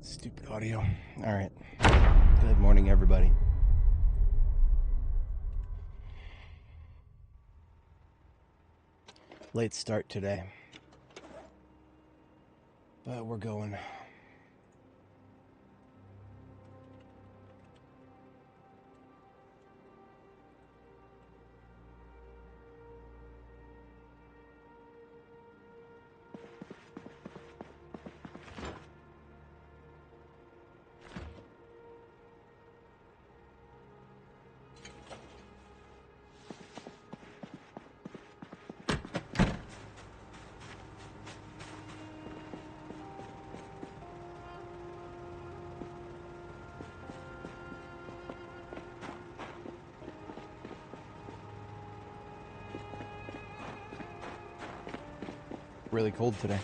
Stupid audio. Alright. Good morning, everybody. Late start today. But we're going. Really cold today.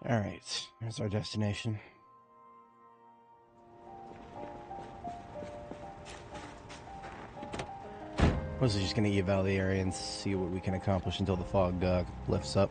Alright, here's our destination. Mostly just going to eval the area and see what we can accomplish until the fog lifts up.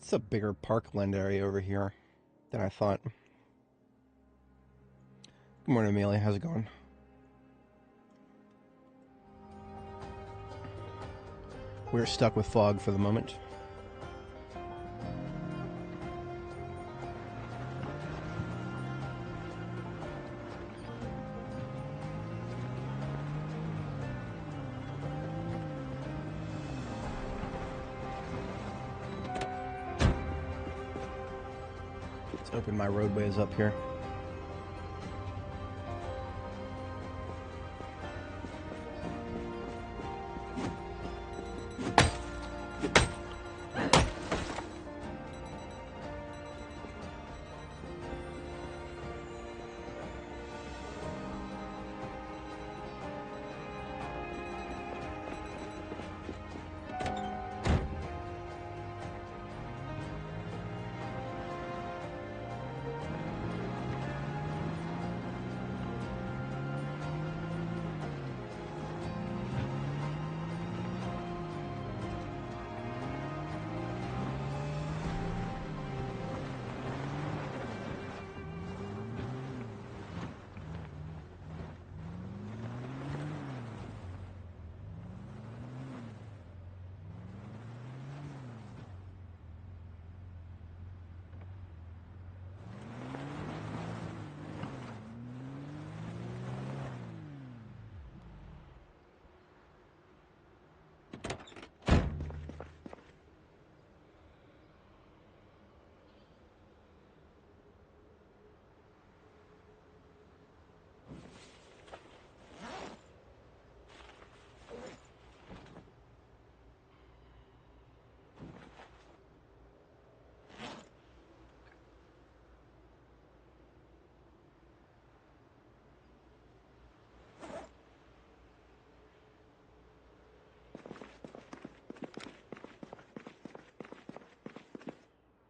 It's a bigger parkland area over here than I thought. Good morning, Amelia. How's it going? We're stuck with fog for the moment. Open my roadways up here.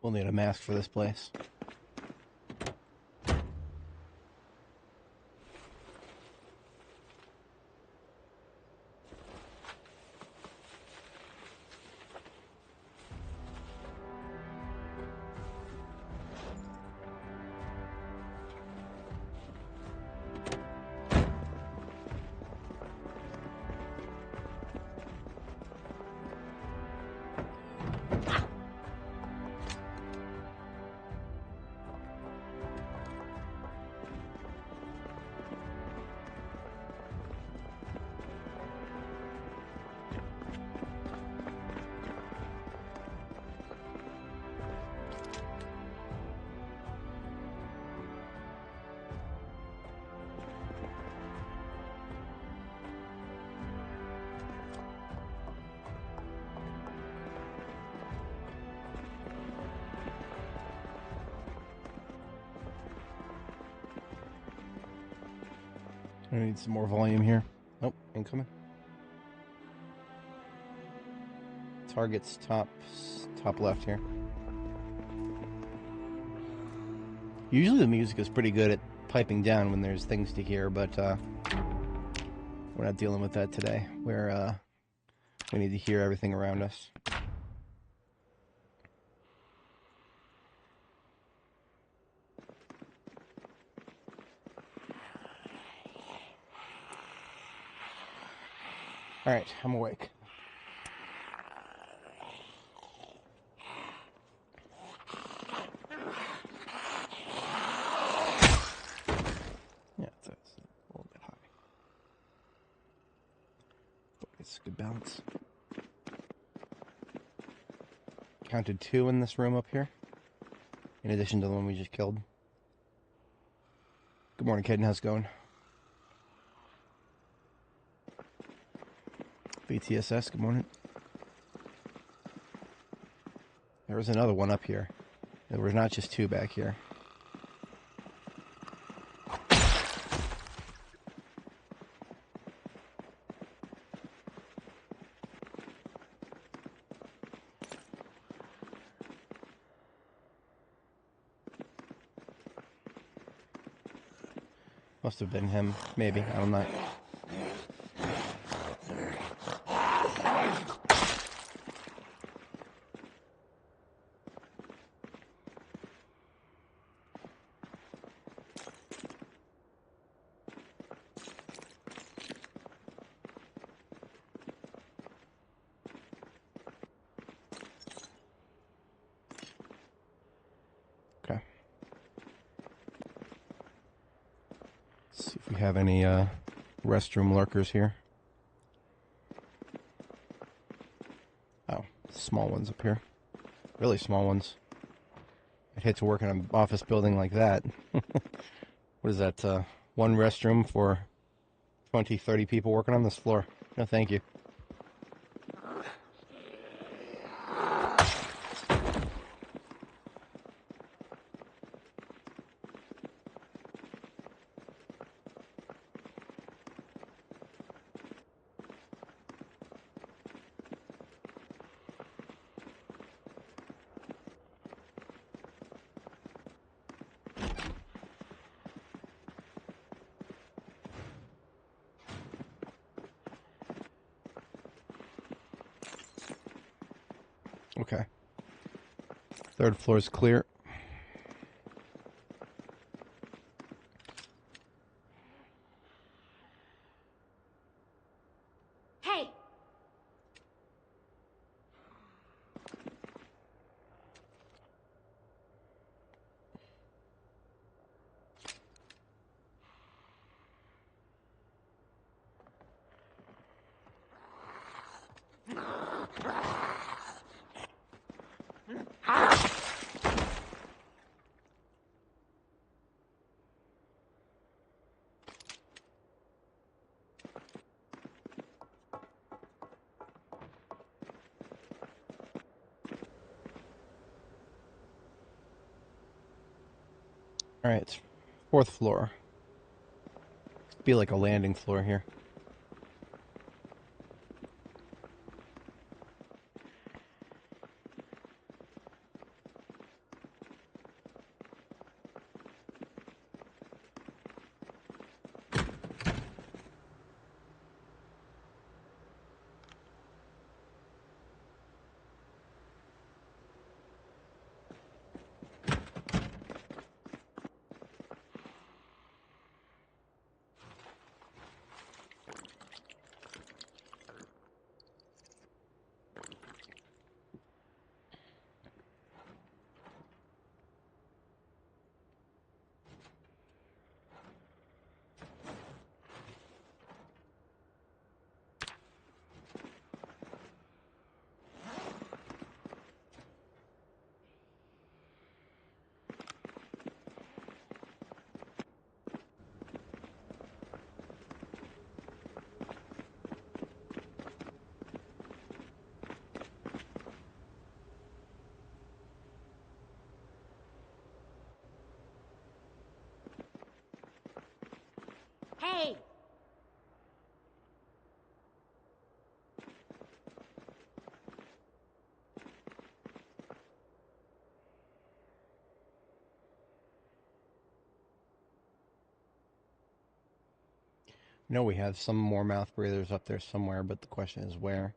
We'll need a mask for this place. I need some more volume here. Nope, incoming. Target's top left here. Usually the music is pretty good at piping down when there's things to hear, but we're not dealing with that today. Where we need to hear everything around us. All right, I'm awake. Yeah, it's a little bit high. But it's a good balance. Counted 2 in this room up here, in addition to the one we just killed. Good morning, kid. How's it going? BTSS, good morning. There was another one up here. There were not just 2 back here. Must have been him, maybe. I don't know. See if we have any restroom lurkers here. Oh, small ones up here. Really small ones. I'd hate to work in an office building like that. What is that? One restroom for 20, 30 people working on this floor. No, thank you. Okay. 3rd floor is clear. Hey! Alright, 4th floor. Be like a landing floor here. I know we have some more mouth breathers up there somewhere, but the question is where.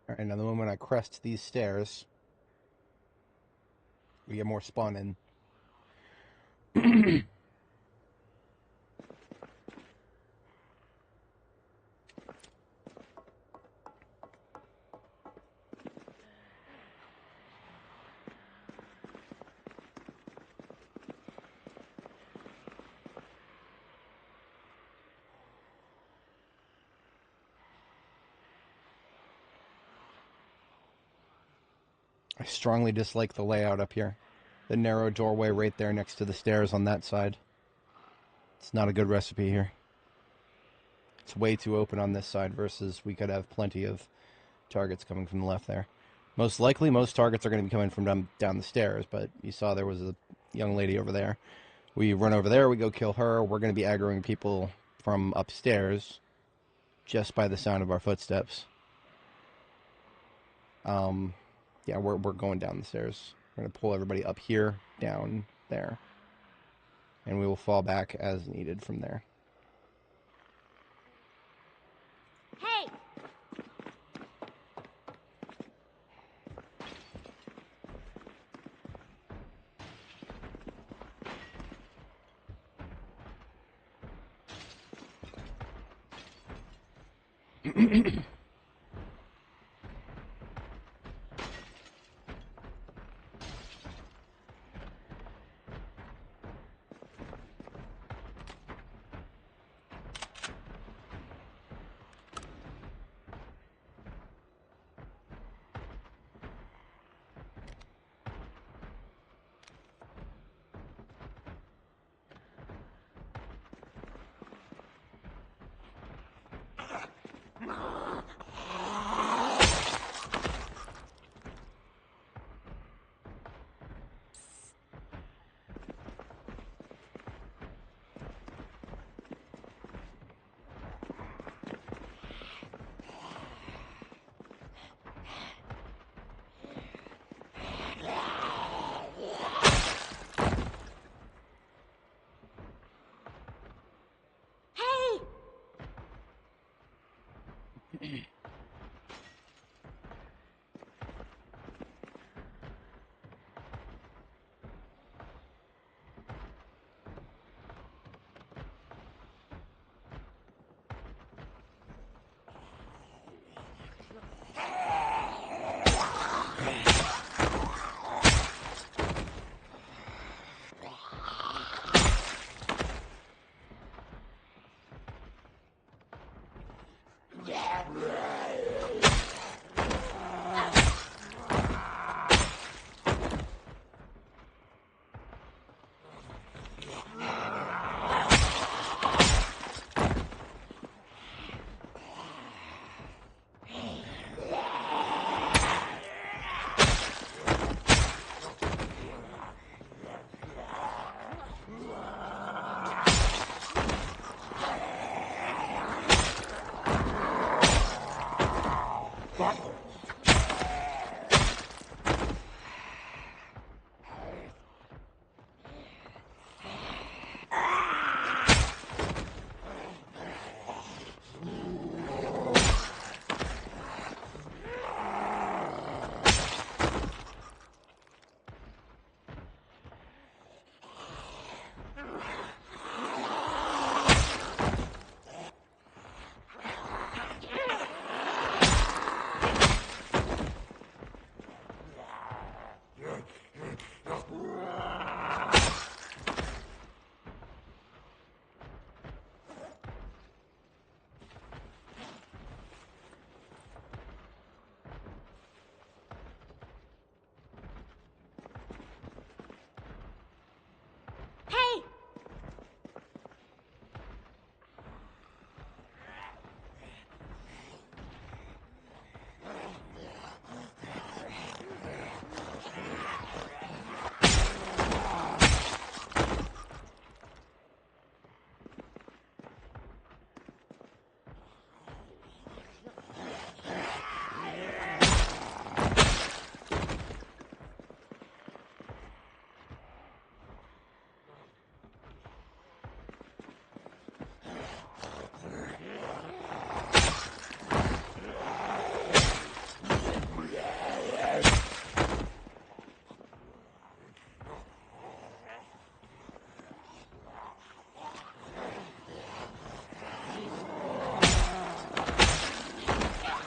Alright, now the moment I crest these stairs, we get more spawn in. I strongly dislike the layout up here. The narrow doorway right there next to the stairs on that side. It's not a good recipe here. It's way too open on this side versus we could have plenty of targets coming from the left there. Most likely, most targets are going to be coming from down the stairs, but you saw there was a young lady over there. We run over there, we go kill her. We're going to be aggroing people from upstairs just by the sound of our footsteps. Yeah, we're going down the stairs. We're going to pull everybody up here, down there. And we will fall back as needed from there. Hey!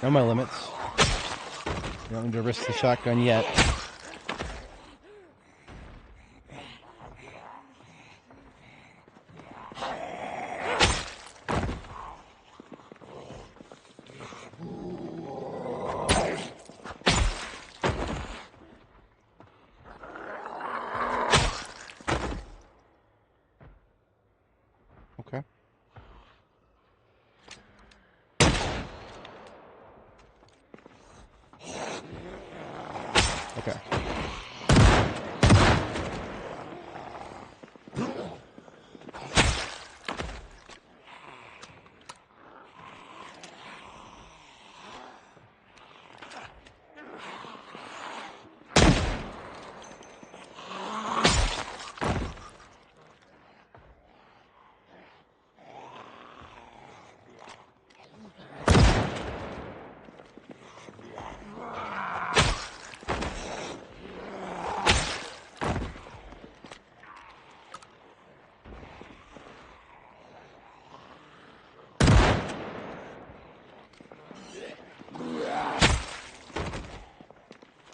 Know my limits. Don't need to risk the shotgun yet. Okay. Okay.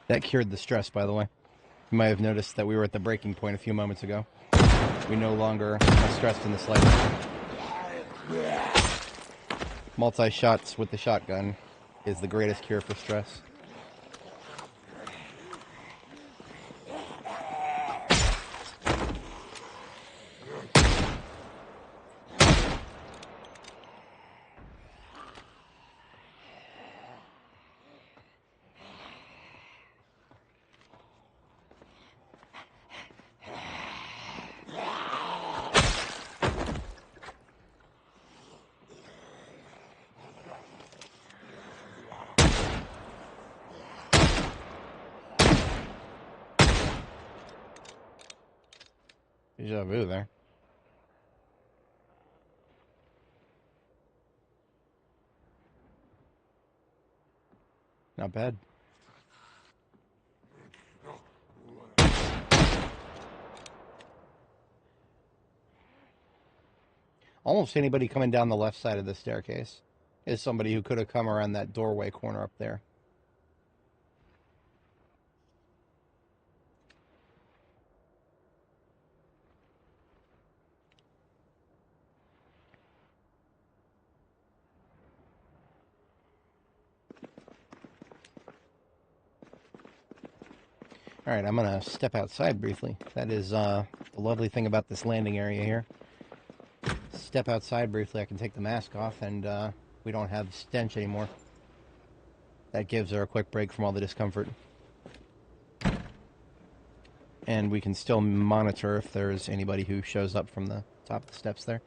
That cured the stress, by the way. You might have noticed that we were at the breaking point a few moments ago. We no longer are stressed in the slightest. Multi-shots with the shotgun is the greatest cure for stress. Deja vu there. Not bad. Almost anybody coming down the left side of the staircase is somebody who could have come around that doorway corner up there. Alright, I'm going to step outside briefly. That is the lovely thing about this landing area here. Step outside briefly, I can take the mask off, and we don't have stench anymore. That gives her a quick break from all the discomfort. And we can still monitor if there's anybody who shows up from the top of the steps there.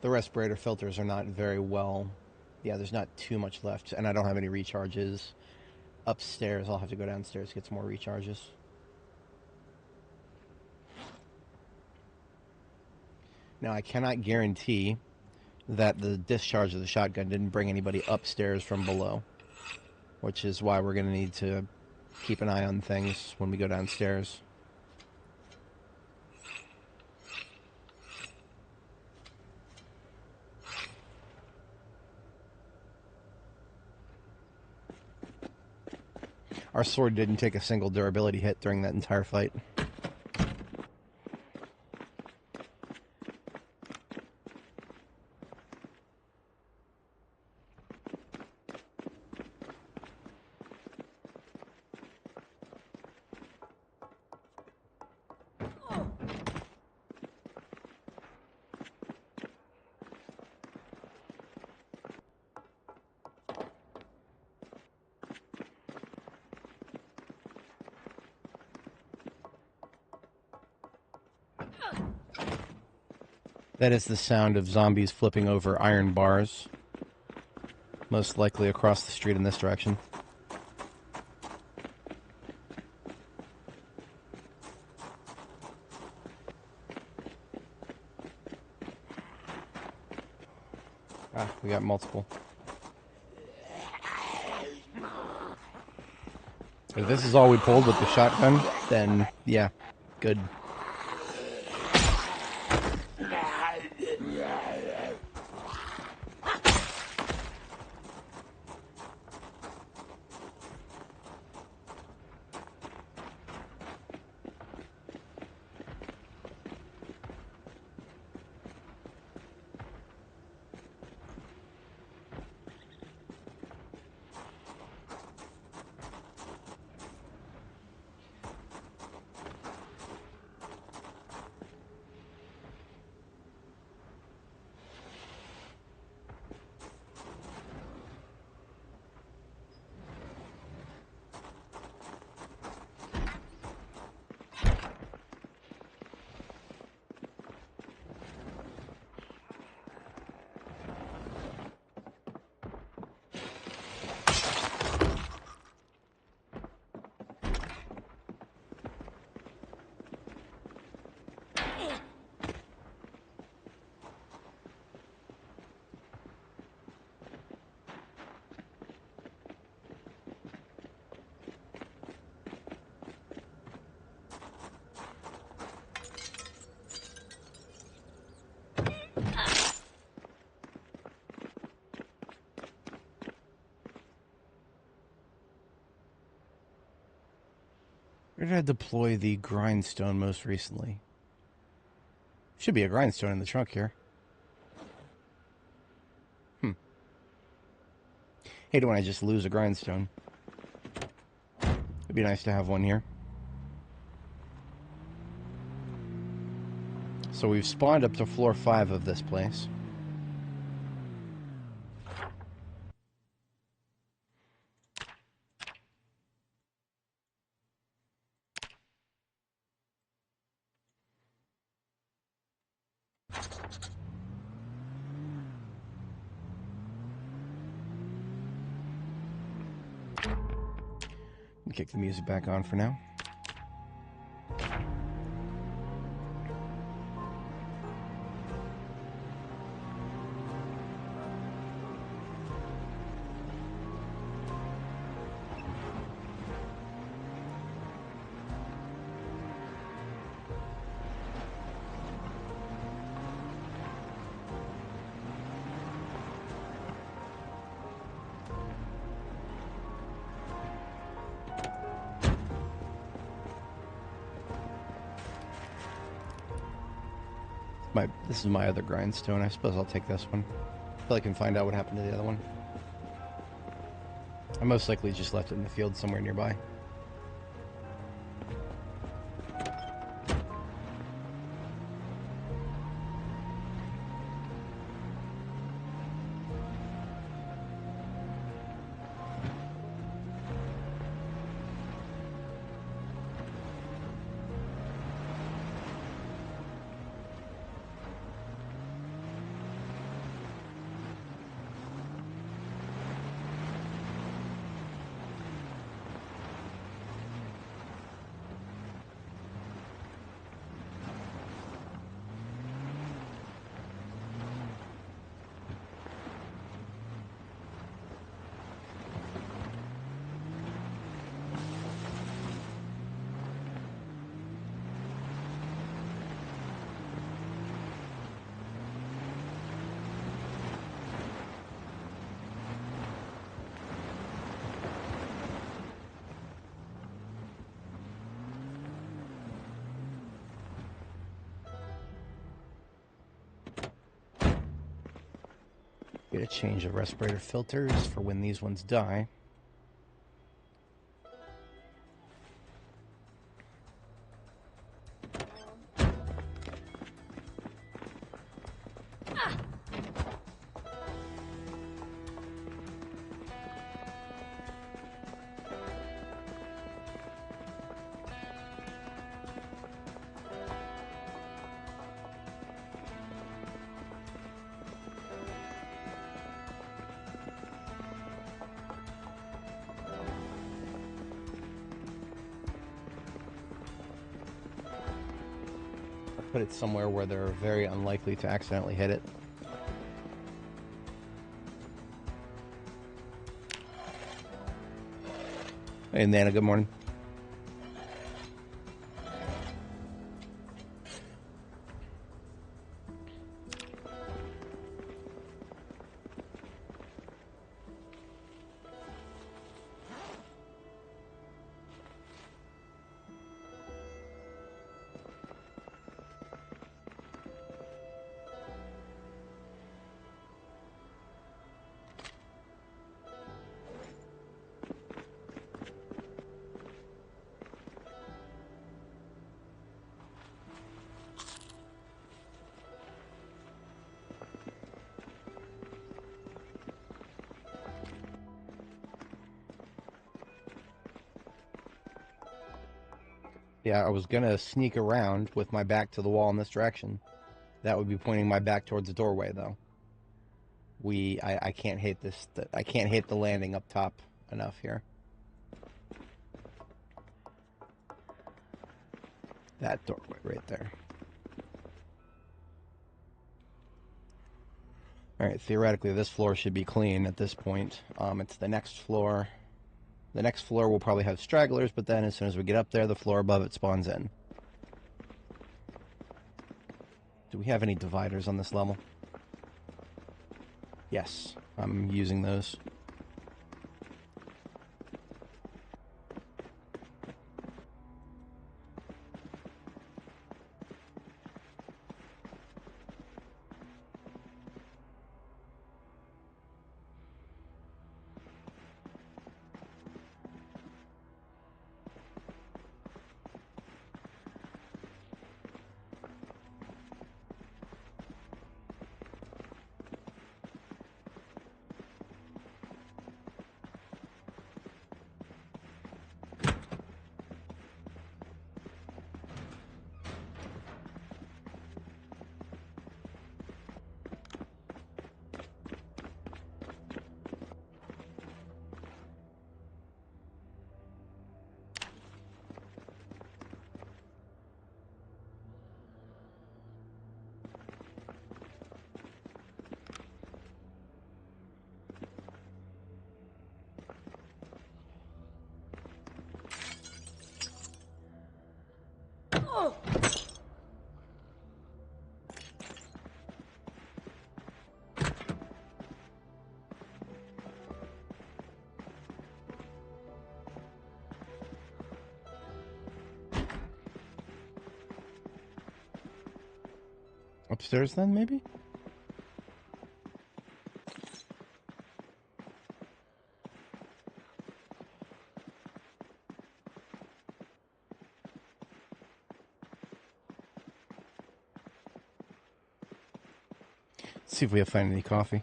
The respirator filters are not very well. Yeah, there's not too much left, and I don't have any recharges upstairs. I'll have to go downstairs to get some more recharges. Now, I cannot guarantee that the discharge of the shotgun didn't bring anybody upstairs from below, which is why we're going to need to keep an eye on things when we go downstairs. Our sword didn't take a single durability hit during that entire fight. That is the sound of zombies flipping over iron bars. Most likely across the street in this direction. Ah, we got multiple. If this is all we pulled with the shotgun, then yeah, good. Where did I deploy the grindstone most recently? Should be a grindstone in the trunk here. Hate it when I just lose a grindstone. It'd be nice to have one here. So we've spawned up to floor 5 of this place. Kick the music back on for now. This is my other grindstone. I suppose I'll take this one. Until I can find out what happened to the other one. I most likely just left it in the field somewhere nearby. Get a change of respirator filters for when these ones die. Put it somewhere where they're very unlikely to accidentally hit it. Hey, Nana, good morning. Yeah, I was gonna sneak around with my back to the wall in this direction. That would be pointing my back towards the doorway, though. I can't hate this. I can't hit the landing up top enough here. That doorway right there. Alright, theoretically this floor should be clean at this point. It's the next floor. The next floor will probably have stragglers, but then as soon as we get up there, the floor above it spawns in. Do we have any dividers on this level? Yes, I'm using those. Upstairs then, maybe? Let's see if we have found any coffee.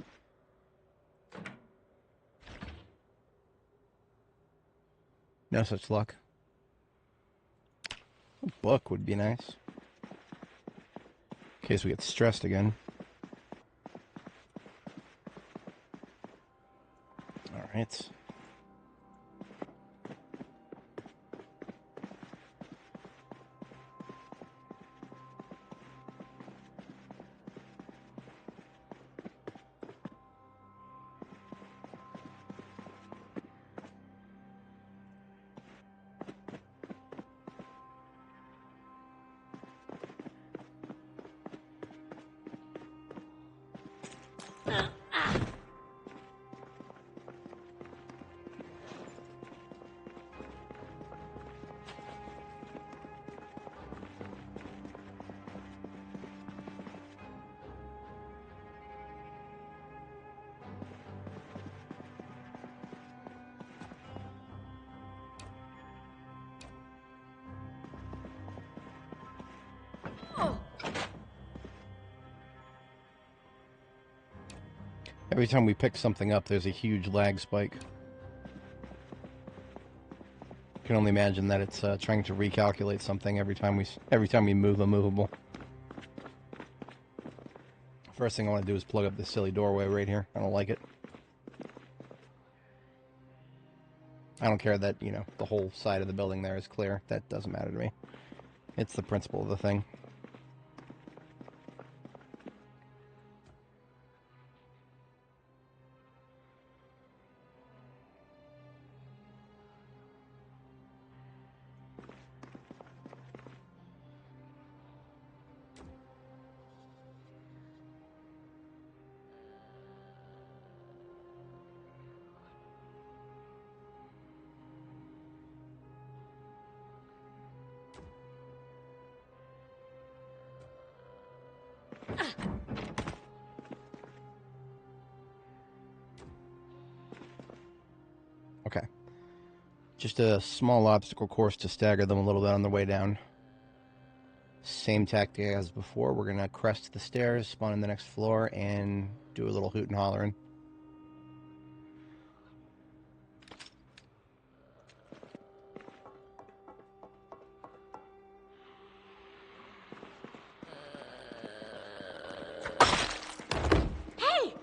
No such luck. A book would be nice. In case we get stressed again. Alright. Every time we pick something up, there's a huge lag spike. You can only imagine that it's trying to recalculate something every time we move a movable. First thing I want to do is plug up this silly doorway right here. I don't like it. I don't care that, you know, the whole side of the building there is clear. That doesn't matter to me. It's the principle of the thing. Just a small obstacle course to stagger them a little bit on the way down. Same tactic as before. We're going to crest the stairs, spawn in the next floor, and do a little hoot and hollering. Hey!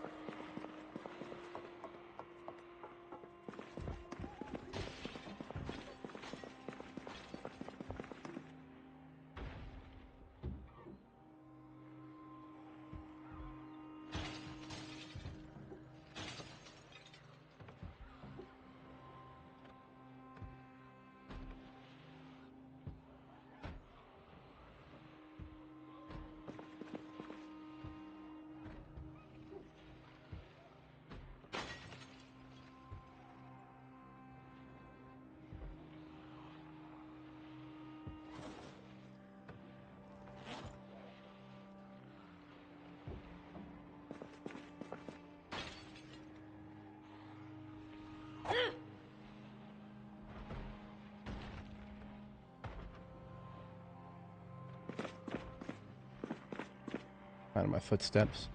Out of my footsteps.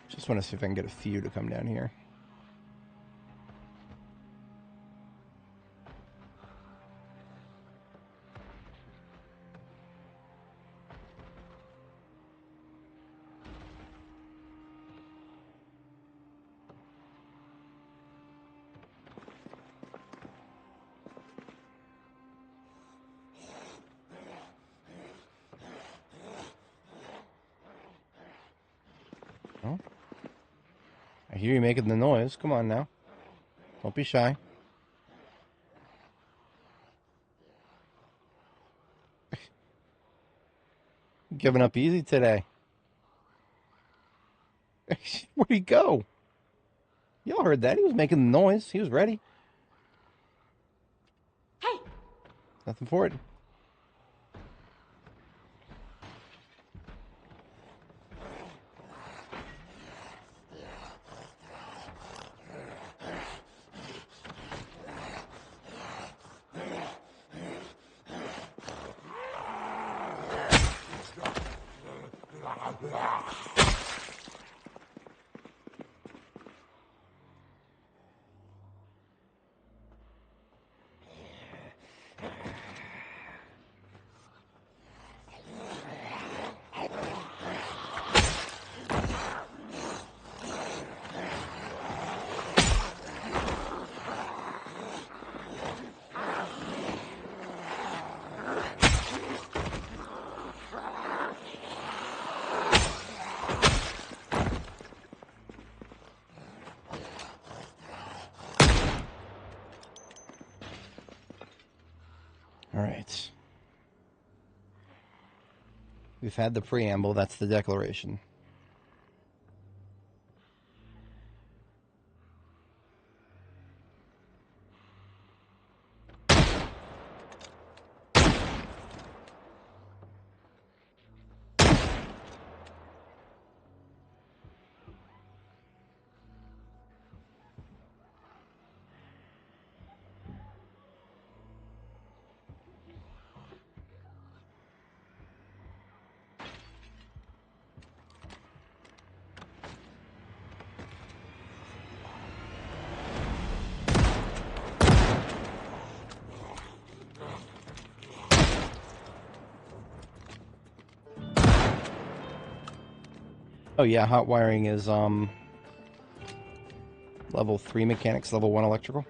Just want to see if I can get a few to come down here. Oh. I hear you making the noise. Come on now. Don't be shy. Giving up easy today. Where'd he go? Y'all heard that. He was making the noise. He was ready. Hey! Nothing for it. All right. We've had the preamble. That's the declaration. Oh yeah, hot wiring is level 3 mechanics, level 1 electrical.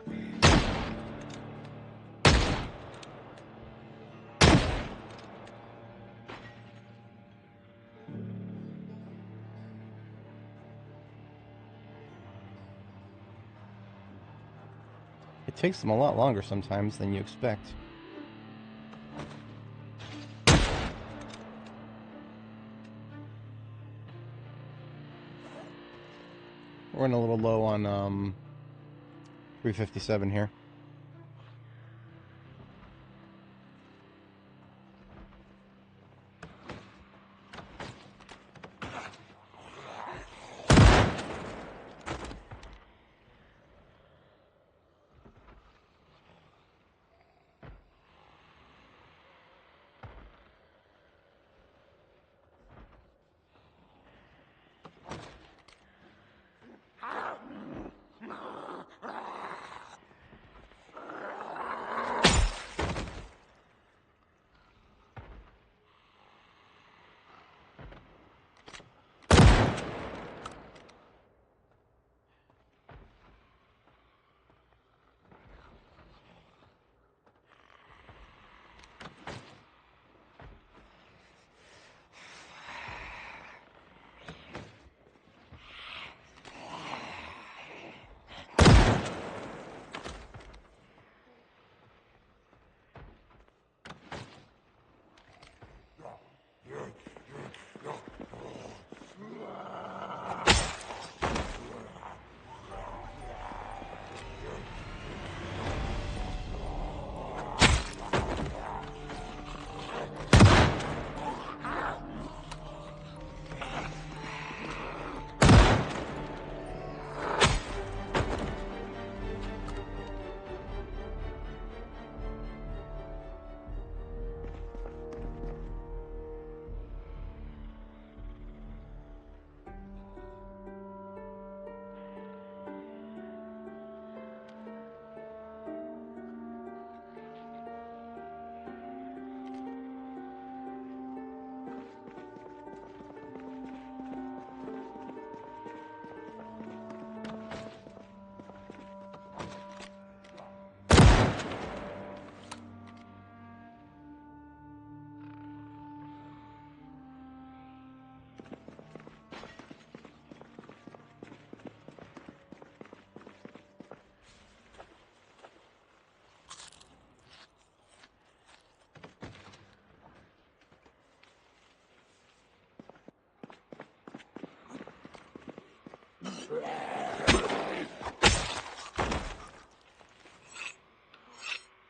It takes them a lot longer sometimes than you expect. We're running a little low on 357 here.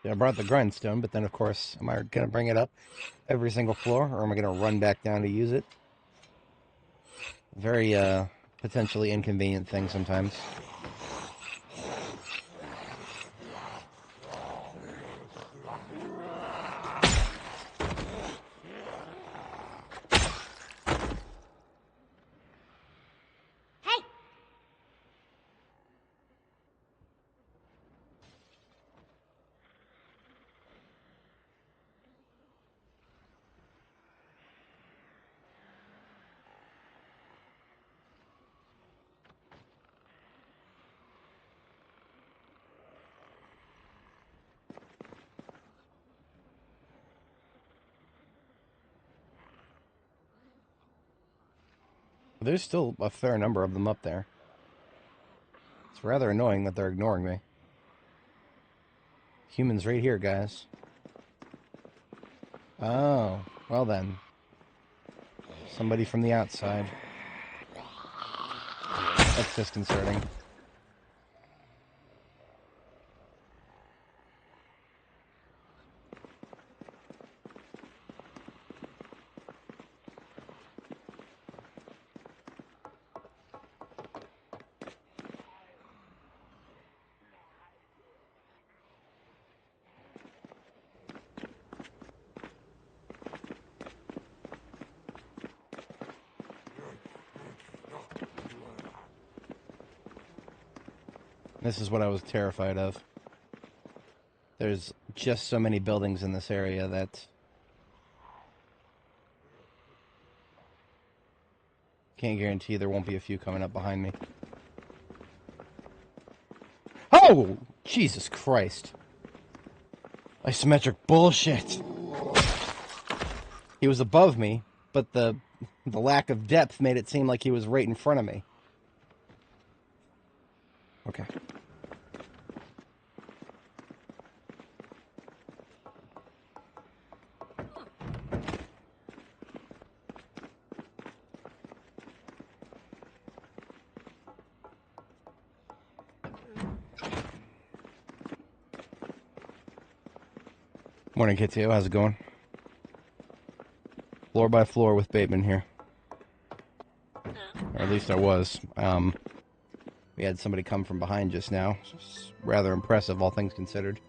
I brought the grindstone, but then, of course, am I going to bring it up every single floor, or am I going to run back down to use it? Very, potentially inconvenient thing sometimes. Hey! There's still a fair number of them up there. It's rather annoying that they're ignoring me. Humans right here, guys. Oh, well then. Somebody from the outside. That's disconcerting. This is what I was terrified of. There's just so many buildings in this area that can't guarantee there won't be a few coming up behind me. Oh! Jesus Christ. Isometric bullshit. He was above me, but the lack of depth made it seem like he was right in front of me. Okay. Morning, Kitio. How's it going? Floor by floor with Bateman here. Or at least I was. We had somebody come from behind just now. It's rather impressive, all things considered.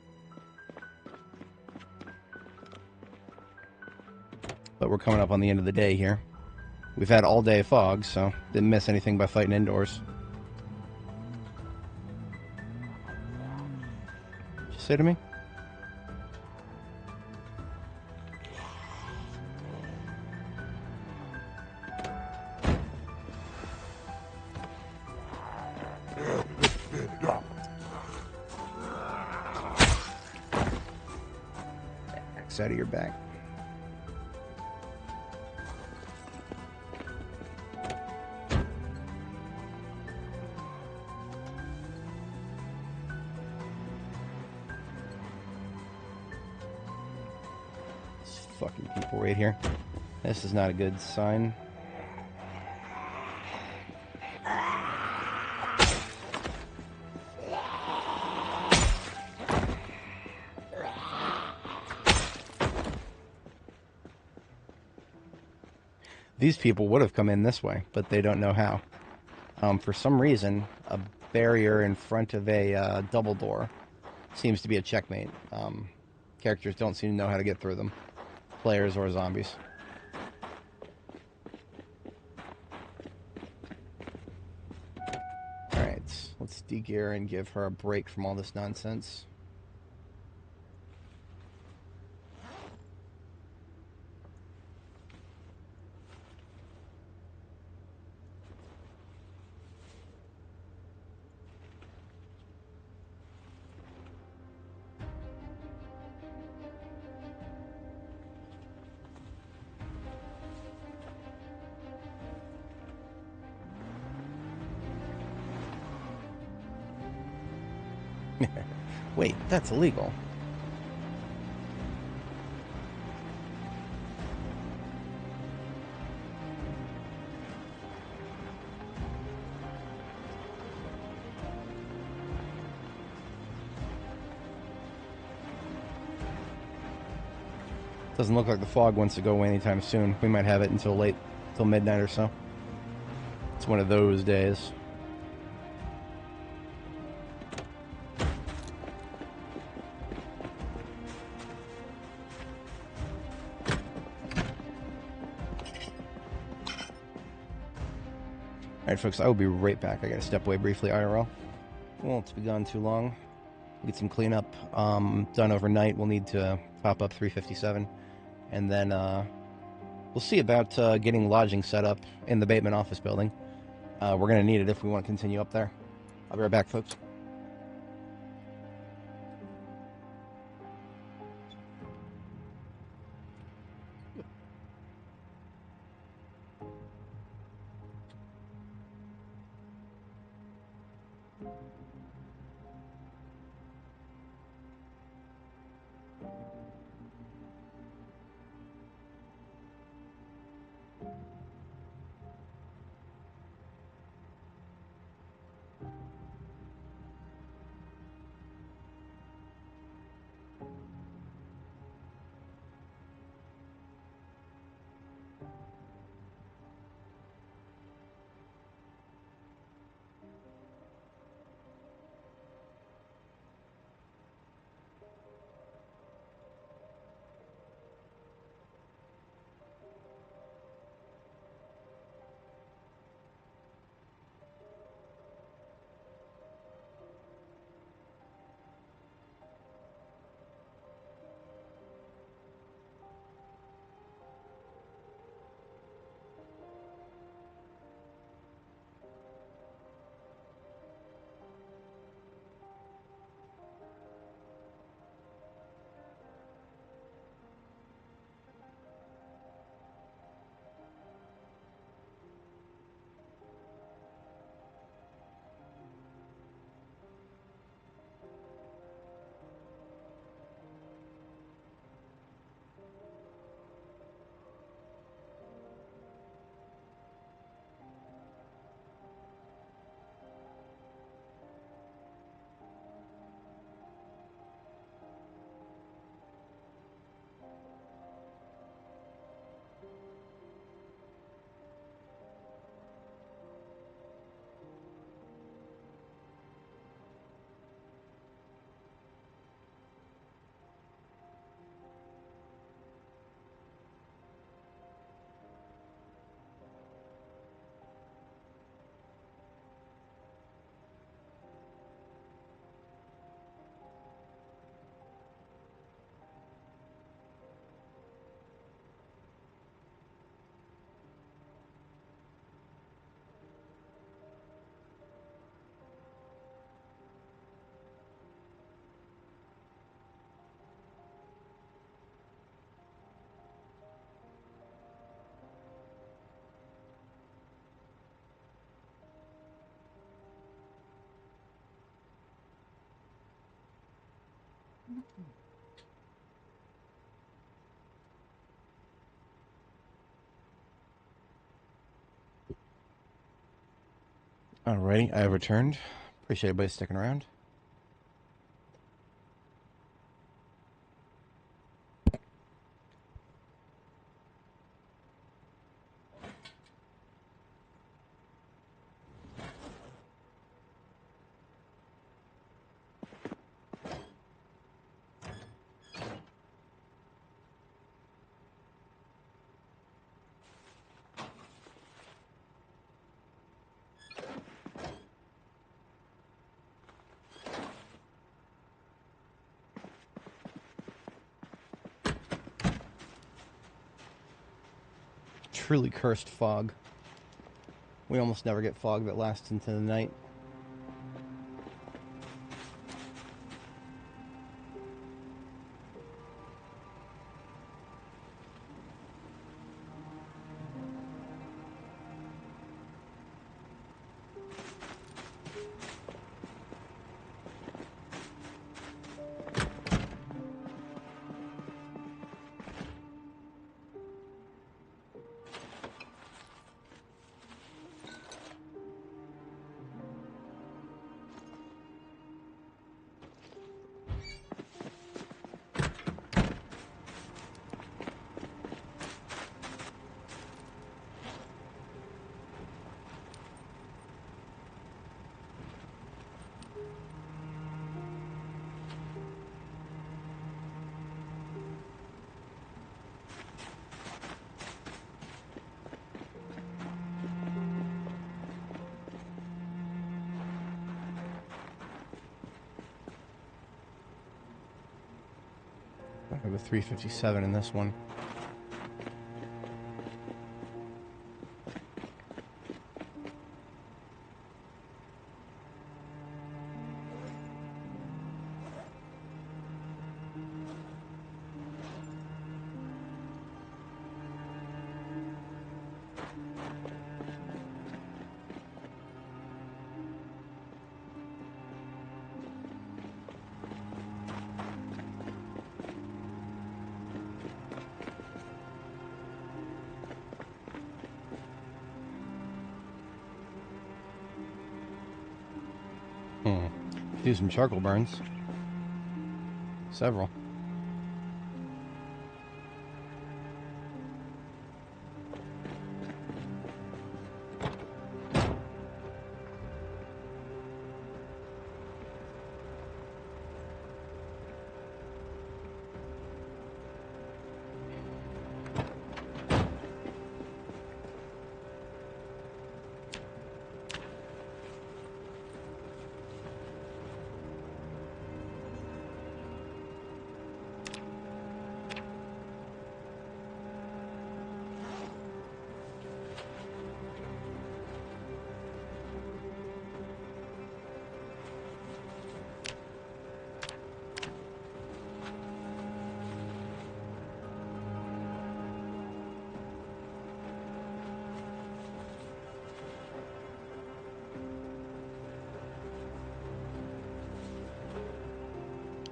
But we're coming up on the end of the day here. We've had all day fog, so didn't miss anything by fighting indoors. Did you say to me? Out of your back. These fucking people right here. This is not a good sign. These people would have come in this way, but they don't know how. For some reason, a barrier in front of a double door seems to be a checkmate. Characters don't seem to know how to get through them. Players or zombies. Alright, let's de-gear and give her a break from all this nonsense. Wait, that's illegal. Doesn't look like the fog wants to go away anytime soon. We might have it until late, till midnight or so. It's one of those days. Alright, folks, I will be right back. I gotta step away briefly, IRL. Won't be gone too long. Get some cleanup done overnight. We'll need to top up 357. And then we'll see about getting lodging set up in the Bateman office building. We're going to need it if we want to continue up there. I'll be right back, folks. Alrighty, I have returned. Appreciate everybody sticking around. Truly cursed fog. We almost never get fog that lasts into the night. I have a 357 in this one. Do some charcoal burns. Several.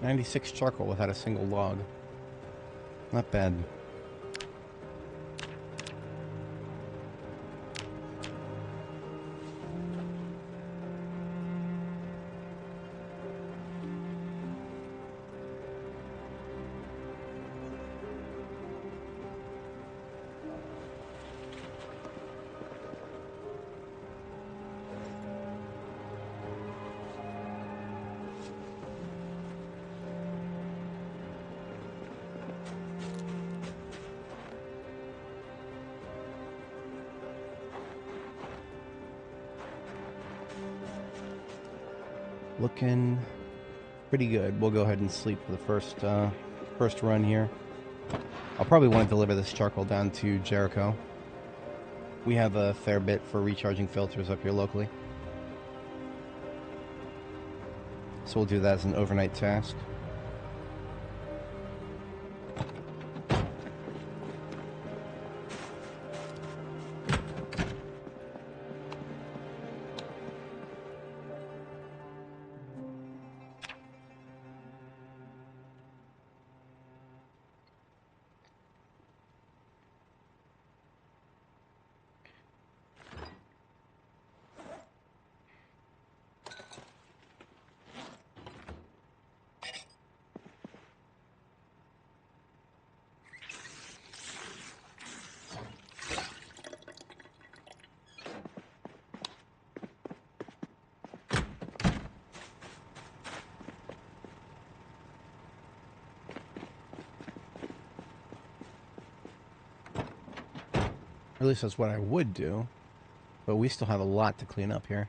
$96 charcoal without a single log. Not bad. Looking pretty good. We'll go ahead and sleep for the first run here. I'll probably want to deliver this charcoal down to Jericho. We have a fair bit for recharging filters up here locally, so we'll do that as an overnight task. Or at least that's what I would do. But we still have a lot to clean up here.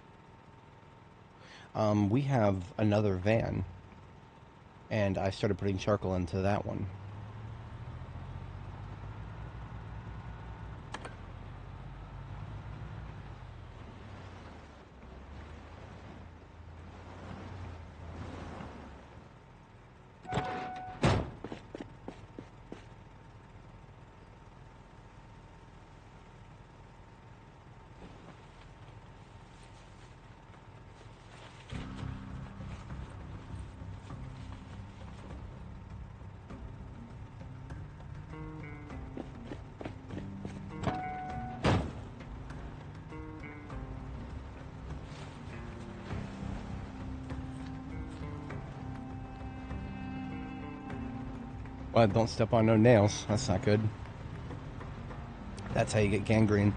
We have another van. And I started putting charcoal into that one. Well, don't step on no nails. That's not good. That's how you get gangrene.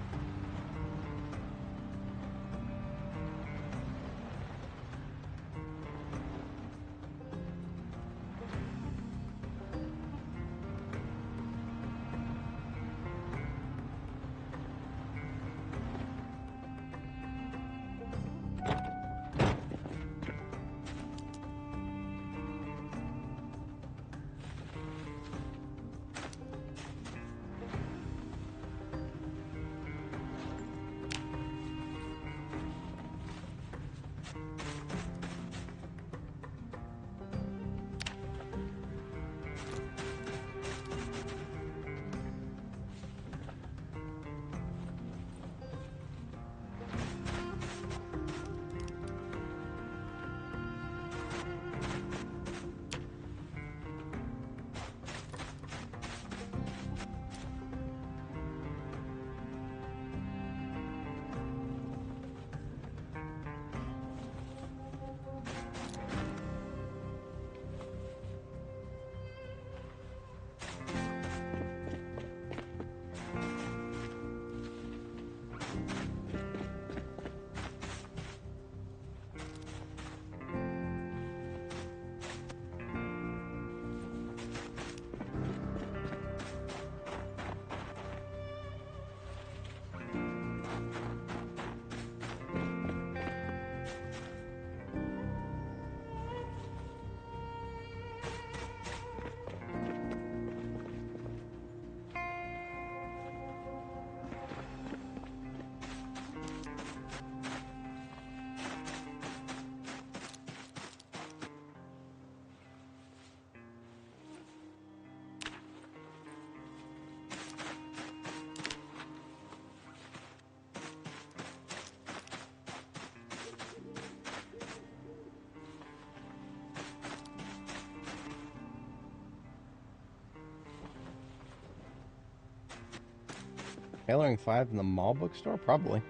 Tailoring 5 in the mall bookstore? Probably.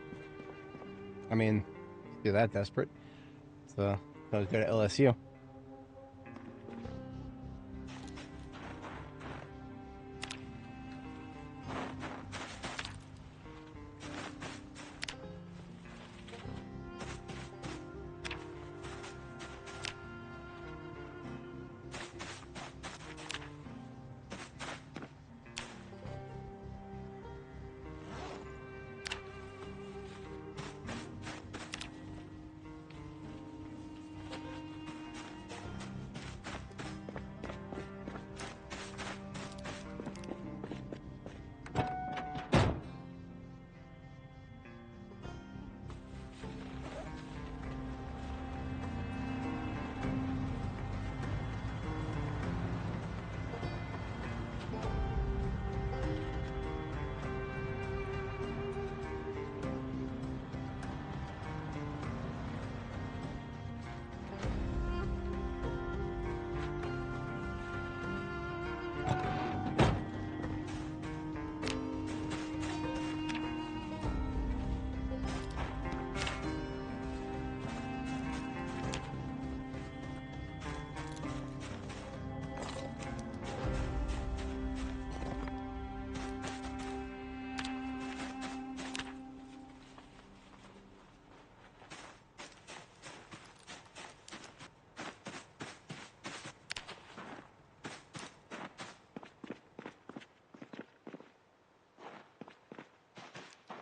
I mean, if you're that desperate. So, let's go to LSU.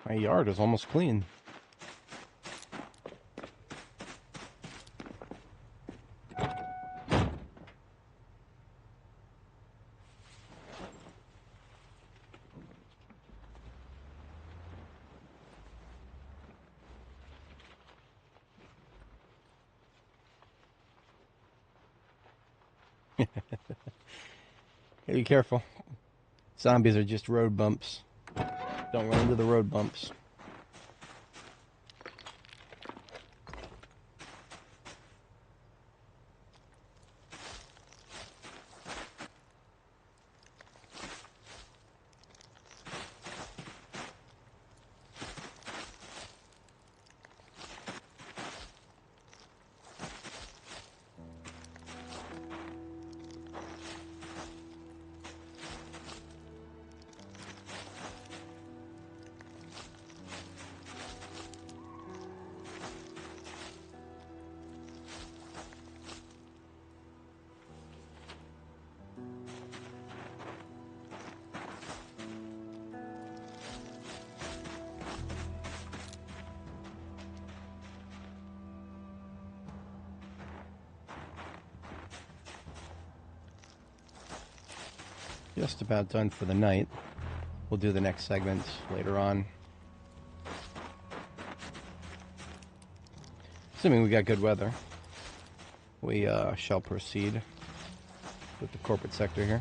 My yard is almost clean. Be careful. Zombies are just road bumps. Don't run into the road bumps. Just about done for the night. We'll do the next segments later on. Assuming we got good weather, we shall proceed with the corporate sector here.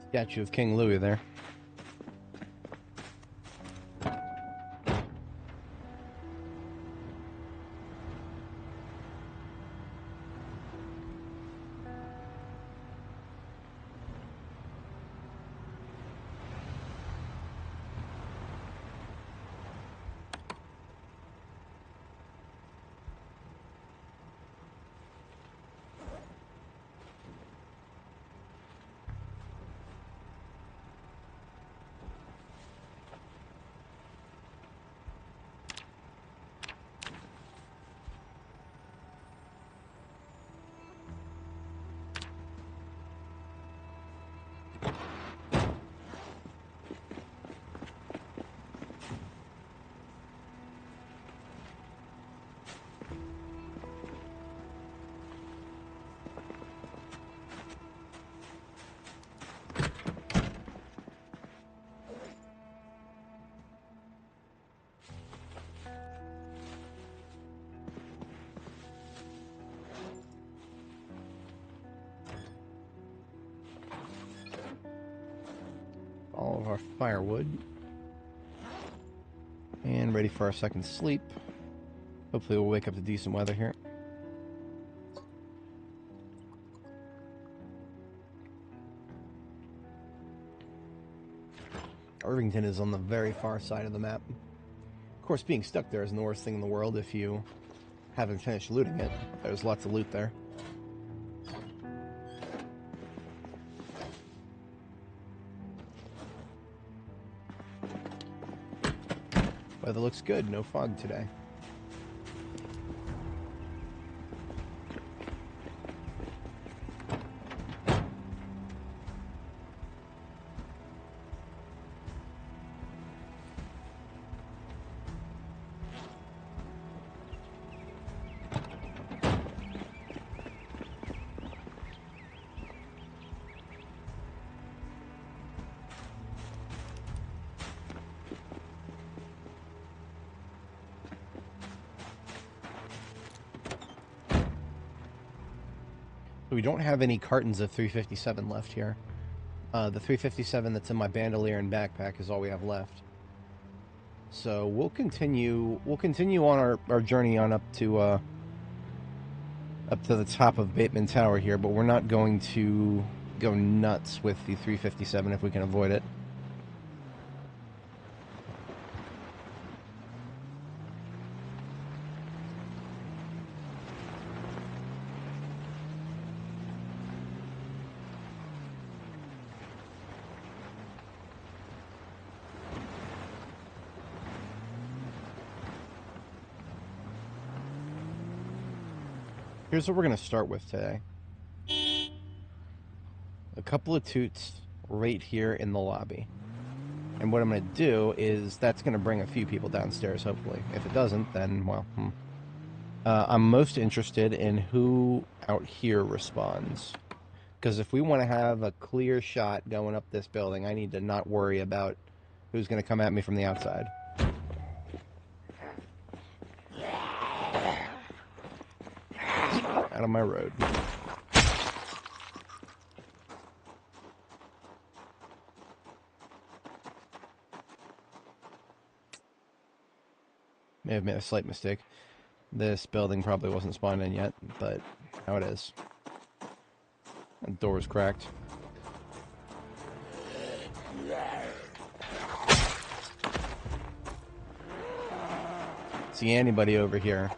Statue of King Louis there. of our firewood. And ready for our second sleep. Hopefully we'll wake up to decent weather here. Irvington is on the very far side of the map. Of course, being stuck there isn't the worst thing in the world if you haven't finished looting it. There's lots of loot there. Weather looks good, no fog today. We don't have any cartons of 357 left here. The 357 that's in my bandolier and backpack is all we have left. So we'll continue on our journey on up to the top of Bateman Tower here, but we're not going to go nuts with the 357 if we can avoid it. Here's what we're going to start with today. A couple of toots right here in the lobby. And what I'm going to do is that's going to bring a few people downstairs, hopefully. If it doesn't, then, well, I'm most interested in who out here responds. Because if we want to have a clear shot going up this building, I need to not worry about who's going to come at me from the outside. Out of my road. May have made a slight mistake. This building probably wasn't spawned in yet, but now it is. The door was cracked. See anybody over here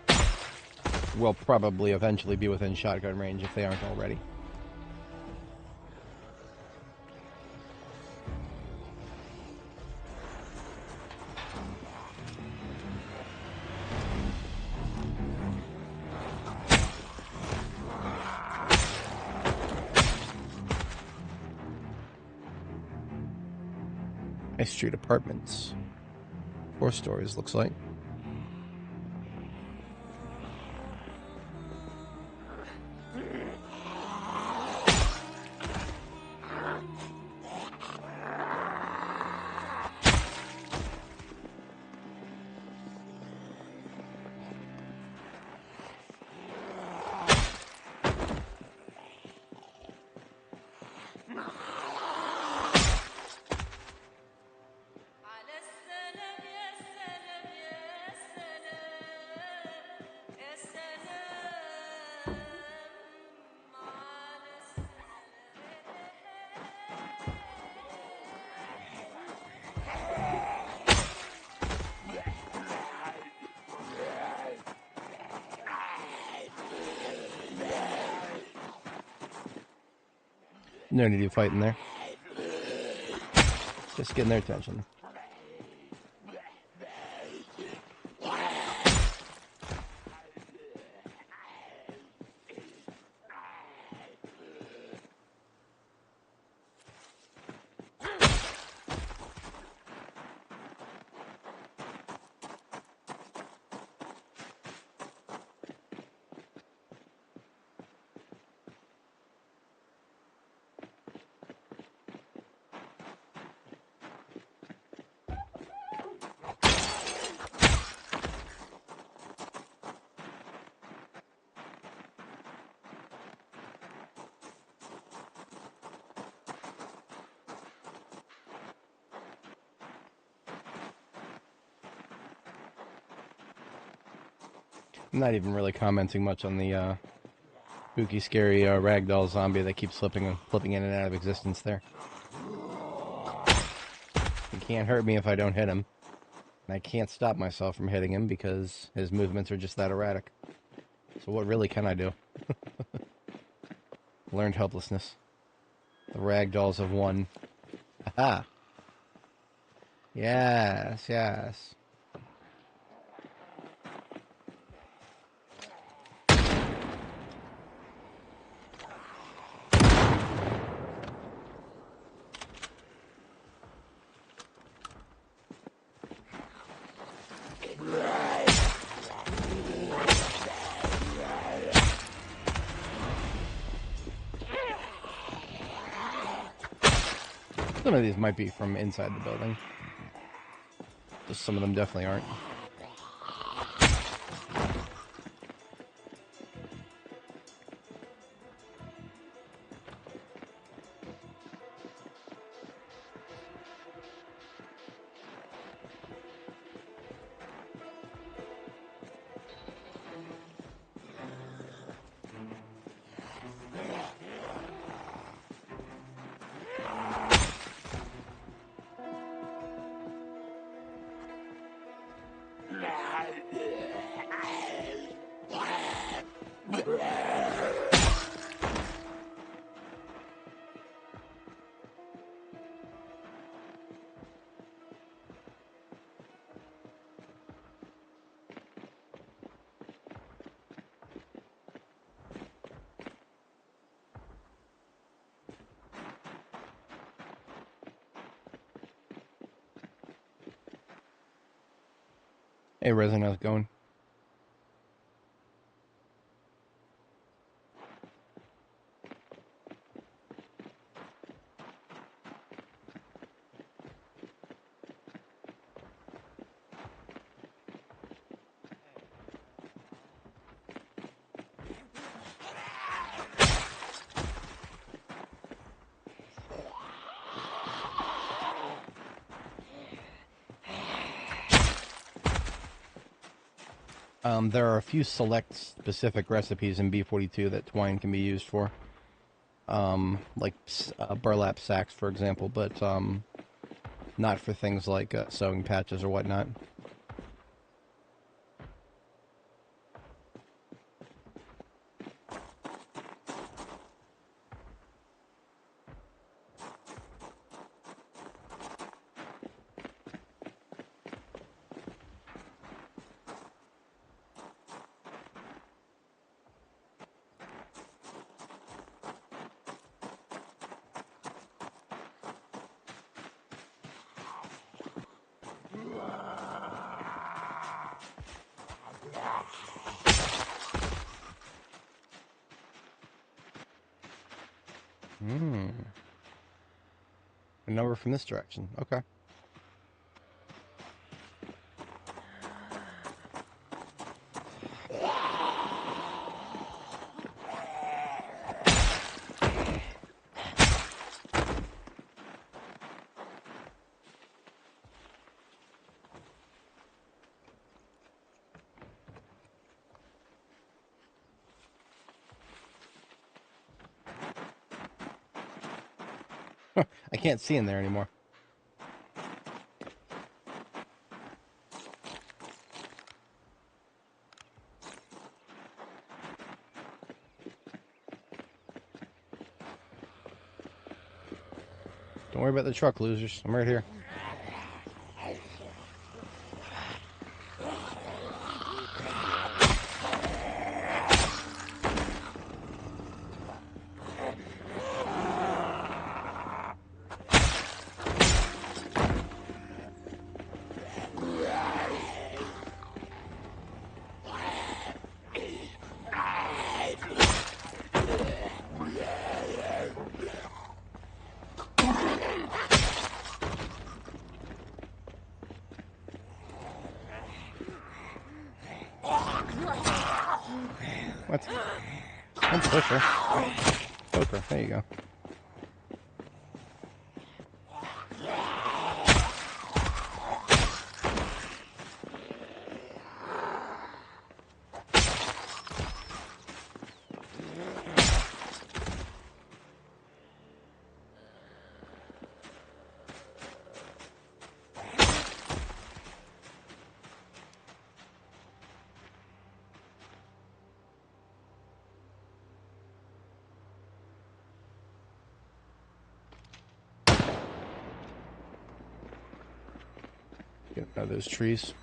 will probably eventually be within shotgun range if they aren't already. High Street Apartments. 4 stories, looks like. No need to fight in there. Just getting their attention. I'm not even really commenting much on the spooky, scary ragdoll zombie that keeps flipping in and out of existence there. He can't hurt me if I don't hit him. And I can't stop myself from hitting him because his movements are just that erratic. So what really can I do? Learned helplessness. The ragdolls have won. Aha! Yes, yes. Some of these might be from inside the building. Just some of them definitely aren't. Hey, Resin, how's it going? There are a few select specific recipes in B42 that twine can be used for. Like burlap sacks, for example, but not for things like sewing patches or whatnot. A number from this direction. Okay. I can't see in there anymore. Don't worry about the truck, losers. I'm right here. What? Don't push her. Poke her. There you go. Get out of those trees.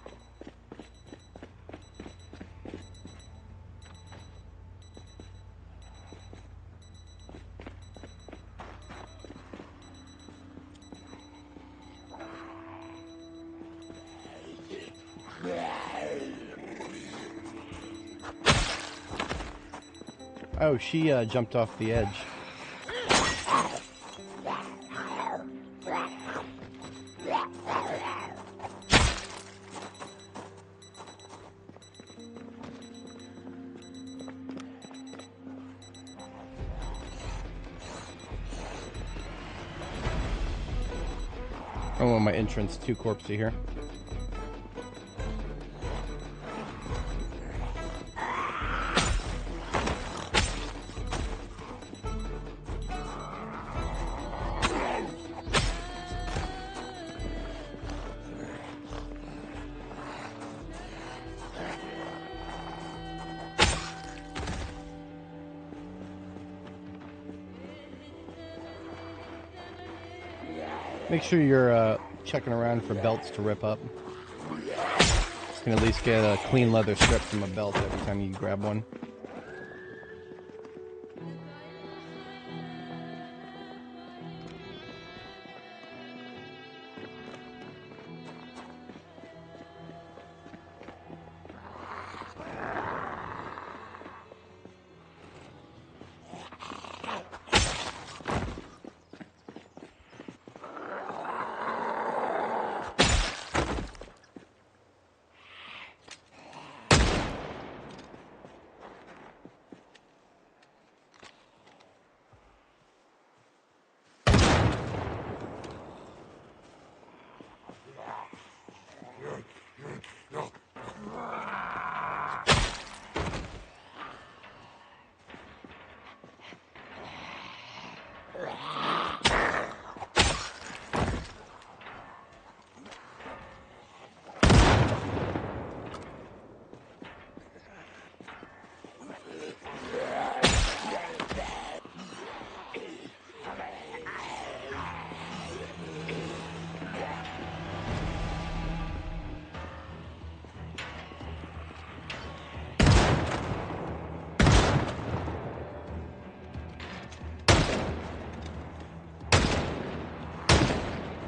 Oh, she jumped off the edge. I don't want my entrance too corpsey here. Make sure you're checking around for belts to rip up. You can at least get a clean leather strip from a belt every time you grab one.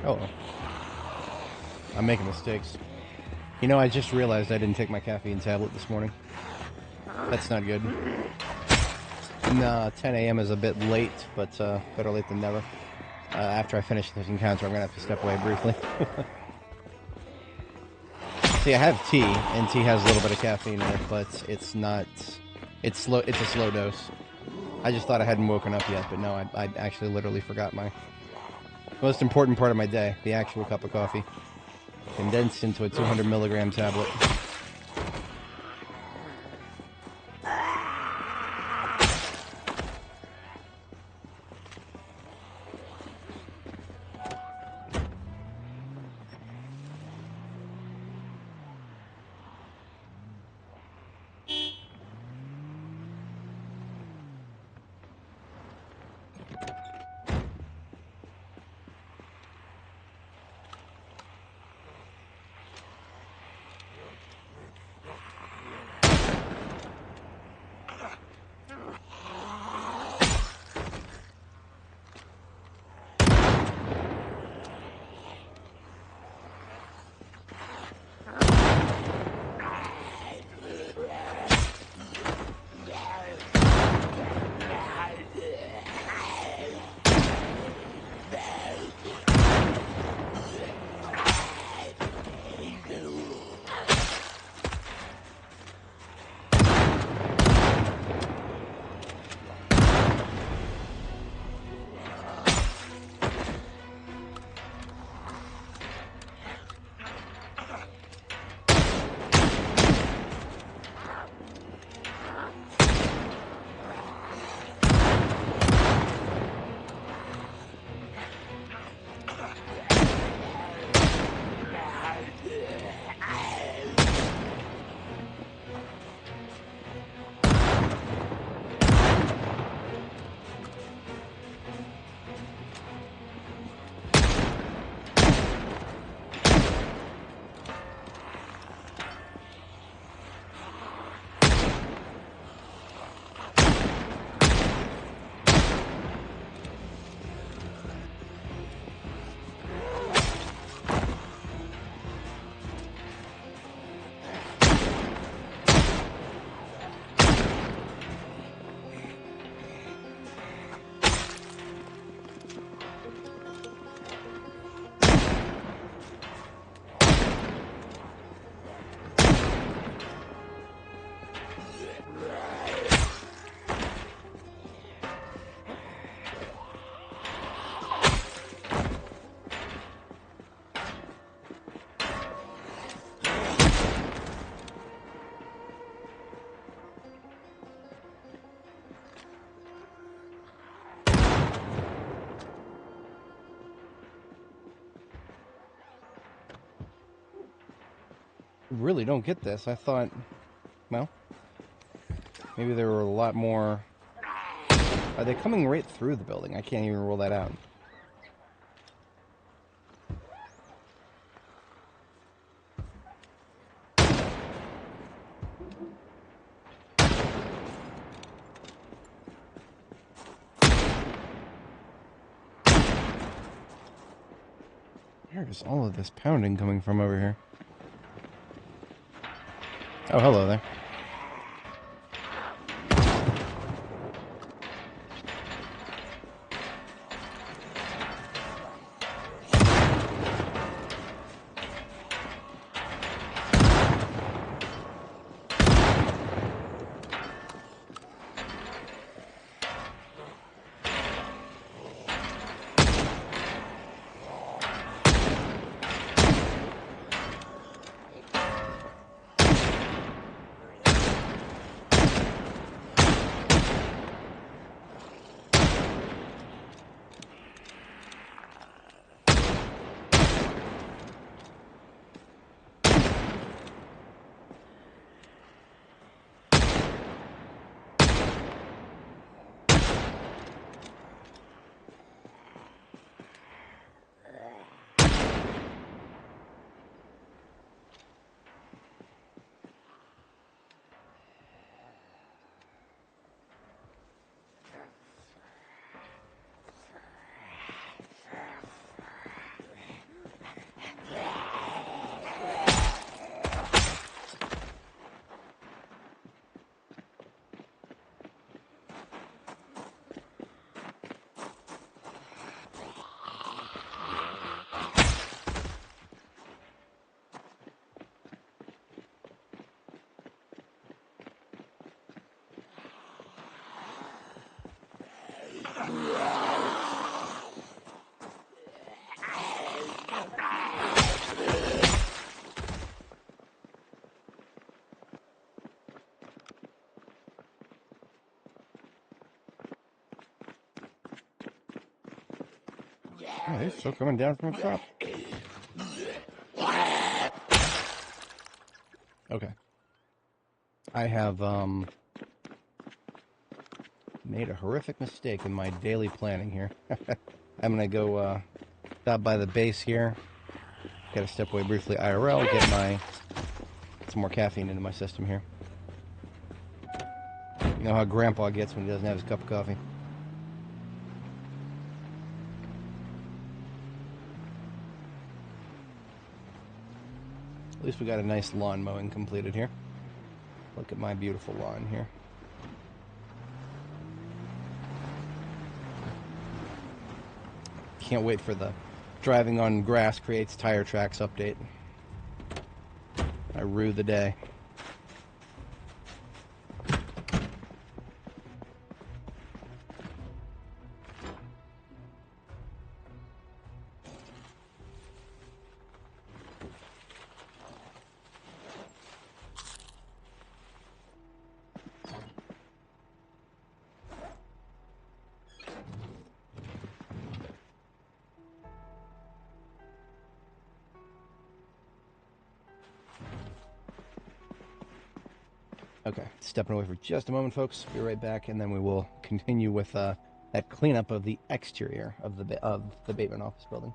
Oh, I'm making mistakes. You know, I just realized I didn't take my caffeine tablet this morning. That's not good. Nah, 10 a.m. is a bit late, but better late than never. After I finish this encounter, I'm going to have to step away briefly. See, I have tea, and tea has a little bit of caffeine in it, but it's not... It's slow. It's a slow dose. I just thought I hadn't woken up yet, but no, I actually literally forgot my most important part of my day, the actual cup of coffee, condensed into a 200 milligram tablet. really don't get this. I thought, well, maybe there were a lot more. Are they coming right through the building? I can't even rule that out. Where is all of this pounding coming from over here? Oh, hello there. Oh, they're still coming down from the top. Okay. I have made a horrific mistake in my daily planning here. I'm gonna go stop by the base here. Gotta step away briefly IRL, get some more caffeine into my system here. You know how Grandpa gets when he doesn't have his cup of coffee. At least we got a nice lawn mowing completed here. Look at my beautiful lawn here. Can't wait for the driving on grass creates tire tracks update. I rue the day. Okay, stepping away for just a moment, folks. Be right back, and then we will continue with that cleanup of the exterior of the Bateman office building.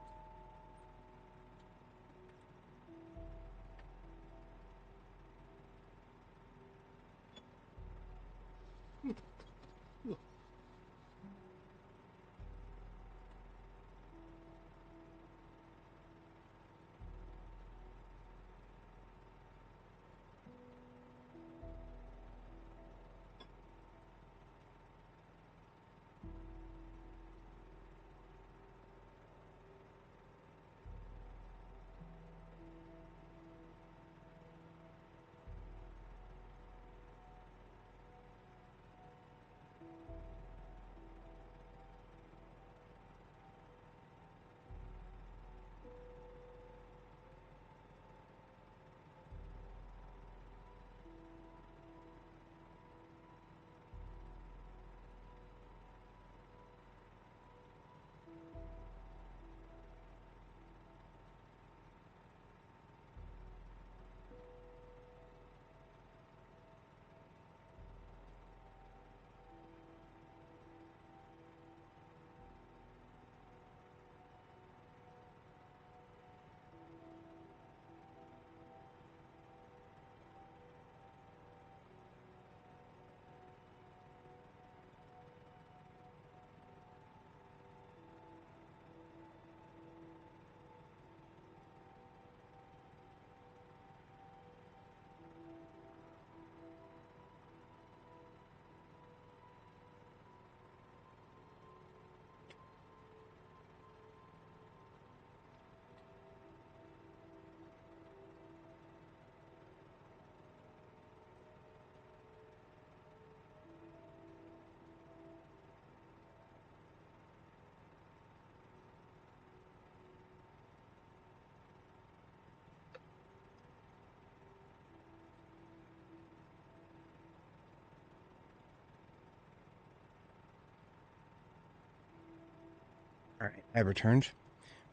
Alright, I've returned.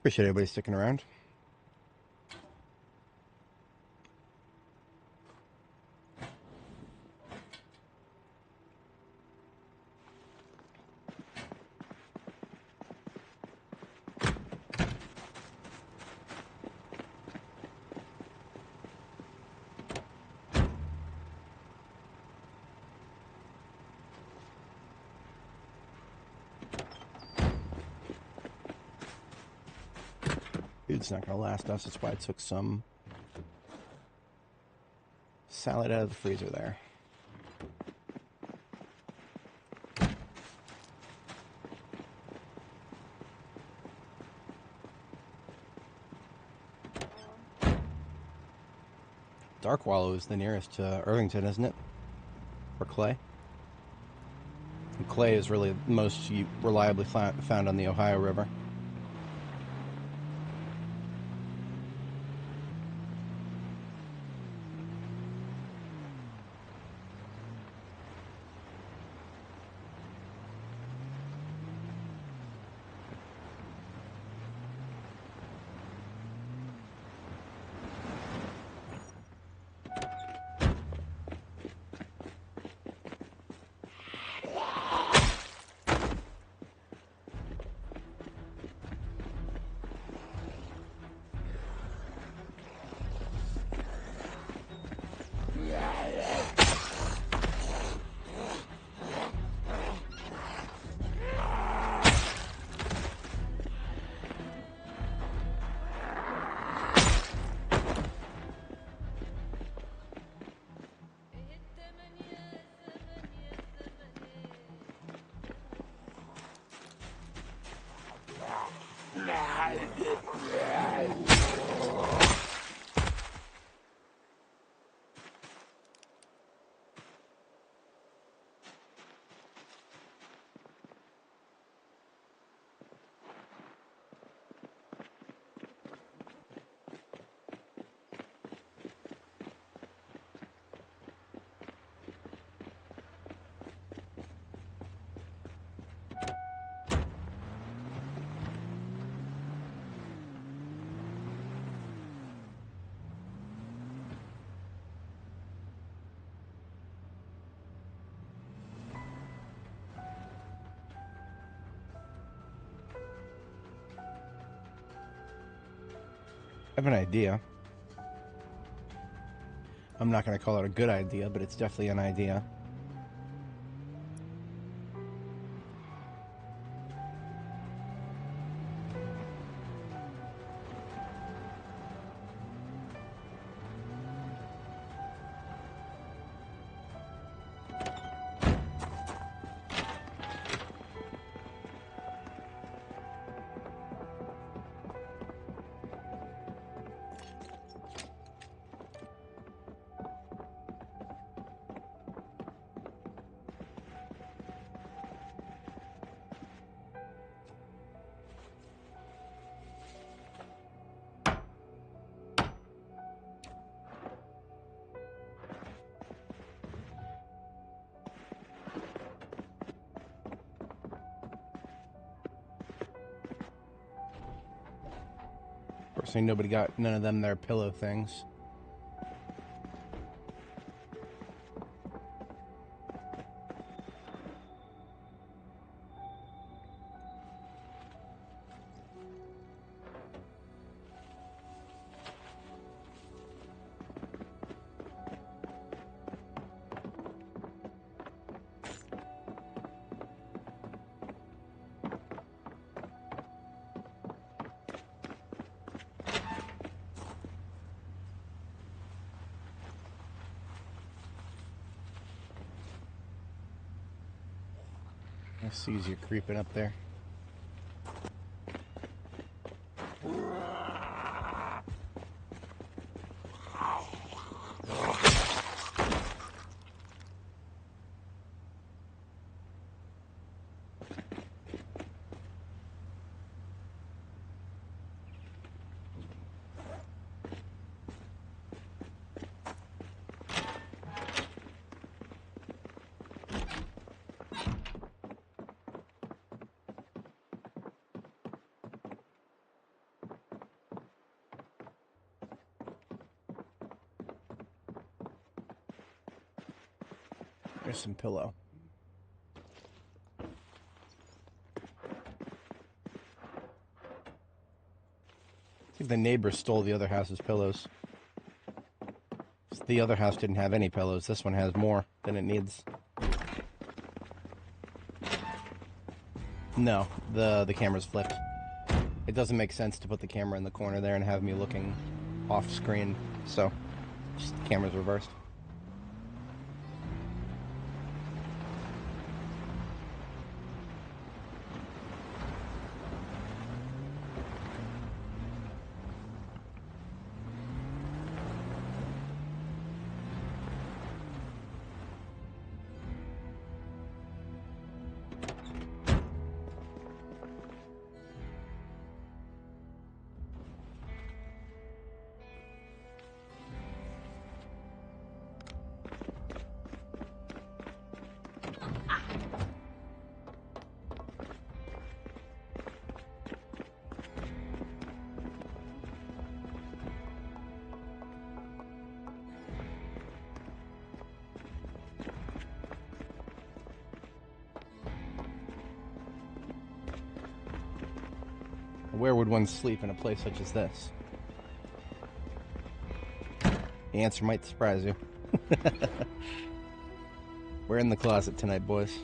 Appreciate everybody sticking around. It's not going to last us. That's why I took some salad out of the freezer there. Dark Wallow is the nearest to Irvington, isn't it? For clay. And clay is really most reliably found on the Ohio River. I have an idea. I'm not going to call it a good idea, but it's definitely an idea. Fortunately, nobody got none of them their pillow things. I see you creeping up there. There's some pillow. I think the neighbor stole the other house's pillows. The other house didn't have any pillows. This one has more than it needs. No, the camera's flipped. It doesn't make sense to put the camera in the corner there and have me looking off screen, so just the camera's reversed. Where would one sleep in a place such as this? The answer might surprise you. We're in the closet tonight, boys.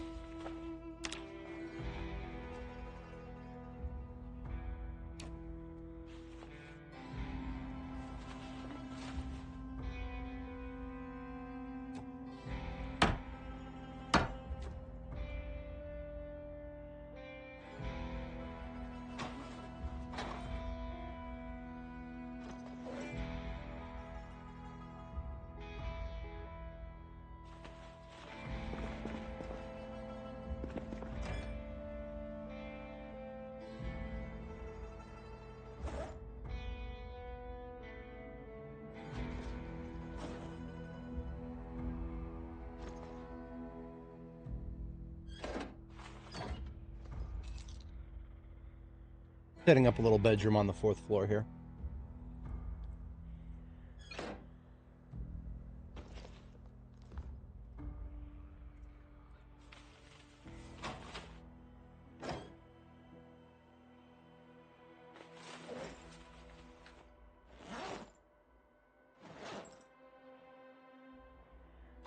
Setting up a little bedroom on the 4th floor here.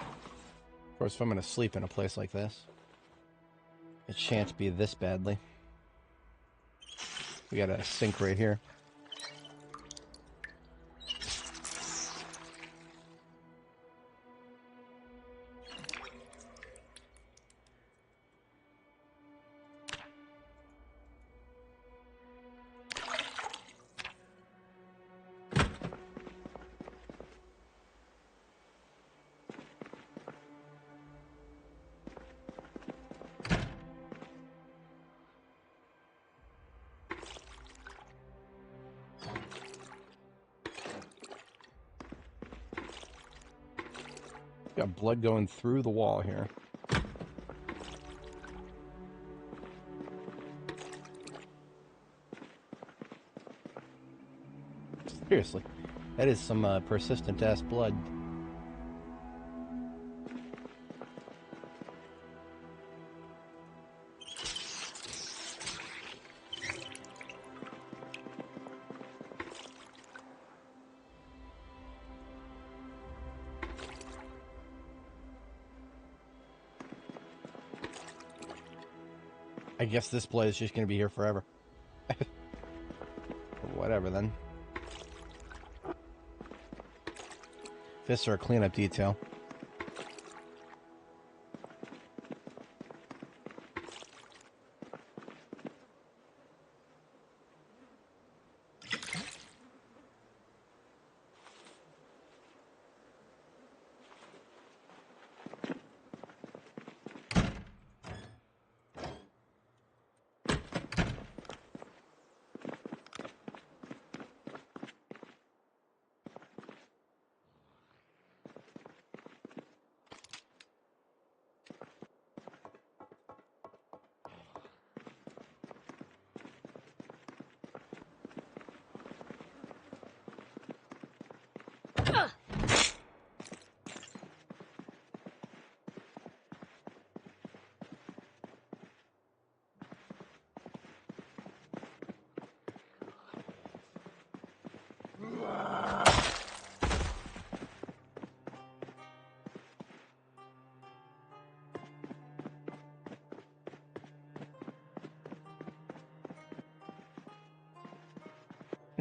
Of course, if I'm going to sleep in a place like this, it shan't be this badly. We got a sink right here. Got blood going through the wall here. Seriously, that is some persistent-ass blood. I guess this blood is just going to be here forever. Whatever, then. Fists are a cleanup detail.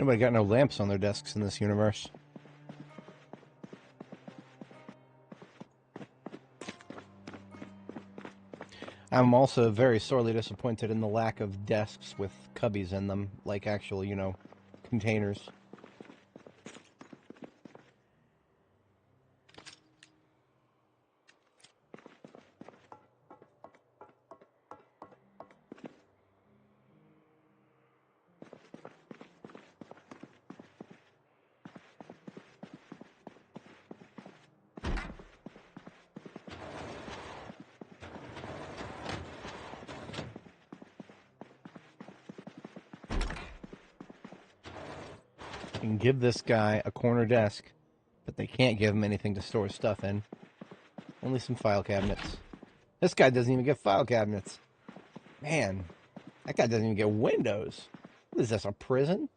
Anybody got no lamps on their desks in this universe? I'm also very sorely disappointed in the lack of desks with cubbies in them, like actual, you know, containers. You can give this guy a corner desk, but they can't give him anything to store stuff in. Only some file cabinets. This guy doesn't even get file cabinets. Man, that guy doesn't even get windows. What is this, a prison?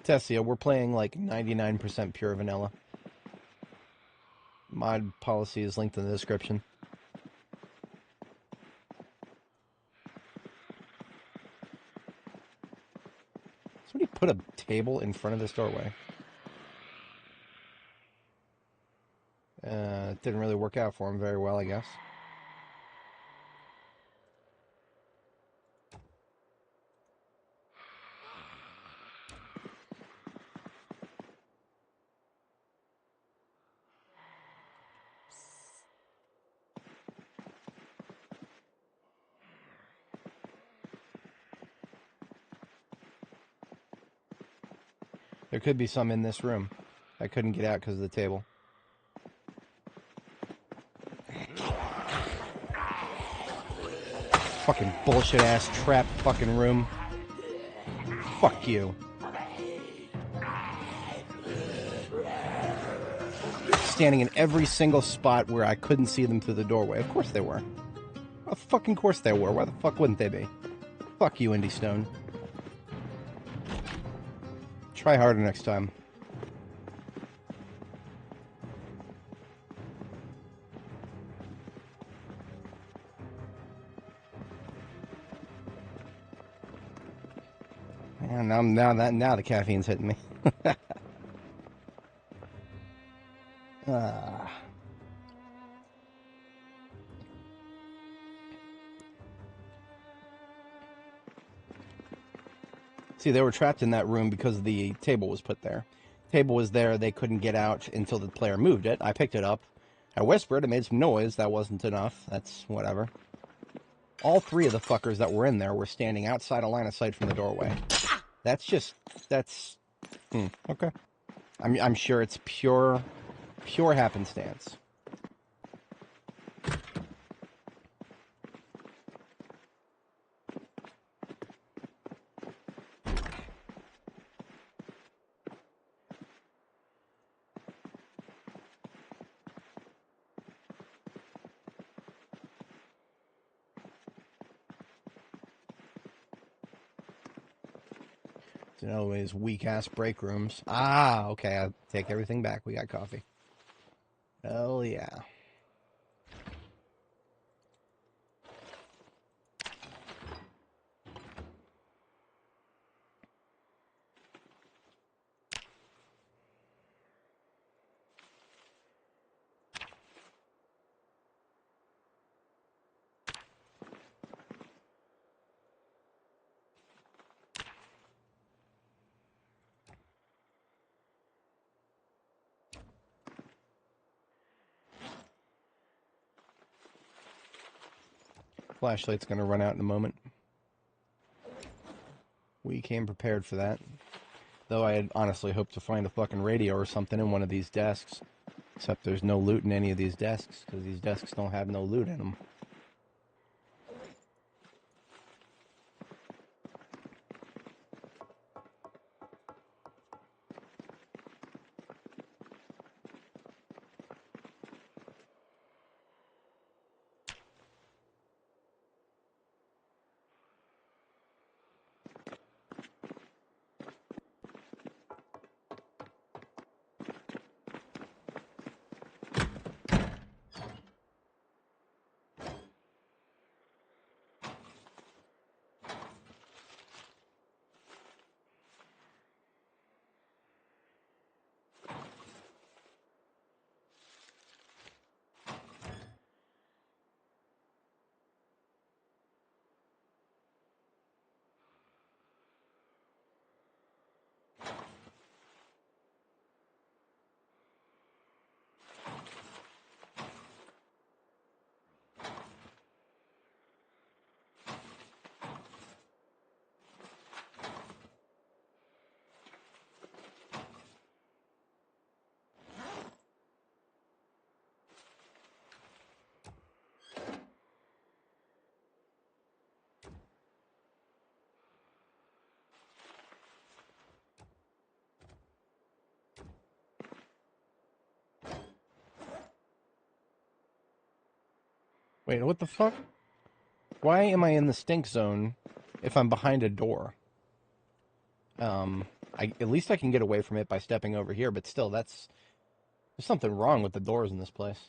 Tessia, we're playing like 99% pure vanilla. Mod policy is linked in the description. Somebody put a table in front of this doorway. It didn't really work out for him very well, I guess. There could be some in this room. I couldn't get out because of the table. Fucking bullshit ass trap fucking room. Fuck you. Standing in every single spot where I couldn't see them through the doorway. Of course they were. Of fucking course they were. Why the fuck wouldn't they be? Fuck you, Indie Stone. Try harder next time. And now the caffeine's hitting me. See, they were trapped in that room because the table was put there. Table was there, they couldn't get out until the player moved it. I picked it up. I whispered, it made some noise. That wasn't enough. That's whatever. All three of the fuckers that were in there were standing outside a line of sight from the doorway. That's okay. I'm sure it's pure happenstance. Always weak-ass break rooms. Ah, okay, I take everything back. We got coffee. Hell yeah. Flashlight's gonna run out in a moment. We came prepared for that. Though I had honestly hoped to find a fucking radio or something in one of these desks. Except there's no loot in any of these desks, because these desks don't have no loot in them. Wait, what the fuck? Why am I in the stink zone if I'm behind a door? At least I can get away from it by stepping over here, but still, there's something wrong with the doors in this place.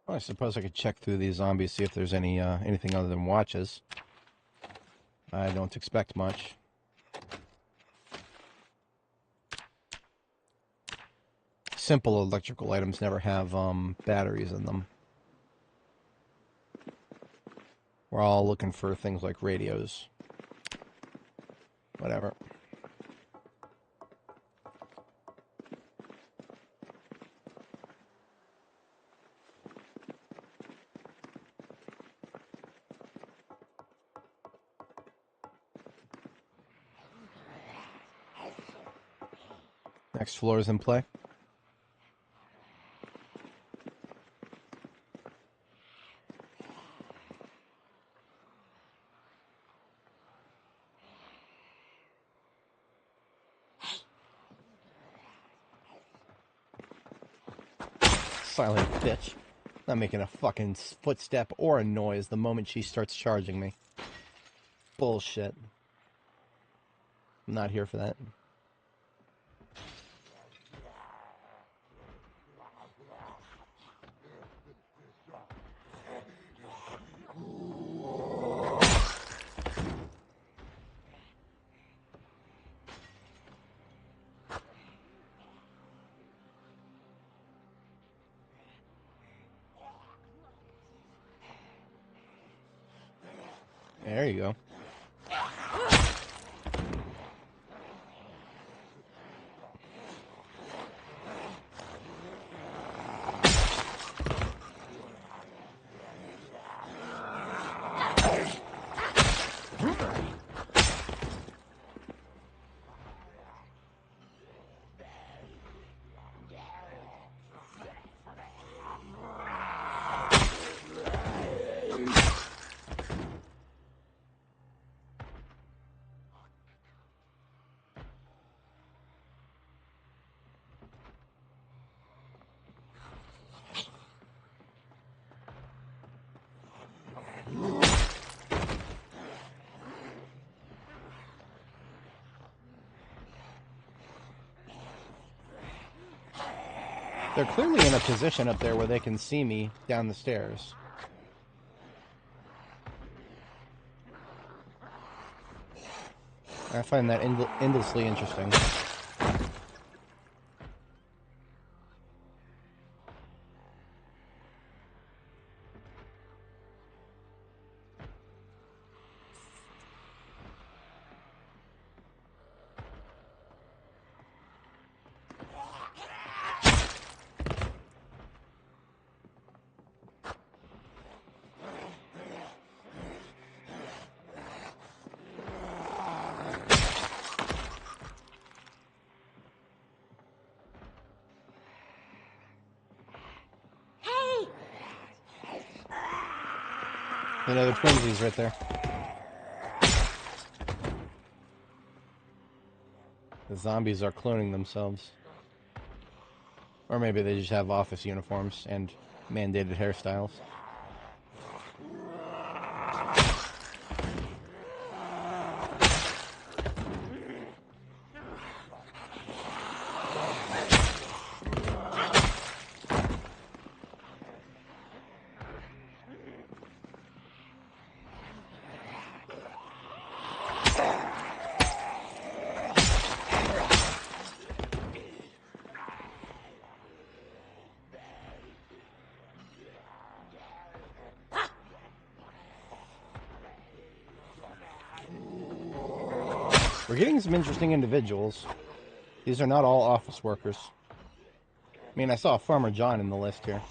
Well, I suppose I could check through these zombies, see if there's anything other than watches. I don't expect much. Simple electrical items never have batteries in them. We're all looking for things like radios. Whatever. Next floor is in play. Silent bitch. Not making a fucking footstep or a noise the moment she starts charging me. Bullshit. I'm not here for that. There you go. They're clearly in a position up there where they can see me down the stairs. I find that endlessly interesting. You know, the twinsies right there. The zombies are cloning themselves. Or maybe they just have office uniforms and mandated hairstyles. We're getting some interesting individuals. These are not all office workers. I mean, I saw Farmer John in the list here.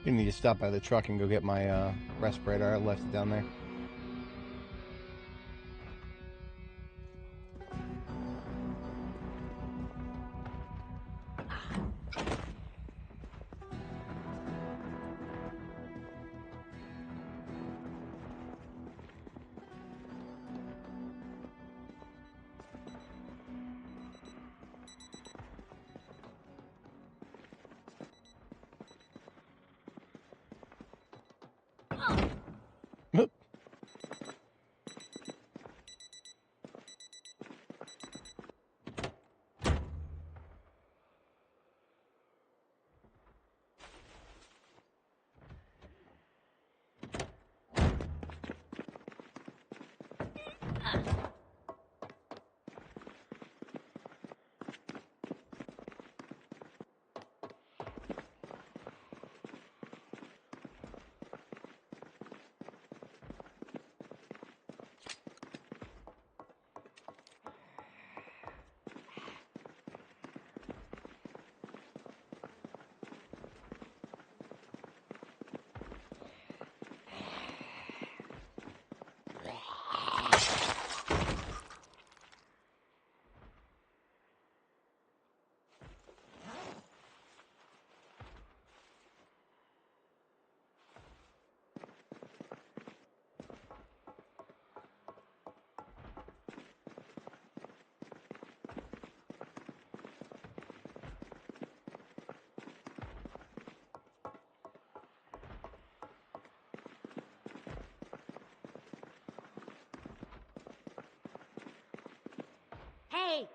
You need to stop by the truck and go get my respirator. I left it down there. Oop. Hey!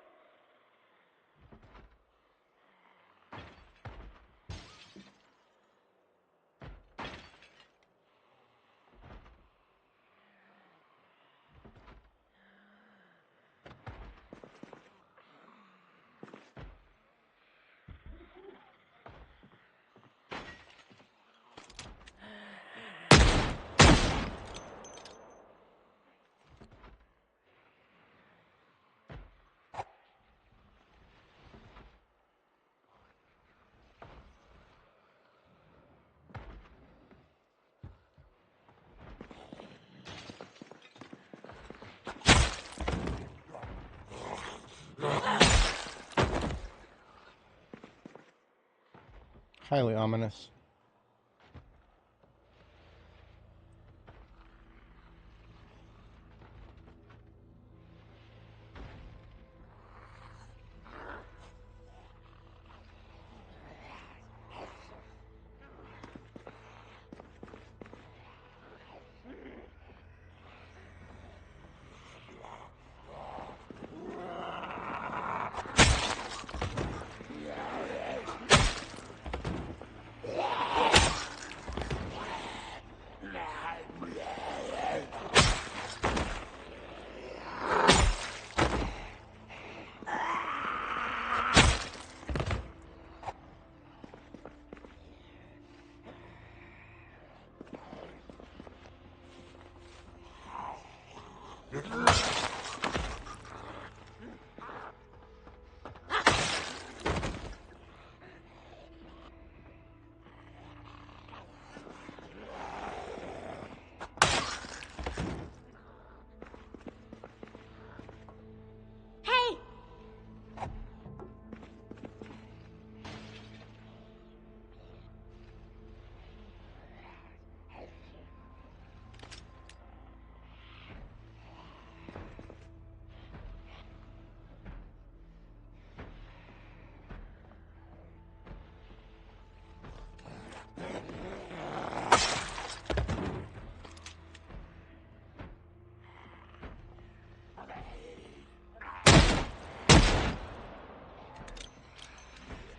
Highly ominous.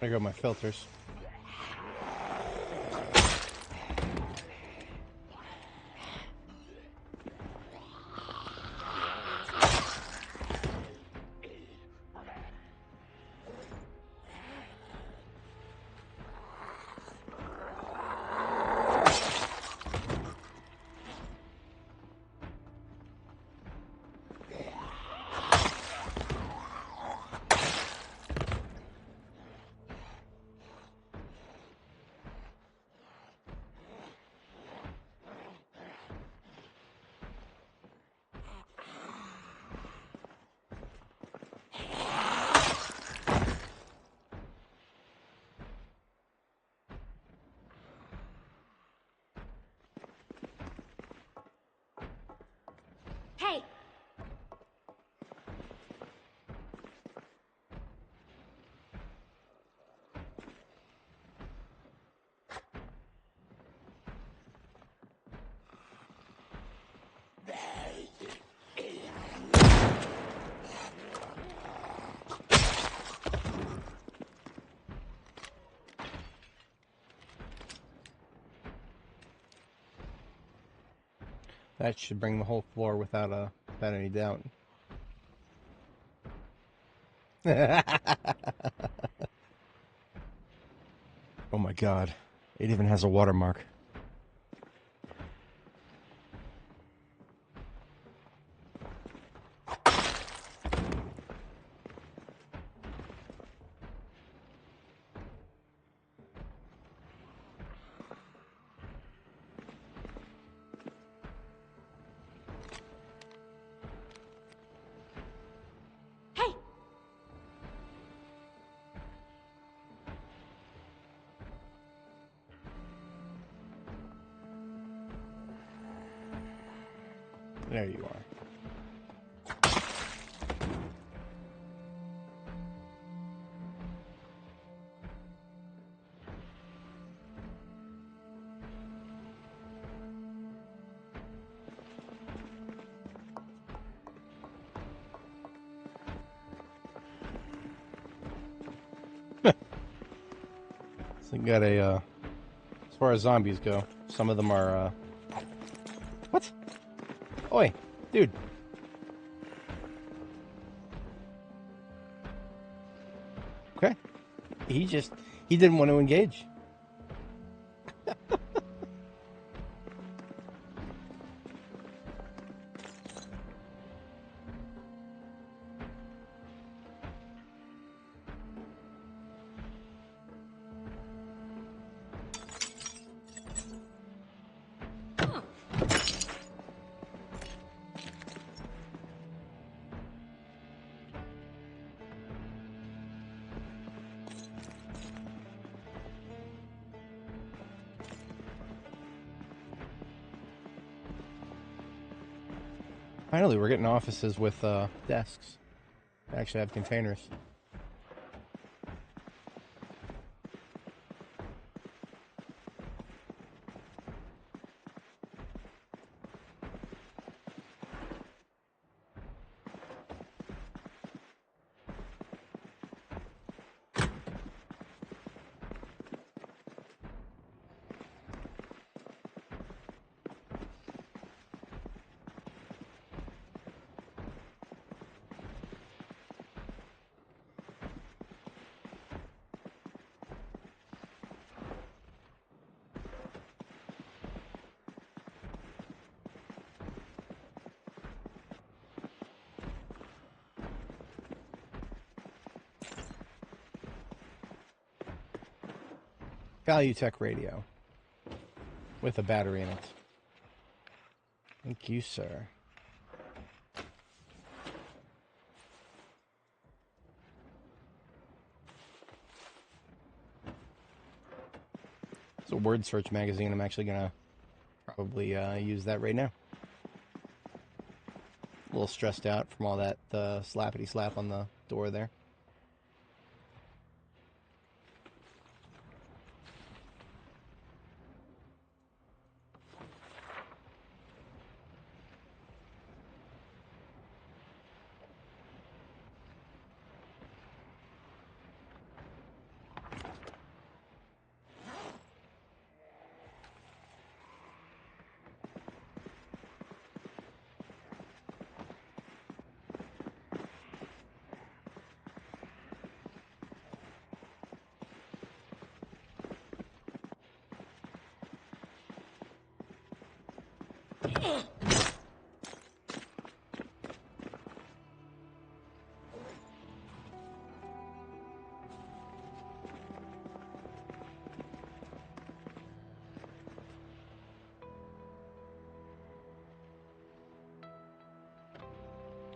There go my filters. Hey! That should bring the whole floor without any doubt. Oh my god. It even has a watermark. Hey! There you are. So you got as far as zombies go, some of them are, what? Oi, dude. Okay. He didn't want to engage. Finally, we're getting offices with desks. They actually have containers. Value Tech radio with a battery in it. Thank you, sir. It's a word search magazine. I'm actually gonna probably use that right now. A little stressed out from all that slappity slap on the door there.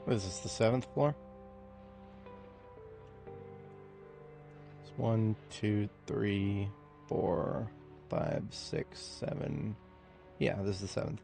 What is this, the 7th floor? It's 1, 2, 3, 4, 5, 6, 7. Yeah, this is the 7th.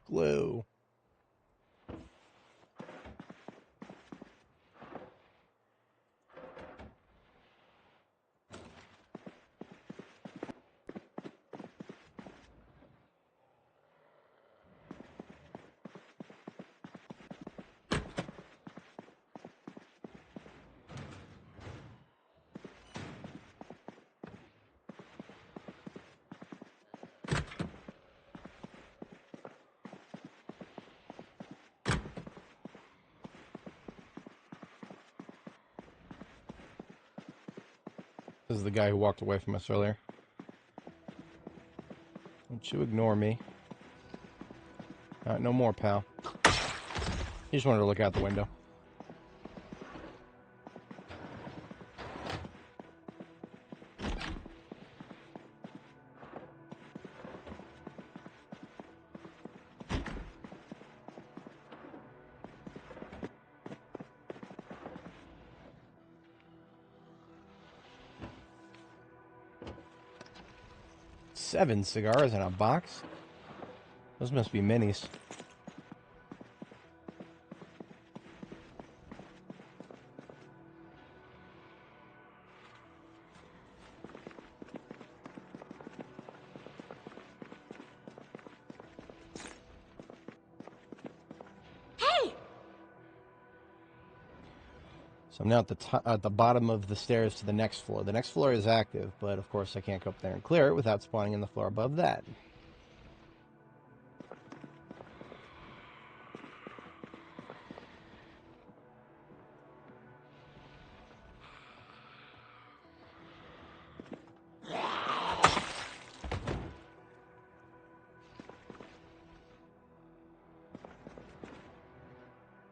Glue. This is the guy who walked away from us earlier. Don't you ignore me. Alright, no more, pal. He just wanted to look out the window. Seven cigars in a box? Those must be minis. Hey! So I'm now at the bottom of the stairs to the next floor. The next floor is active, but of course I can't go up there and clear it without spawning in the floor above that.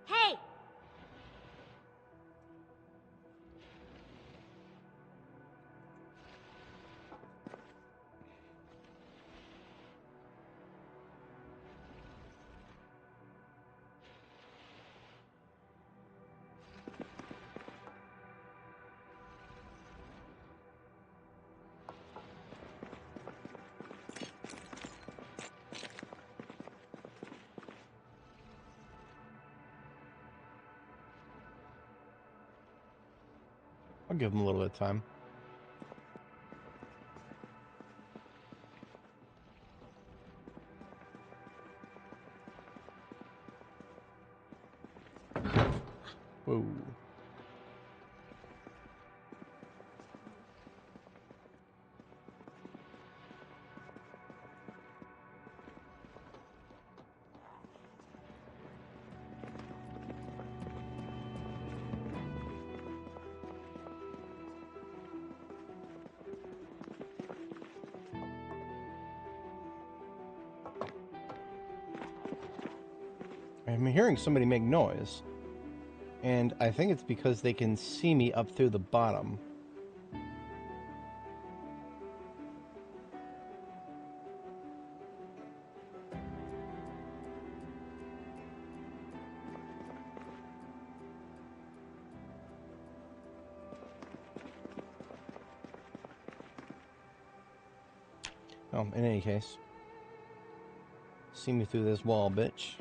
Hey! I'll give him a little bit of time. Whoa. I'm hearing somebody make noise. And I think it's because they can see me up through the bottom. Oh, in any case. See me through this wall, bitch.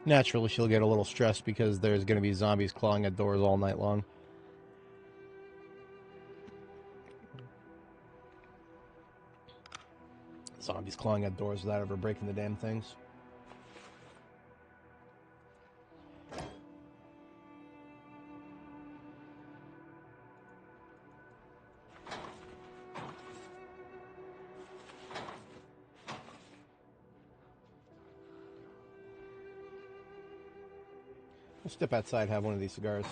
Naturally, she'll get a little stressed because there's going to be zombies clawing at doors all night long. Zombies clawing at doors without ever breaking the damn things. I'll step outside, have one of these cigars.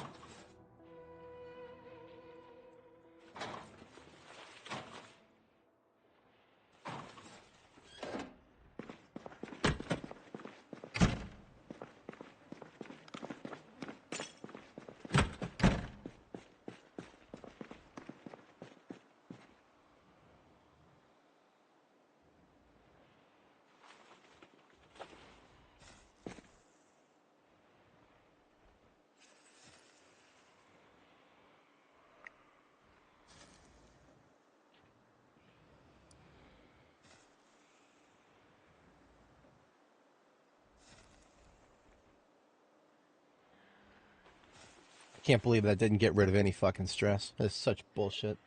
Can't believe that didn't get rid of any fucking stress. That's such bullshit.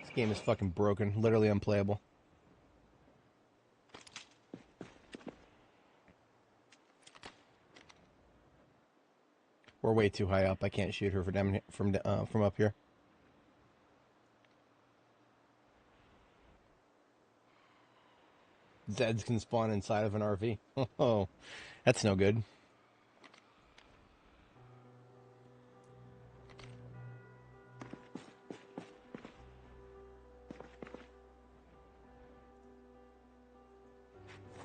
This game is fucking broken. Literally unplayable. We're way too high up. I can't shoot her from up here. Zeds can spawn inside of an RV. Oh, that's no good.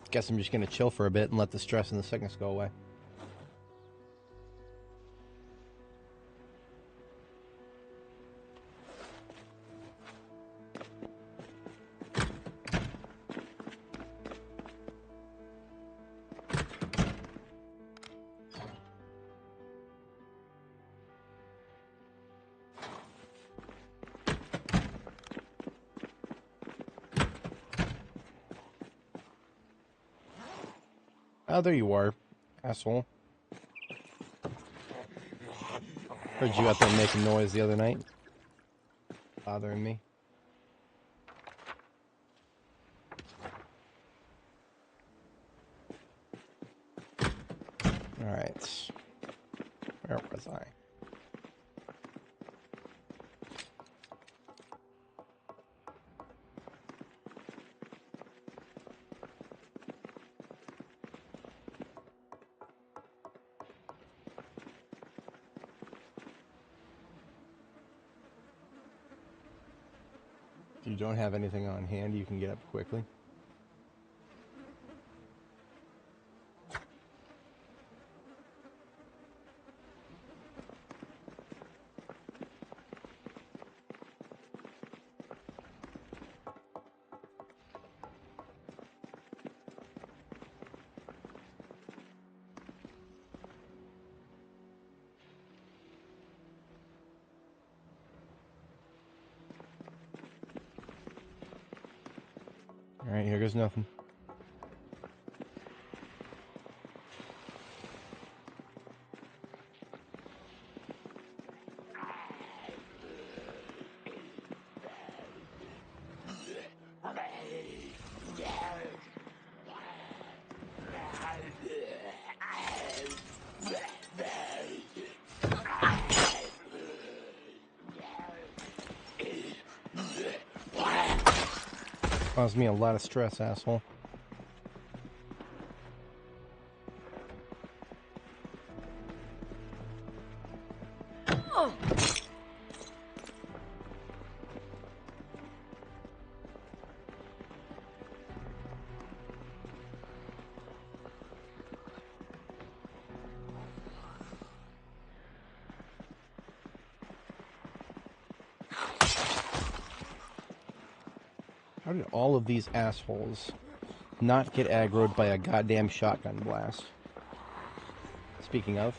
Guess I'm just gonna chill for a bit and let the stress and the sickness go away. Oh, there you are, asshole. Heard you out there making noise the other night. Bothering me. Alright. Where was I? If you don't have anything on hand, you can get up quickly. Alright, here goes nothing. Caused me a lot of stress, asshole. How did all of these assholes not get aggroed by a goddamn shotgun blast? Speaking of.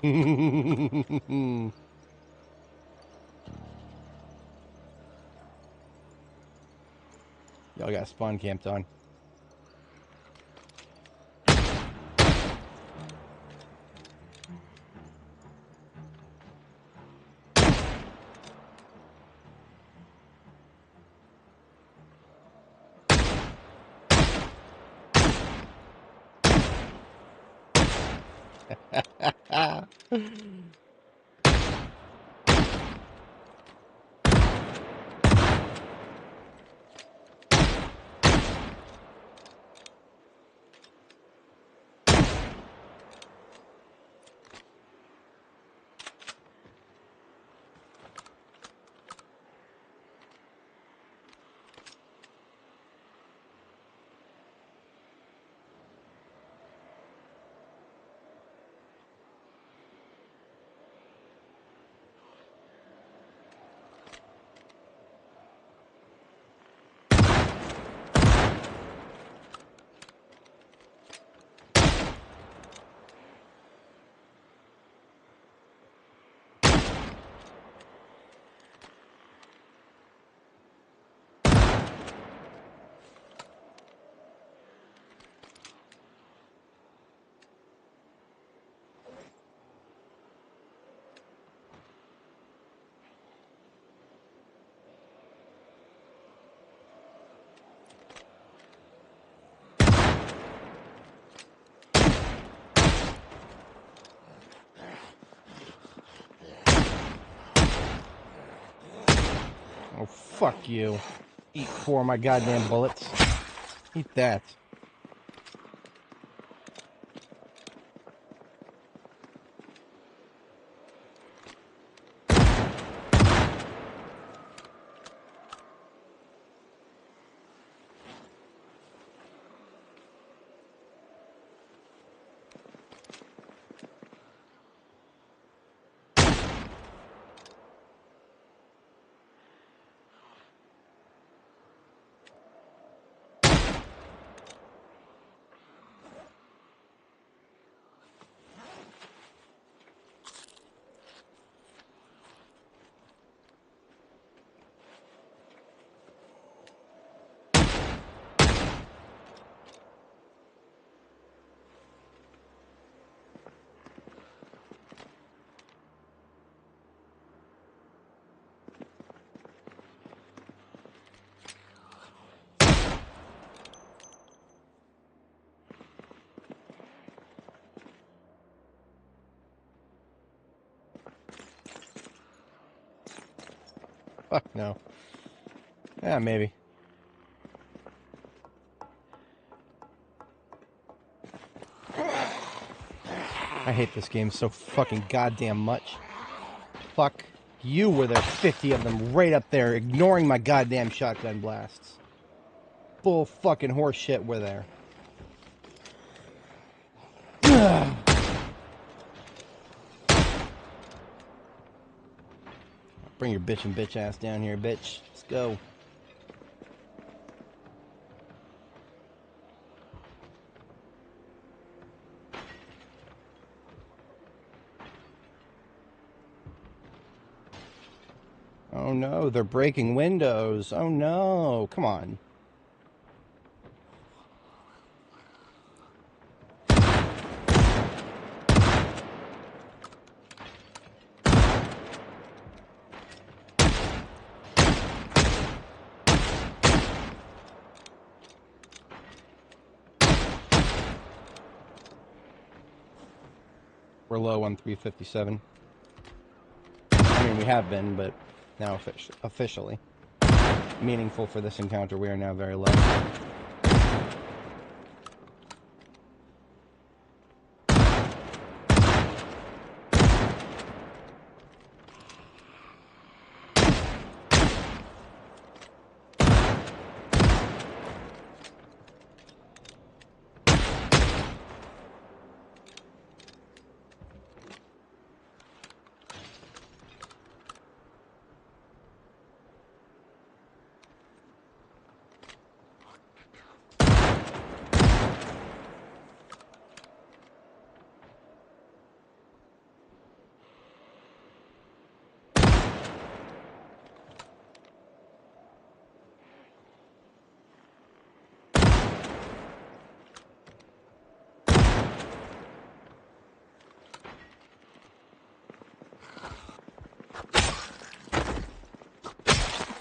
Y'all got spawn camped on. Oh, fuck you. Eat 4 of my goddamn bullets. Eat that. Fuck no. Yeah, maybe. I hate this game so fucking goddamn much. Fuck you, were there 50 of them right up there, ignoring my goddamn shotgun blasts. Full fucking horse shit were there. Bring your bitch ass down here, bitch. Let's go. Oh no, they're breaking windows. Oh no, come on. We're low on 357. I mean, we have been, but now officially. Meaningful for this encounter, we are now very low.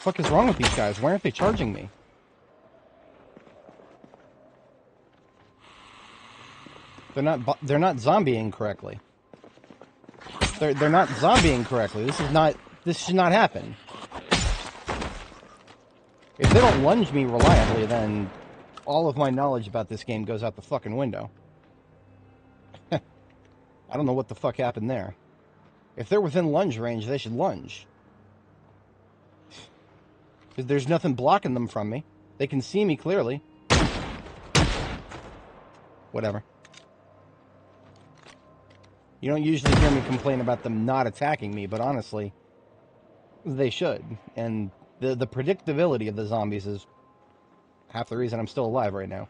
What the fuck is wrong with these guys? Why aren't they charging me? They're not zombieing correctly. They're not zombieing correctly. This should not happen. If they don't lunge me reliably, then all of my knowledge about this game goes out the fucking window. I don't know what the fuck happened there. If they're within lunge range, they should lunge. Because there's nothing blocking them from me. They can see me clearly. Whatever. You don't usually hear me complain about them not attacking me, but honestly, they should. And the predictability of the zombies is half the reason I'm still alive right now.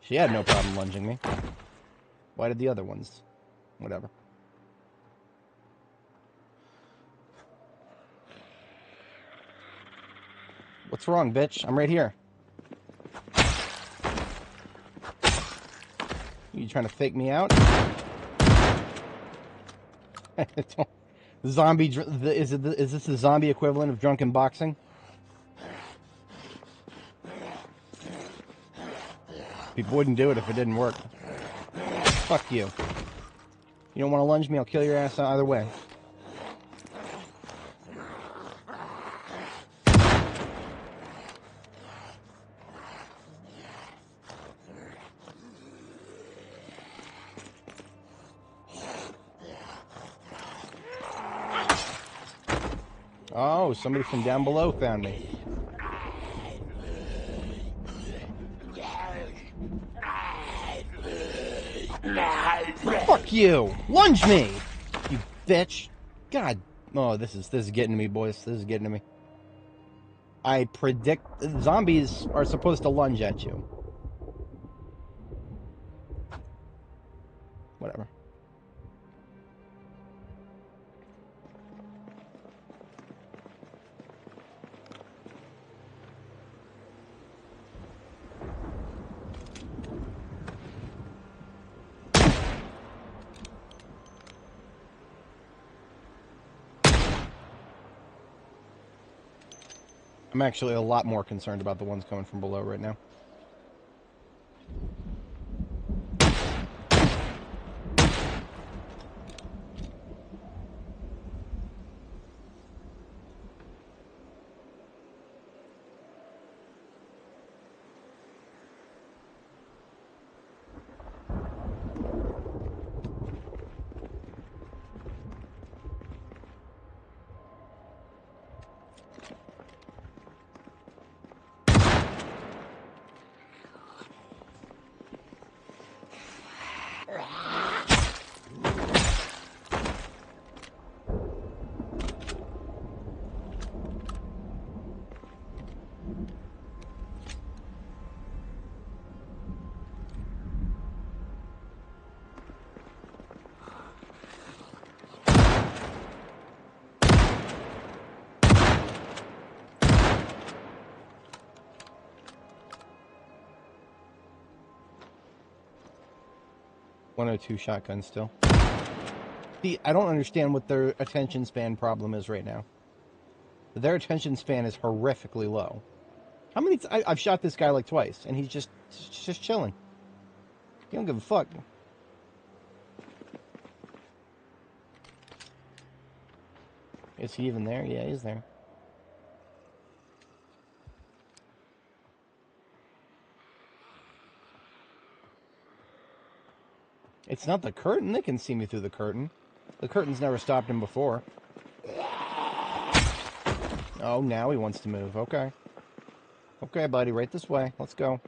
She had no problem lunging me. Why did the other ones? Whatever. What's wrong, bitch? I'm right here. You trying to fake me out? Zombie? Is this the zombie equivalent of drunken boxing? People wouldn't do it if it didn't work. Fuck you. You don't want to lunge me? I'll kill your ass either way. Oh, somebody from down below found me. Fuck you! Lunge me! You bitch! God. Oh, this is getting to me, boys. This is getting to me. I predict zombies are supposed to lunge at you. Whatever. I'm actually a lot more concerned about the ones coming from below right now. 102 shotgun still. See, I don't understand what their attention span problem is right now. Their attention span is horrifically low. How many? I've shot this guy like twice, and he's just chilling. He don't give a fuck. Is he even there? Yeah, he's there. It's not the curtain. They can see me through the curtain. The curtain's never stopped him before. Oh, now he wants to move. Okay. Okay, buddy, right this way. Let's go.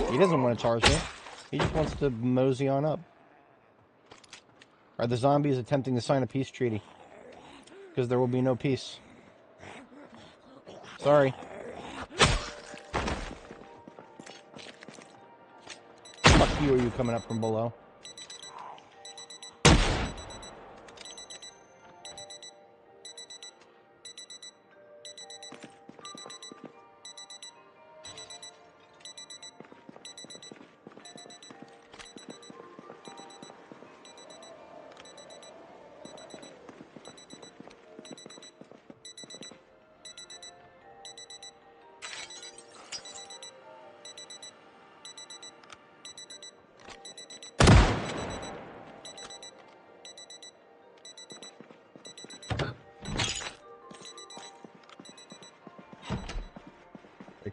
He doesn't want to charge me. He just wants to mosey on up. Are the zombies attempting to sign a peace treaty? Because there will be no peace. Sorry. Fuck you, are you coming up from below?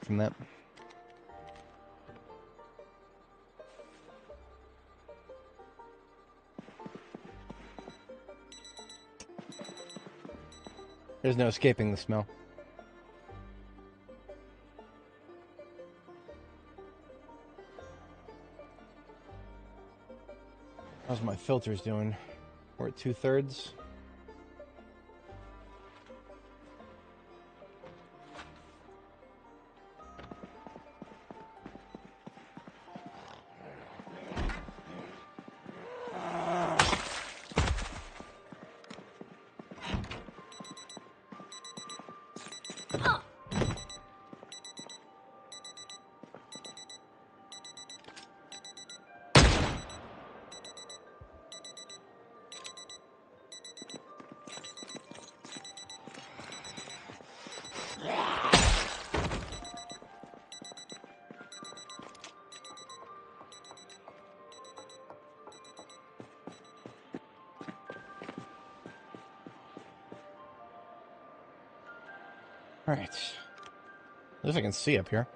From that. There's no escaping the smell. How's my filters doing? We're at 2/3. Alright. At least I can see up here.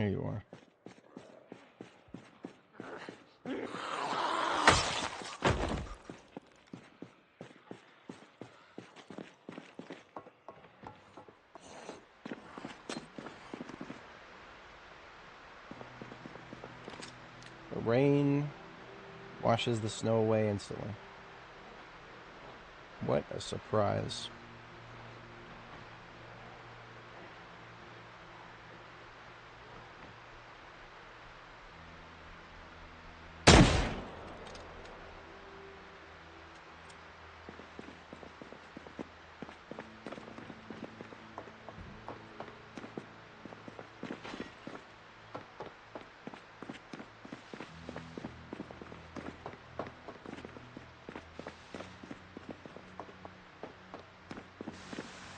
There you are. The rain washes the snow away instantly. What a surprise.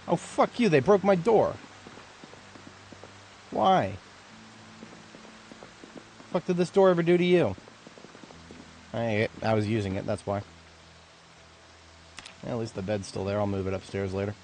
Oh, fuck you, they broke my door. Why? What did this door ever do to you? I was using it, that's why. At least the bed's still there. I'll move it upstairs later.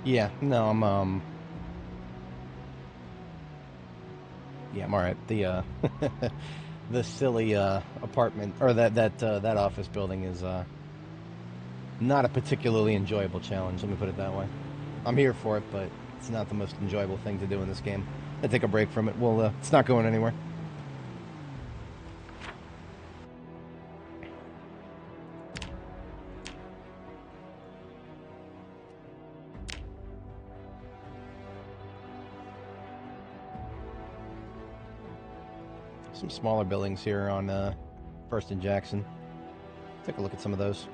Yeah, no, yeah, I'm alright. The, the silly, apartment, or that office building is, not a particularly enjoyable challenge, let me put it that way. I'm here for it, but it's not the most enjoyable thing to do in this game. I take a break from it. Well, it's not going anywhere. Some smaller buildings here on First and Jackson. Take a look at some of those.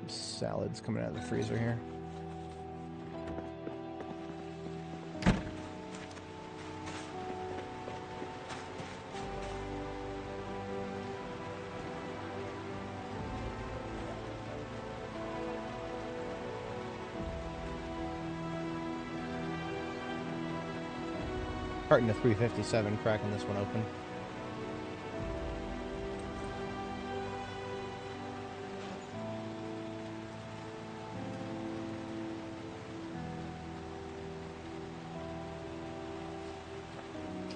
Salads coming out of the freezer here. Carton of 357, cracking this one open.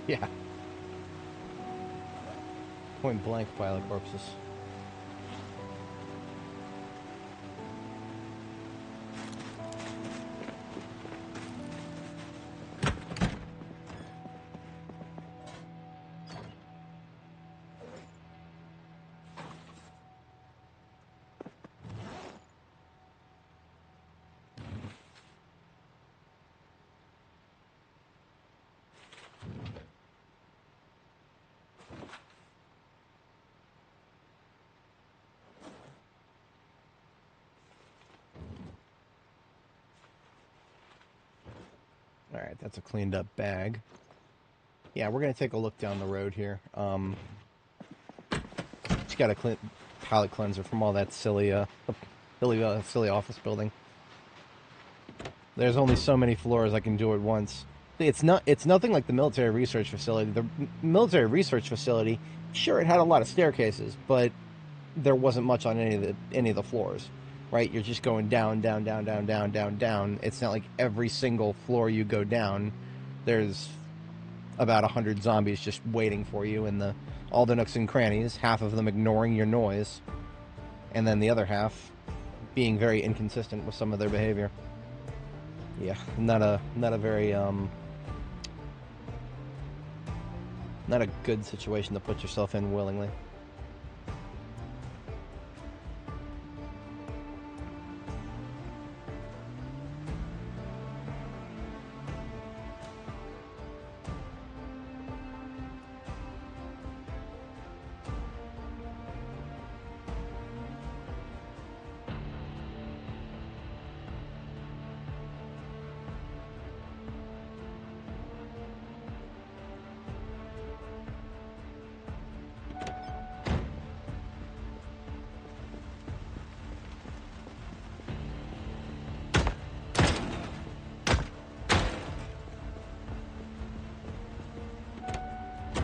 Yeah. Point blank pile of corpses. Alright, that's a cleaned up bag. Yeah, we're going to take a look down the road here. Just got a palate cleanser from all that silly Silly office building. There's only so many floors I can do at once. It's nothing like the military research facility. The military research facility, sure, it had a lot of staircases, but there wasn't much on any of the floors. Right? You're just going down, down, down, down, down, down, down. It's not like every single floor you go down, there's about 100 zombies just waiting for you in all the nooks and crannies, half of them ignoring your noise, and then the other half being very inconsistent with some of their behavior. Yeah, not a very not a good situation to put yourself in willingly.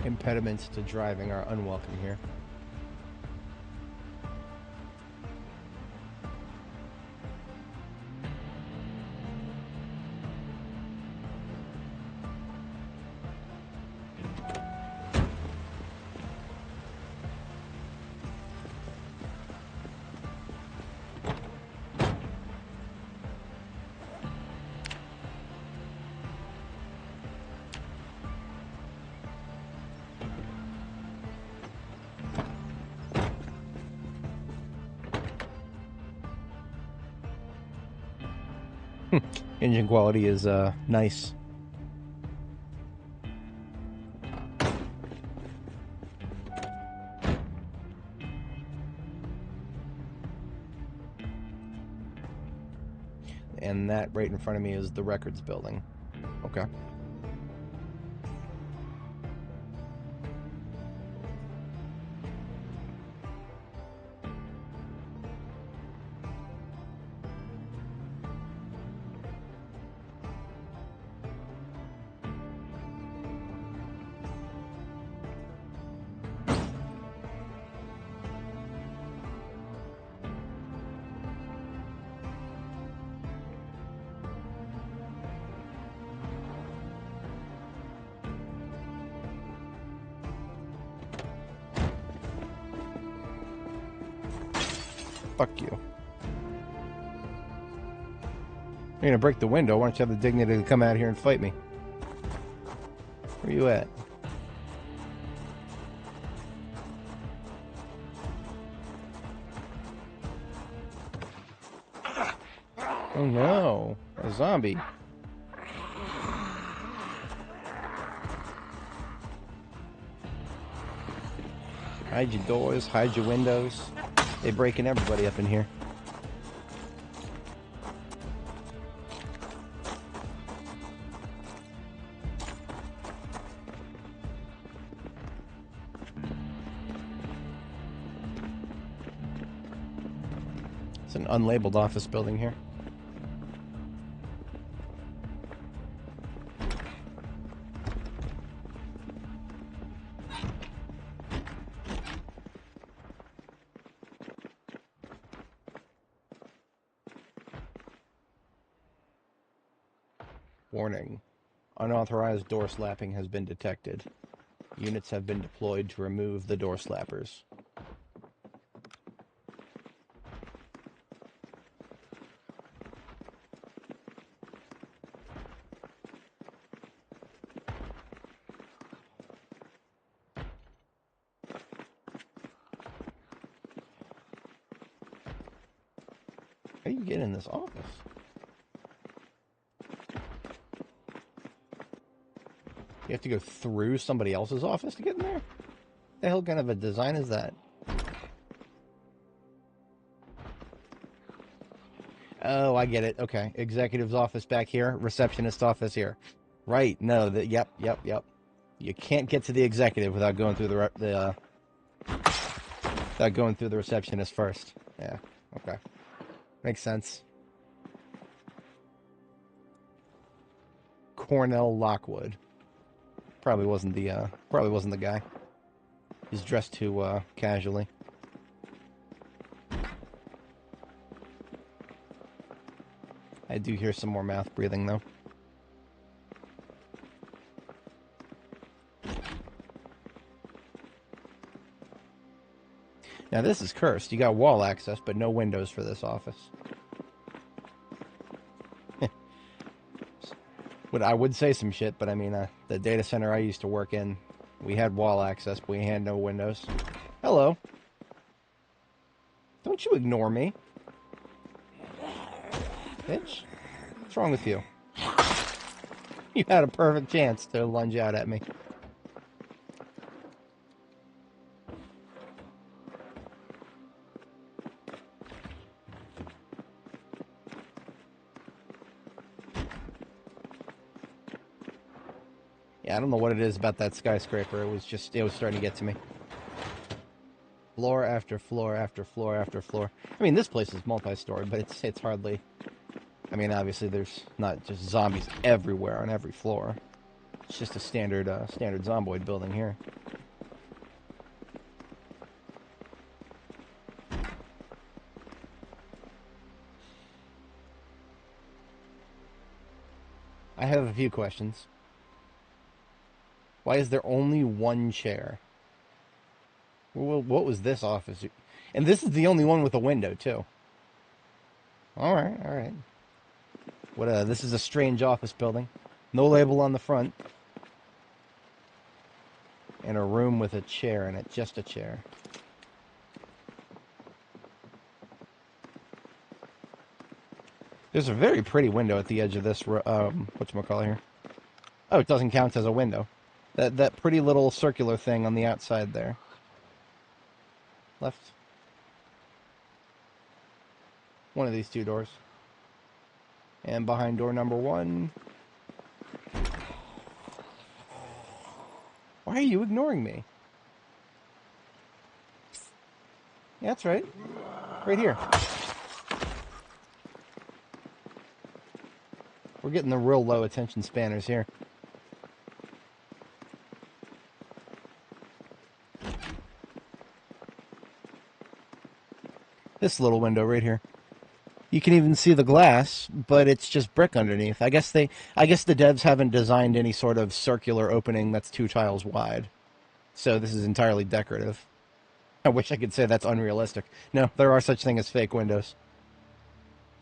Impediments to driving are unwelcome here. Engine quality is nice. And that right in front of me is the records building. Okay. Fuck you. You're gonna break the window. Why don't you have the dignity to come out here and fight me? Where you at? Oh no, a zombie. Hide your doors, hide your windows. They're breaking everybody up in here. It's an unlabeled office building here. Warning. Unauthorized door slapping has been detected. Units have been deployed to remove the door slappers. How do you get in this office? You have to go through somebody else's office to get in there? The hell kind of a design is that? Oh, I get it. Okay. Executive's office back here. Receptionist's office here. Right. No. Yep. You can't get to the executive without going through without going through the receptionist first. Yeah. Okay. Makes sense. Cornell Lockwood. Probably wasn't the guy. He's dressed too casually. I do hear some more mouth breathing though. Now this is cursed. You got wall access, but no windows for this office. I would say some shit, but I mean, the data center I used to work in, we had wall access, but we had no windows. Hello. Don't you ignore me. Bitch. What's wrong with you? You had a perfect chance to lunge out at me. Yeah, I don't know what it is about that skyscraper. It was starting to get to me. Floor after floor after floor after floor. I mean, this place is multi-story, but it's hardly... I mean, obviously there's not just zombies everywhere on every floor. It's just a standard Zomboid building here. I have a few questions. Why is there only one chair? Well, what was this office? And this is the only one with a window, too. Alright, alright. This is a strange office building. No label on the front. And a room with a chair in it. Just a chair. There's a very pretty window at the edge of this, whatchamacallit here. Oh, it doesn't count as a window. That pretty little circular thing on the outside there. Left. One of these two doors. And behind door number 1... Why are you ignoring me? Yeah, that's right. Right here. We're getting the real low attention spanners here. This little window right here. You can even see the glass, but it's just brick underneath. I guess the devs haven't designed any sort of circular opening that's 2 tiles wide. So this is entirely decorative. I wish I could say that's unrealistic. No, there are such things as fake windows.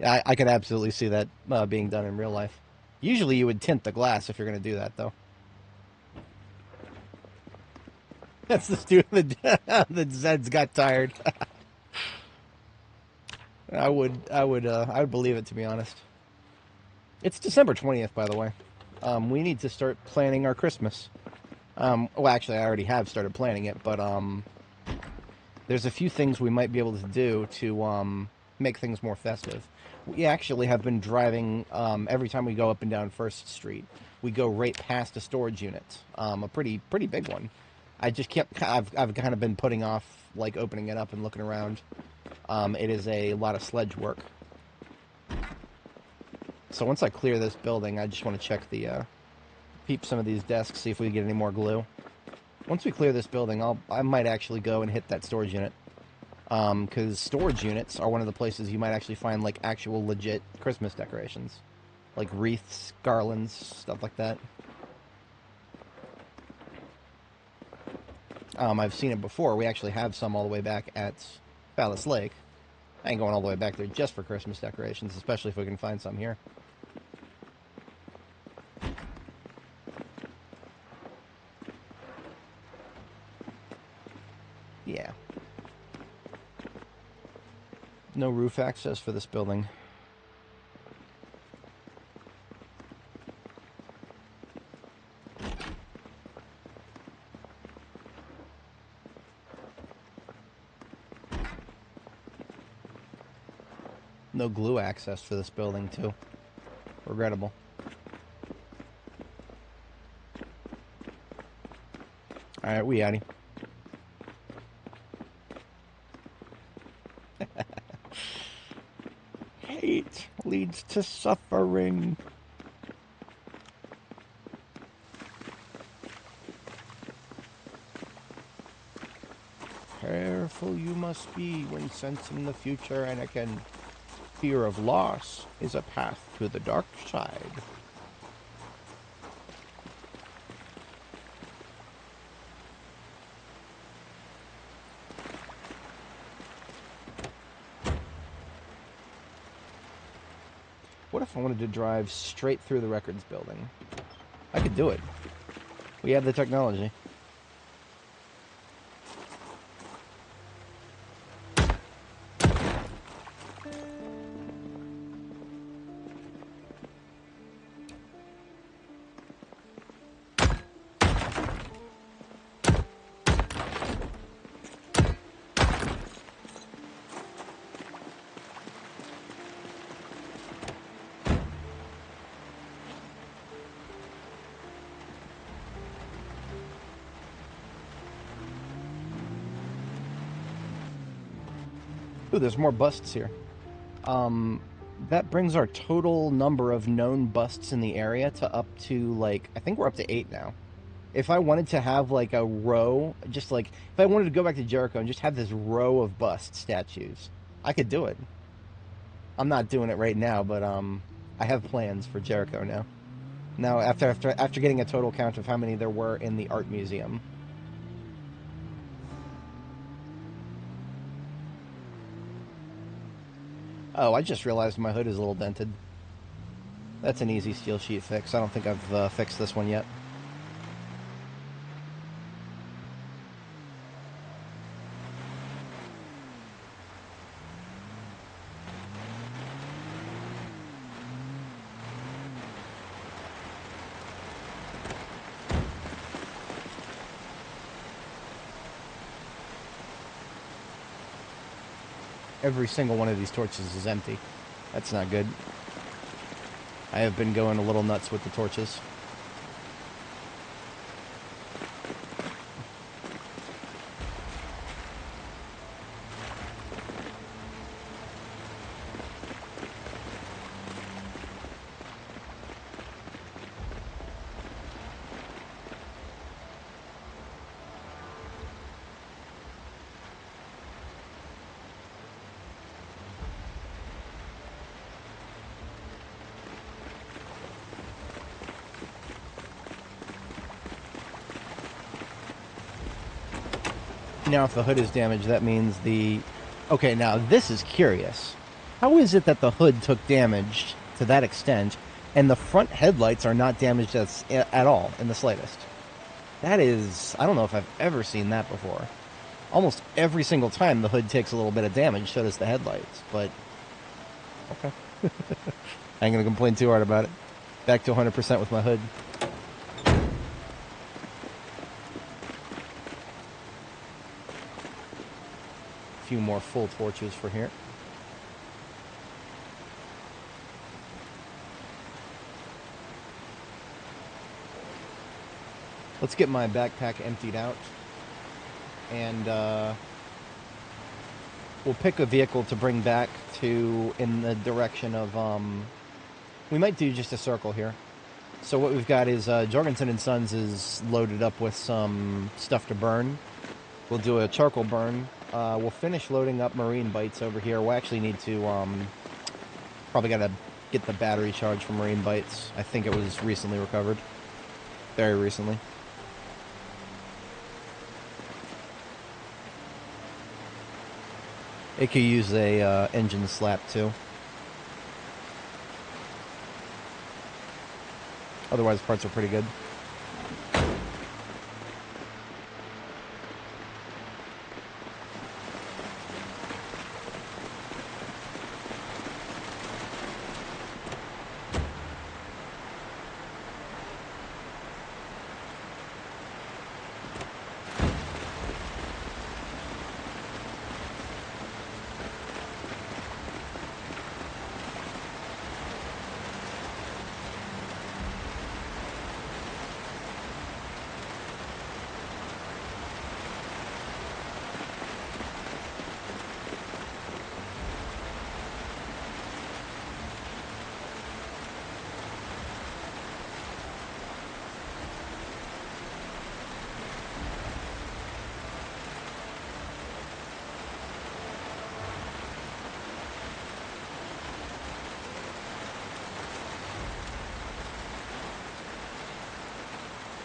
I could absolutely see that being done in real life. Usually you would tint the glass if you're going to do that, though. That's the stupid... the Zeds got tired. I would believe it, to be honest. It's December 20th, by the way. We need to start planning our Christmas. Well, actually, I already have started planning it, but there's a few things we might be able to do to make things more festive. We actually have been driving every time we go up and down First Street. We go right past a storage unit, a pretty big one. I've kind of been putting off like opening it up and looking around. It is a lot of sledge work. So once I clear this building, I just want to check peep some of these desks, see if we get any more glue. Once we clear this building, I might actually go and hit that storage unit. Because storage units are one of the places you might actually find like actual legit Christmas decorations. Like wreaths, garlands, stuff like that. I've seen it before. We actually have some all the way back at Phallus Lake. I ain't going all the way back there just for Christmas decorations, especially if we can find some here. Yeah. No roof access for this building. No glue access for this building, too. Regrettable. Alright, we outie. hate leads to suffering. Careful you must be when sensing the future, Anakin. Fear of loss is a path to the dark side. What if I wanted to drive straight through the records building? I could do it. We have the technology. Ooh, there's more busts here. That brings our total number of known busts in the area to up to, like, I think we're up to 8 now. If I wanted to have, like, a row, just like, if I wanted to go back to Jericho and just have this row of bust statues, I could do it. I'm not doing it right now, but, I have plans for Jericho now. Now, after getting a total count of how many there were in the art museum. Oh, I just realized my hood is a little dented. That's an easy steel sheet fix. I don't think I've fixed this one yet. Every single one of these torches is empty. That's not good. I have been going a little nuts with the torches. Now, if the hood is damaged, that means the... Okay, now, this is curious. How is it that the hood took damage to that extent, and the front headlights are not damaged at all, in the slightest? That is... I don't know if I've ever seen that before. Almost every single time the hood takes a little bit of damage, so does the headlights, but... Okay. I ain't gonna complain too hard about it. Back to 100% with my hood. Few more full torches for here. Let's get my backpack emptied out, and we'll pick a vehicle to bring back to in the direction of we might do just a circle here. So what we've got is Jorgensen and Sons is loaded up with some stuff to burn. We'll do a charcoal burn. We'll finish loading up marine bites over here. We'll actually need to, probably gotta get the battery charge from marine bites. I think it was recently recovered. Very recently. It could use a engine slap too. Otherwise, parts are pretty good.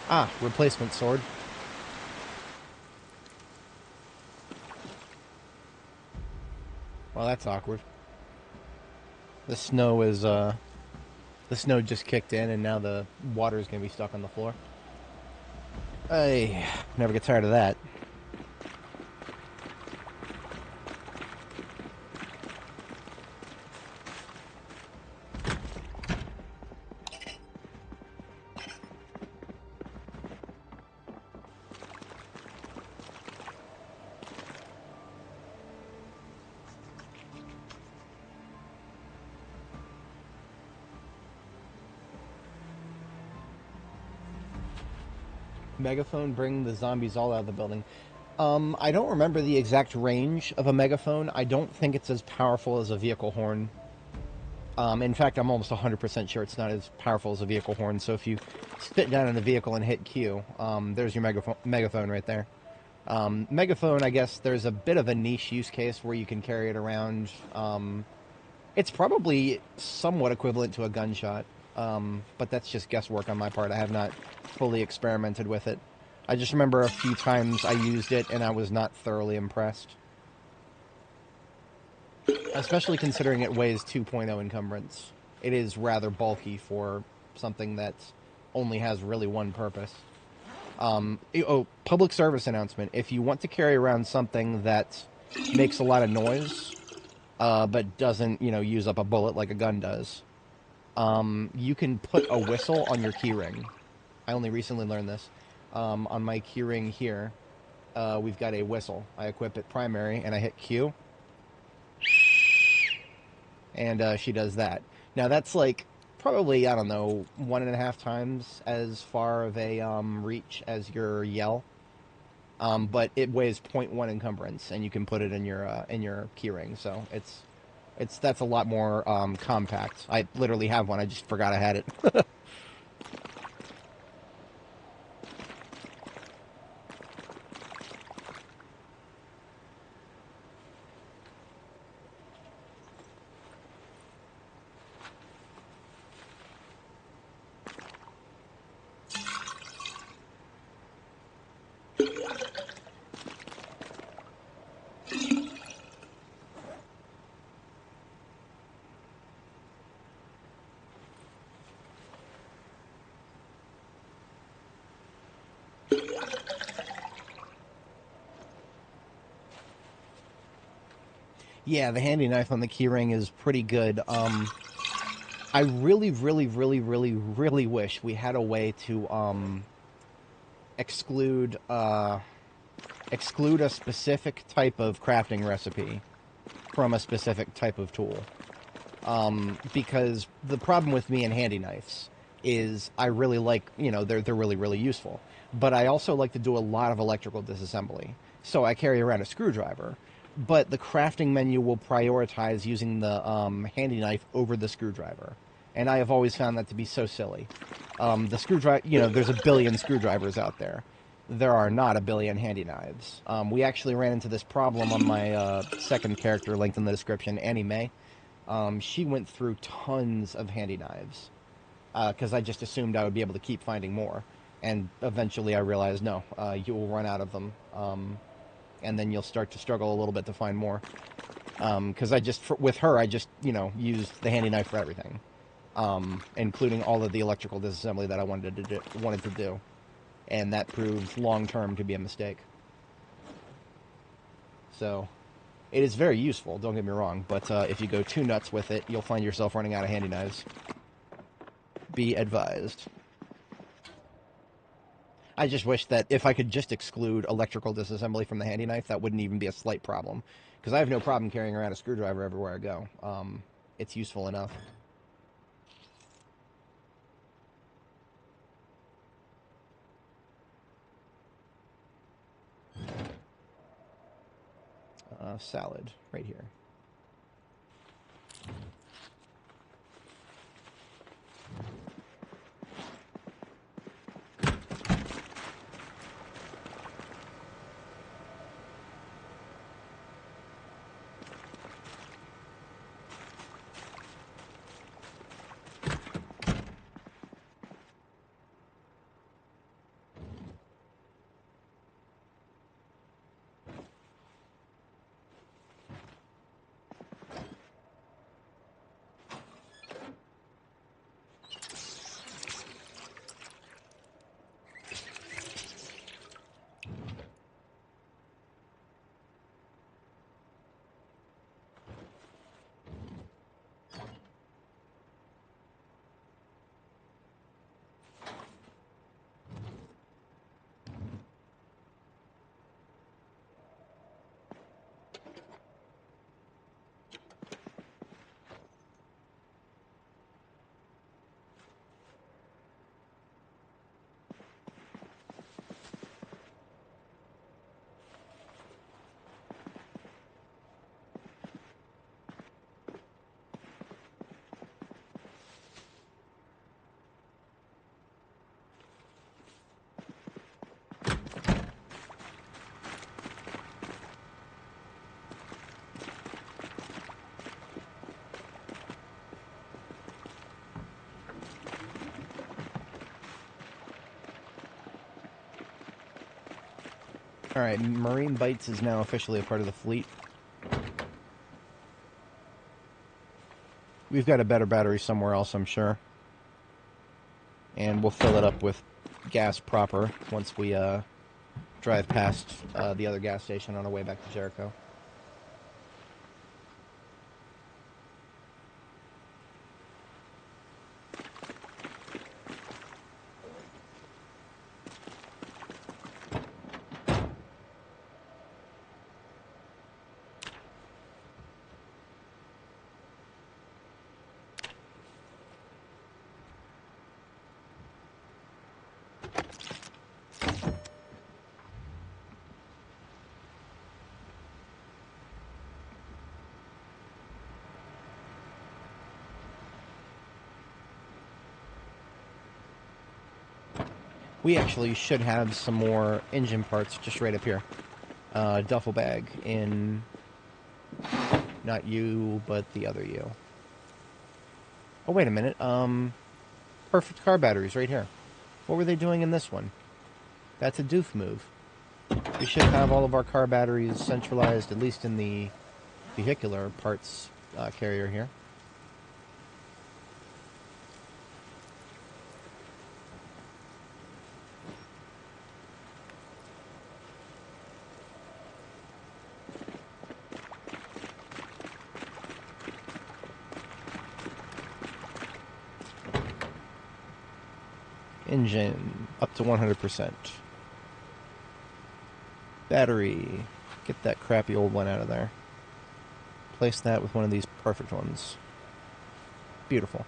Ah, replacement sword. Well, that's awkward. The snow is, the snow just kicked in, and now the water is going to be stuck on the floor. I never get tired of that. Megaphone, bring the zombies all out of the building. I don't remember the exact range of a megaphone. I don't think it's as powerful as a vehicle horn. In fact, I'm almost 100% sure it's not as powerful as a vehicle horn. So if you sit down in a vehicle and hit Q, there's your megaphone right there. Megaphone, I guess there's a bit of a niche use case where you can carry it around. It's probably somewhat equivalent to a gunshot, but that's just guesswork on my part. I have not fully experimented with it. I just remember a few times I used it and I was not thoroughly impressed. Especially considering it weighs 2.0 encumbrance. It is rather bulky for something that only has really one purpose. Public service announcement. If you want to carry around something that makes a lot of noise, but doesn't, use up a bullet like a gun does, you can put a whistle on your keyring. I only recently learned this. On my keyring here, we've got a whistle. I equip it primary, and I hit Q, and she does that. Now that's like probably, I don't know, 1.5 times as far of a reach as your yell. But it weighs 0.1 encumbrance, and you can put it in your keyring. So that's a lot more compact. I literally have one. I just forgot I had it. Yeah, the handy knife on the keyring is pretty good. I really, really, really, really, really wish we had a way to exclude exclude a specific type of crafting recipe from a specific type of tool. Because the problem with me and handy knives is I really like, they're really, really useful. But I also like to do a lot of electrical disassembly. So I carry around a screwdriver. But the crafting menu will prioritize using the handy knife over the screwdriver. And I have always found that to be so silly. The screwdriver, there's a billion screwdrivers out there. There are not a billion handy knives. We actually ran into this problem on my second character linked in the description, Annie Mae. She went through tons of handy knives because I just assumed I would be able to keep finding more. And eventually I realized, no, you will run out of them. And then you'll start to struggle a little bit to find more. Because with her, I just, used the handy knife for everything. Including all of the electrical disassembly that I wanted to do. And that proved long-term to be a mistake. So, it is very useful, don't get me wrong, but if you go too nuts with it, you'll find yourself running out of handy knives. Be advised. I just wish that if I could just exclude electrical disassembly from the handy knife, that wouldn't even be a slight problem. Because I have no problem carrying around a screwdriver everywhere I go. It's useful enough. Salad, right here. Alright, Marine Bites is now officially a part of the fleet. We've got a better battery somewhere else, I'm sure. And we'll fill it up with gas proper once we drive past the other gas station on our way back to Jericho. We actually should have some more engine parts just right up here. Duffel bag in... not you, but the other you. Oh, wait a minute. Perfect car batteries right here. What were they doing in this one? That's a doof move. We should have all of our car batteries centralized, at least in the vehicular parts carrier here. Engine, up to 100%. Battery, get that crappy old one out of there. Place that with one of these perfect ones. Beautiful.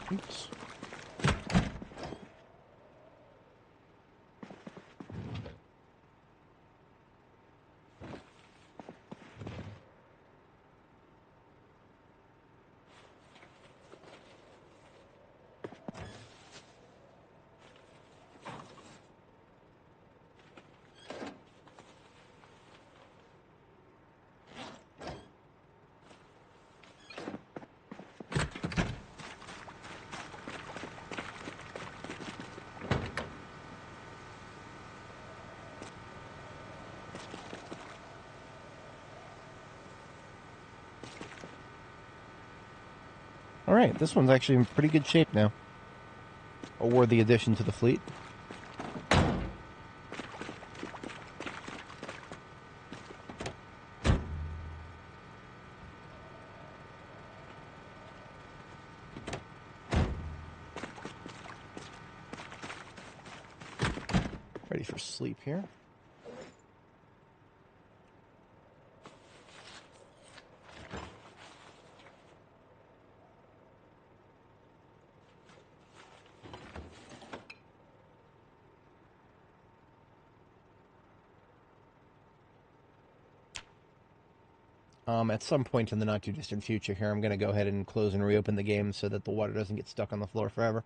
Oops. Alright, this one's actually in pretty good shape now. A worthy addition to the fleet. Ready for sleep here. At some point in the not-too-distant future here, I'm going to go ahead and close and reopen the game so that the water doesn't get stuck on the floor forever.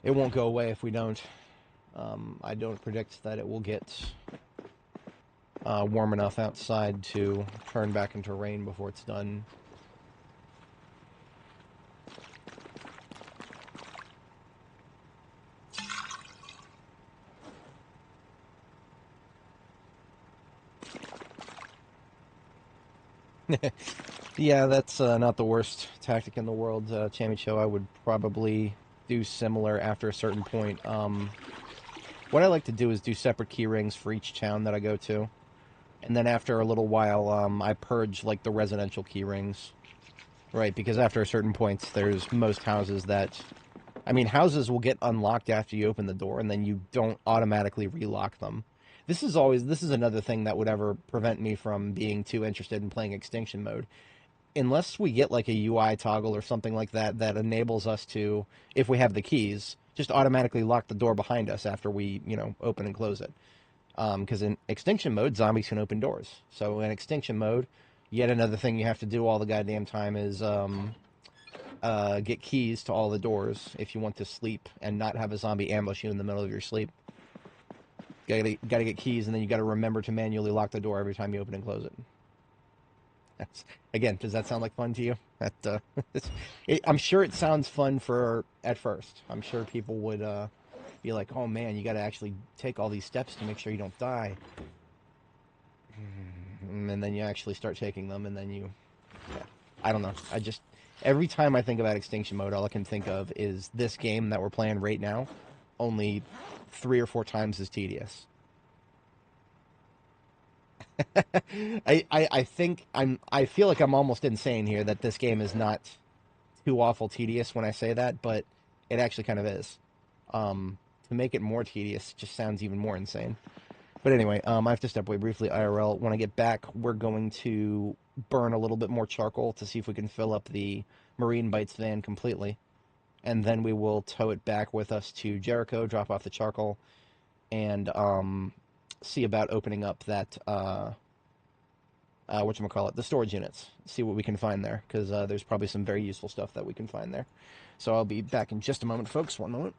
It won't go away if we don't. I don't predict that it will get warm enough outside to turn back into rain before it's done. Yeah, that's not the worst tactic in the world, Chamicho. I would probably do similar after a certain point. What I like to do is do separate key rings for each town that I go to. And then after a little while, I purge like the residential key rings. Right, because after a certain point, there's most houses that... I mean, houses will get unlocked after you open the door, and then you don't automatically relock them. This is another thing that would ever prevent me from being too interested in playing Extinction mode. Unless we get like a UI toggle or something like that that enables us to, if we have the keys, just automatically lock the door behind us after we, open and close it. Because in Extinction mode, zombies can open doors. So in Extinction mode, yet another thing you have to do all the goddamn time is get keys to all the doors if you want to sleep and not have a zombie ambush you in the middle of your sleep. Gotta get keys, and then you gotta remember to manually lock the door every time you open and close it. That's, again, does that sound like fun to you? I'm sure it sounds fun for at first. I'm sure people would be like, "Oh man, you got to actually take all these steps to make sure you don't die." And then you actually start taking them, and then yeah, I don't know. Every time I think about Extinction mode, all I can think of is this game that we're playing right now, only 3 or 4 times as tedious. I think I feel like I'm almost insane here that this game is not too awful tedious when I say that, but it actually kind of is. To make it more tedious just sounds even more insane. But anyway, I have to step away briefly, IRL. When I get back, we're going to burn a little bit more charcoal to see if we can fill up the Marine Bites van completely. And then we will tow it back with us to Jericho, drop off the charcoal, and see about opening up that, whatchamacallit, the storage units. See what we can find there, because there's probably some very useful stuff that we can find there. So I'll be back in just a moment, folks. One moment.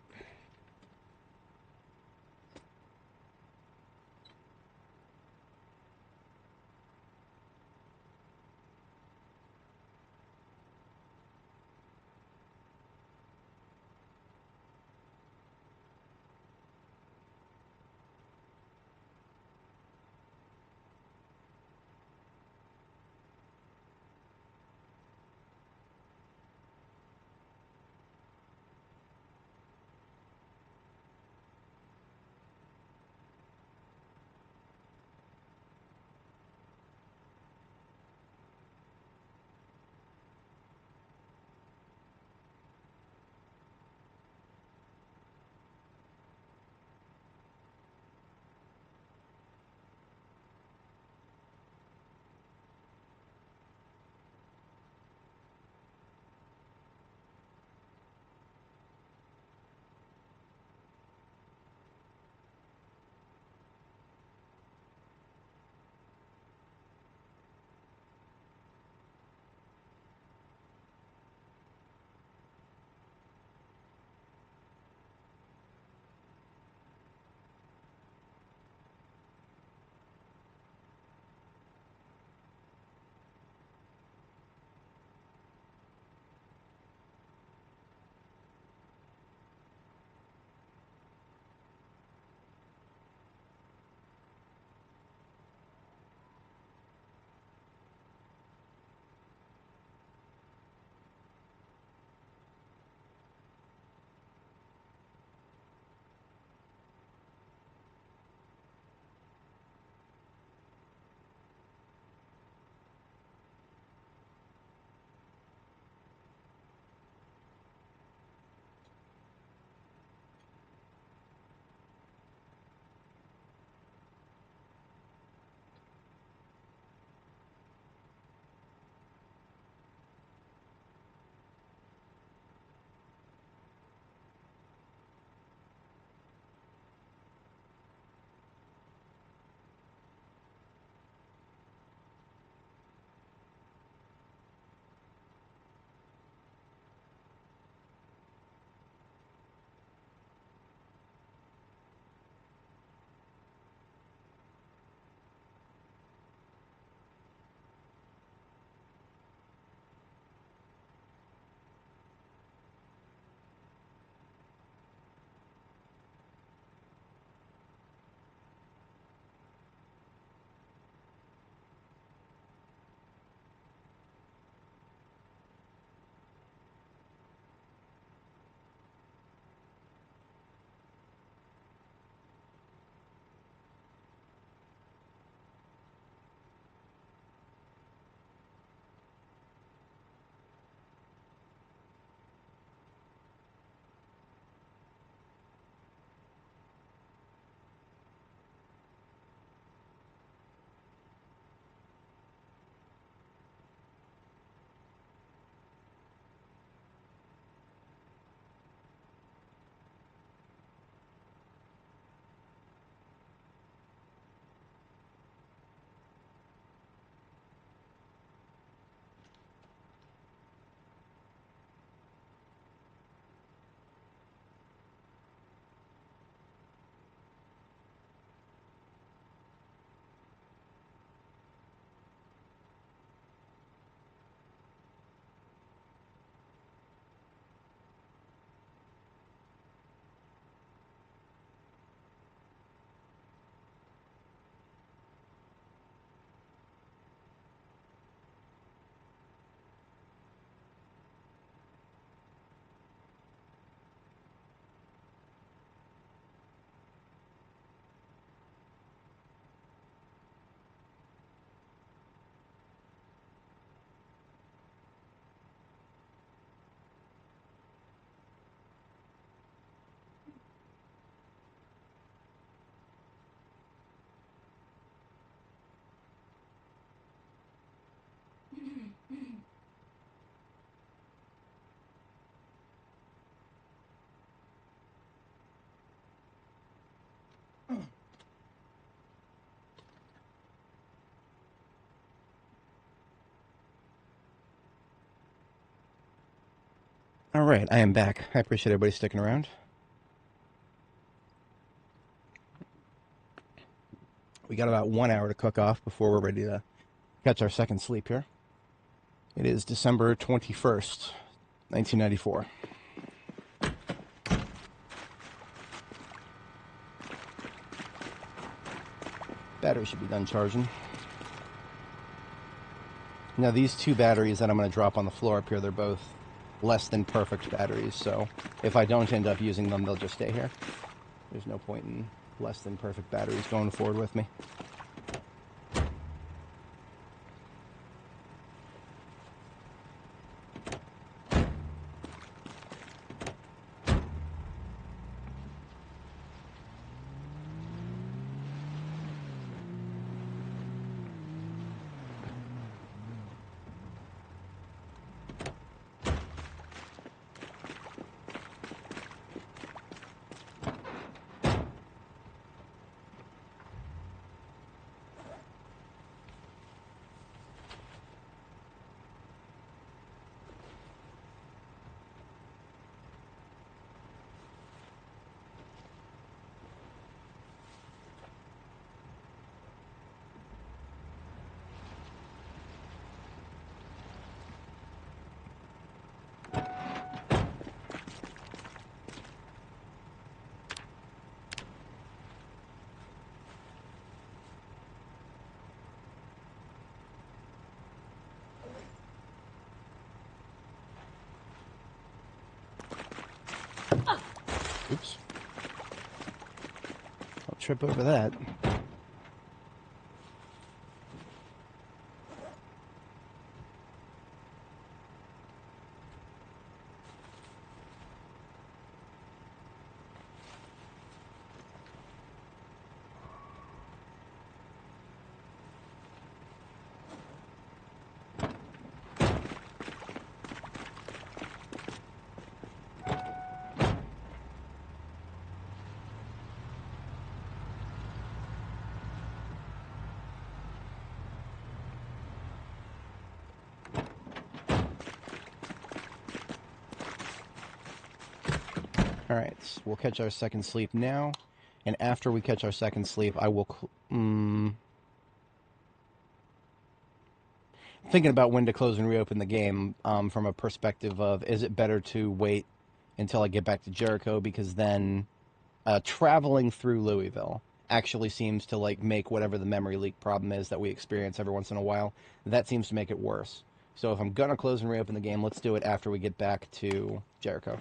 Alright, I am back. I appreciate everybody sticking around. We got about 1 hour to cook off before we're ready to catch our second sleep here. It is December 21st, 1994. Battery should be done charging. Now these two batteries that I'm going to drop on the floor up here, they're both less than perfect batteries, so if I don't end up using them, they'll just stay here. There's no point in less than perfect batteries going forward with me. Oops. I'll trip over that. Alright, we'll catch our second sleep now, and after we catch our second sleep, I will... thinking about when to close and reopen the game from a perspective of, is it better to wait until I get back to Jericho, because then traveling through Louisville actually seems to like make whatever the memory leak problem is that we experience every once in a while, that seems to make it worse. So if I'm going to close and reopen the game, let's do it after we get back to Jericho.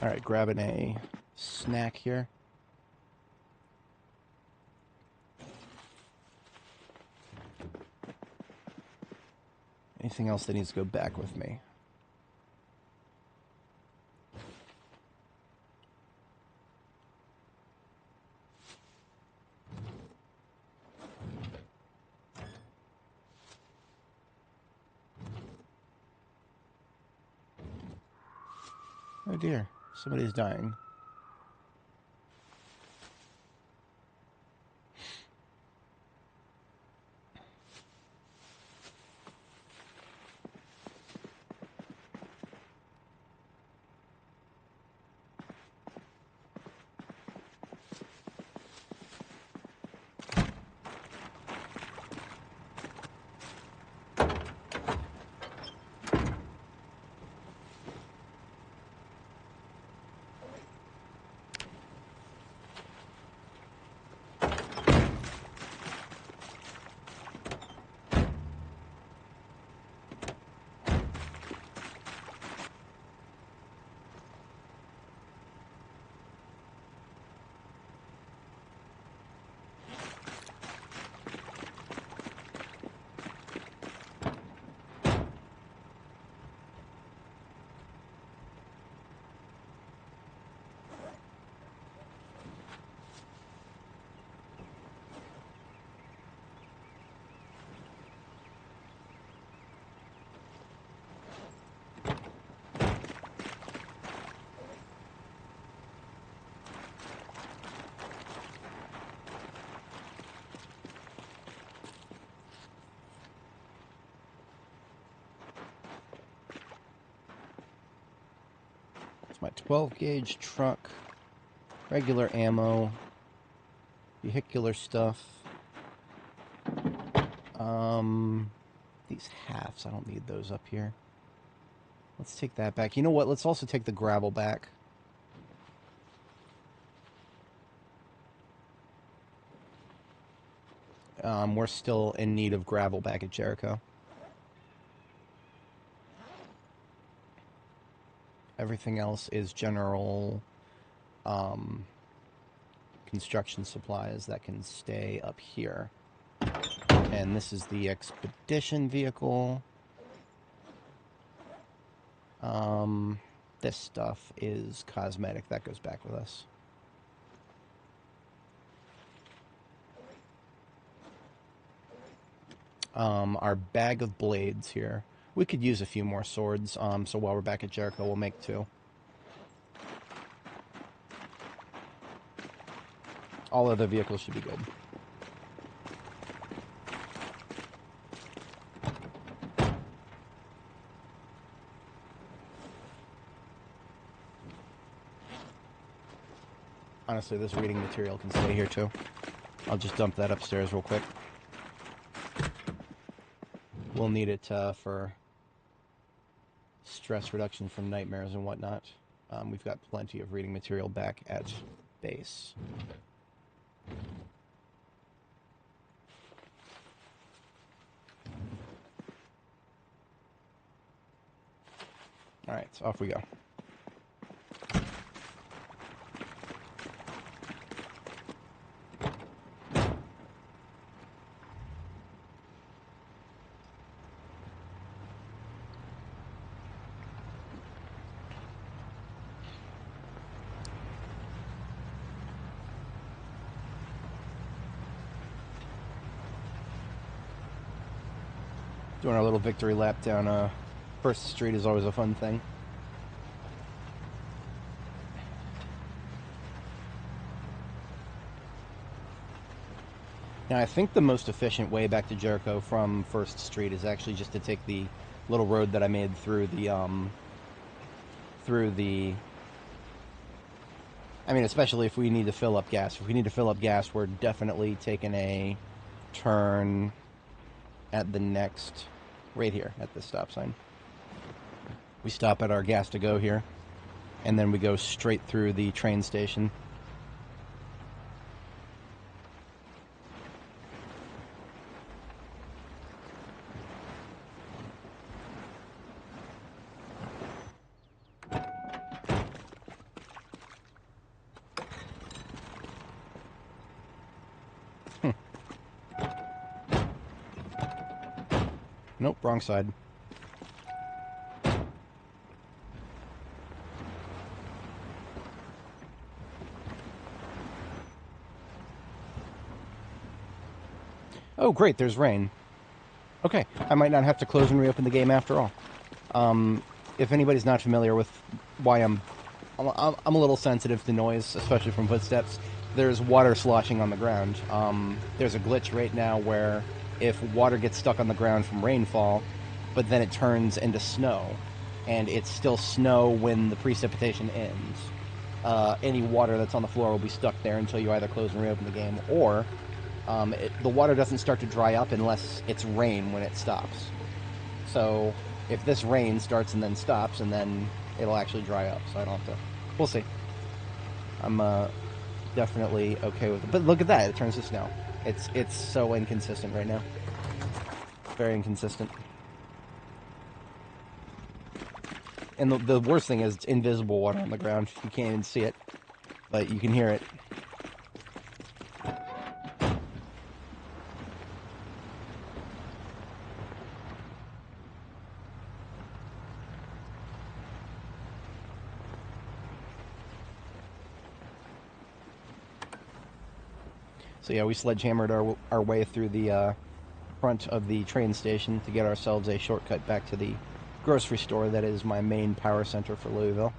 Alright, grabbing a snack here. Anything else that needs to go back with me? Oh dear, somebody's dying. my 12 gauge truck, regular ammo, vehicular stuff. These halves, I don't need those up here. Let's take that back. You know what? Let's also take the gravel back. We're still in need of gravel back at Jericho. Everything else is general construction supplies that can stay up here. And this is the expedition vehicle. This stuff is cosmetic. That goes back with us. Our bag of blades here. We could use a few more swords, so while we're back at Jericho, we'll make 2. All other vehicles should be good. Honestly, this reading material can stay here too. I'll just dump that upstairs real quick. We'll need it for stress reduction from nightmares and whatnot. We've got plenty of reading material back at base. Alright, so off we go. Doing our little victory lap down First Street is always a fun thing. Now, I think the most efficient way back to Jericho from First Street is actually just to take the little road that I made through the, I mean, especially if we need to fill up gas. If we need to fill up gas, we're definitely taking a turn at the next, right here, at this stop sign. We stop at our gas to go here, and then we go straight through the train station. Nope, wrong side. Oh, great, there's rain. Okay, I might not have to close and reopen the game after all. If anybody's not familiar with why I'm a little sensitive to noise, especially from footsteps, there's water sloshing on the ground. There's a glitch right now where if water gets stuck on the ground from rainfall, but then it turns into snow, and it's still snow when the precipitation ends, any water that's on the floor will be stuck there until you either close and reopen the game, or the water doesn't start to dry up unless it's rain when it stops. So if this rain starts and then stops, and then it'll actually dry up, so I don't have to... We'll see. I'm definitely okay with it. But look at that, it turns to snow. It's so inconsistent right now. Very inconsistent. And the worst thing is it's invisible water on the ground. You can't even see it, but you can hear it. So yeah, we sledgehammered our way through the front of the train station to get ourselves a shortcut back to the grocery store that is my main power center for Louisville.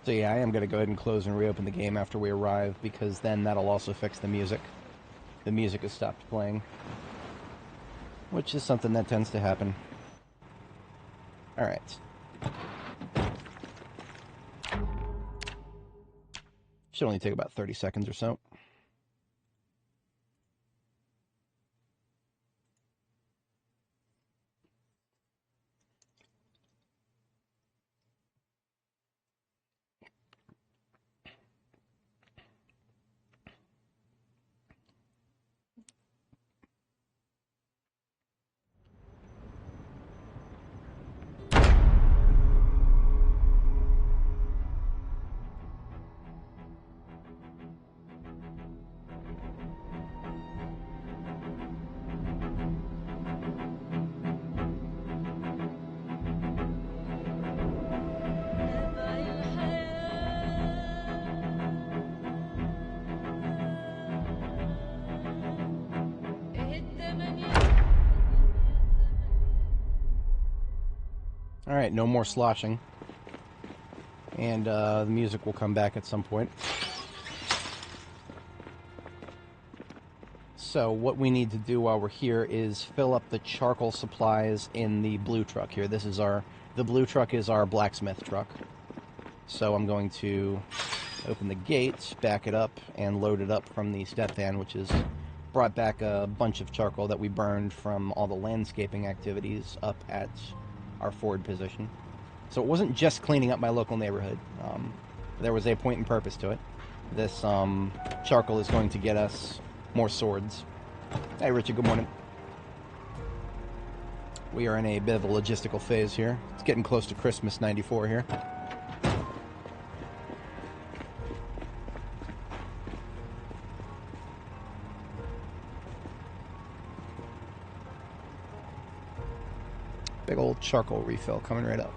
So yeah, I am going to go ahead and close and reopen the game after we arrive, because then that'll also fix the music. The music has stopped playing, which is something that tends to happen. Alright. Should only take about 30 seconds or so. Alright, no more sloshing. And the music will come back at some point. So what we need to do while we're here is fill up the charcoal supplies in the blue truck here. The blue truck is our blacksmith truck. So I'm going to open the gate, back it up, and load it up from the step van, which has brought back a bunch of charcoal that we burned from all the landscaping activities up at our forward position. So it wasn't just cleaning up my local neighborhood. There was a point and purpose to it. This charcoal is going to get us more swords. Hey Richard, good morning. We are in a bit of a logistical phase here. It's getting close to Christmas '94 here. Big old charcoal refill coming right up.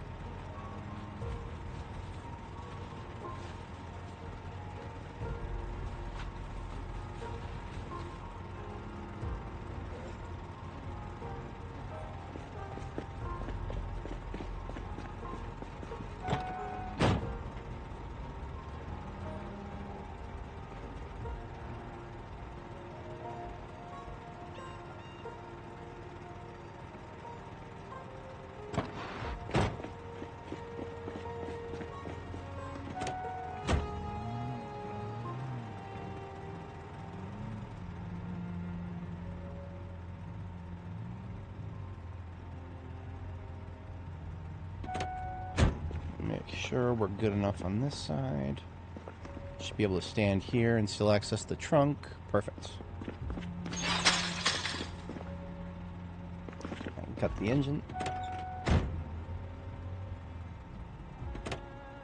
Make sure we're good enough on this side. Should be able to stand here and still access the trunk. Perfect. And cut the engine.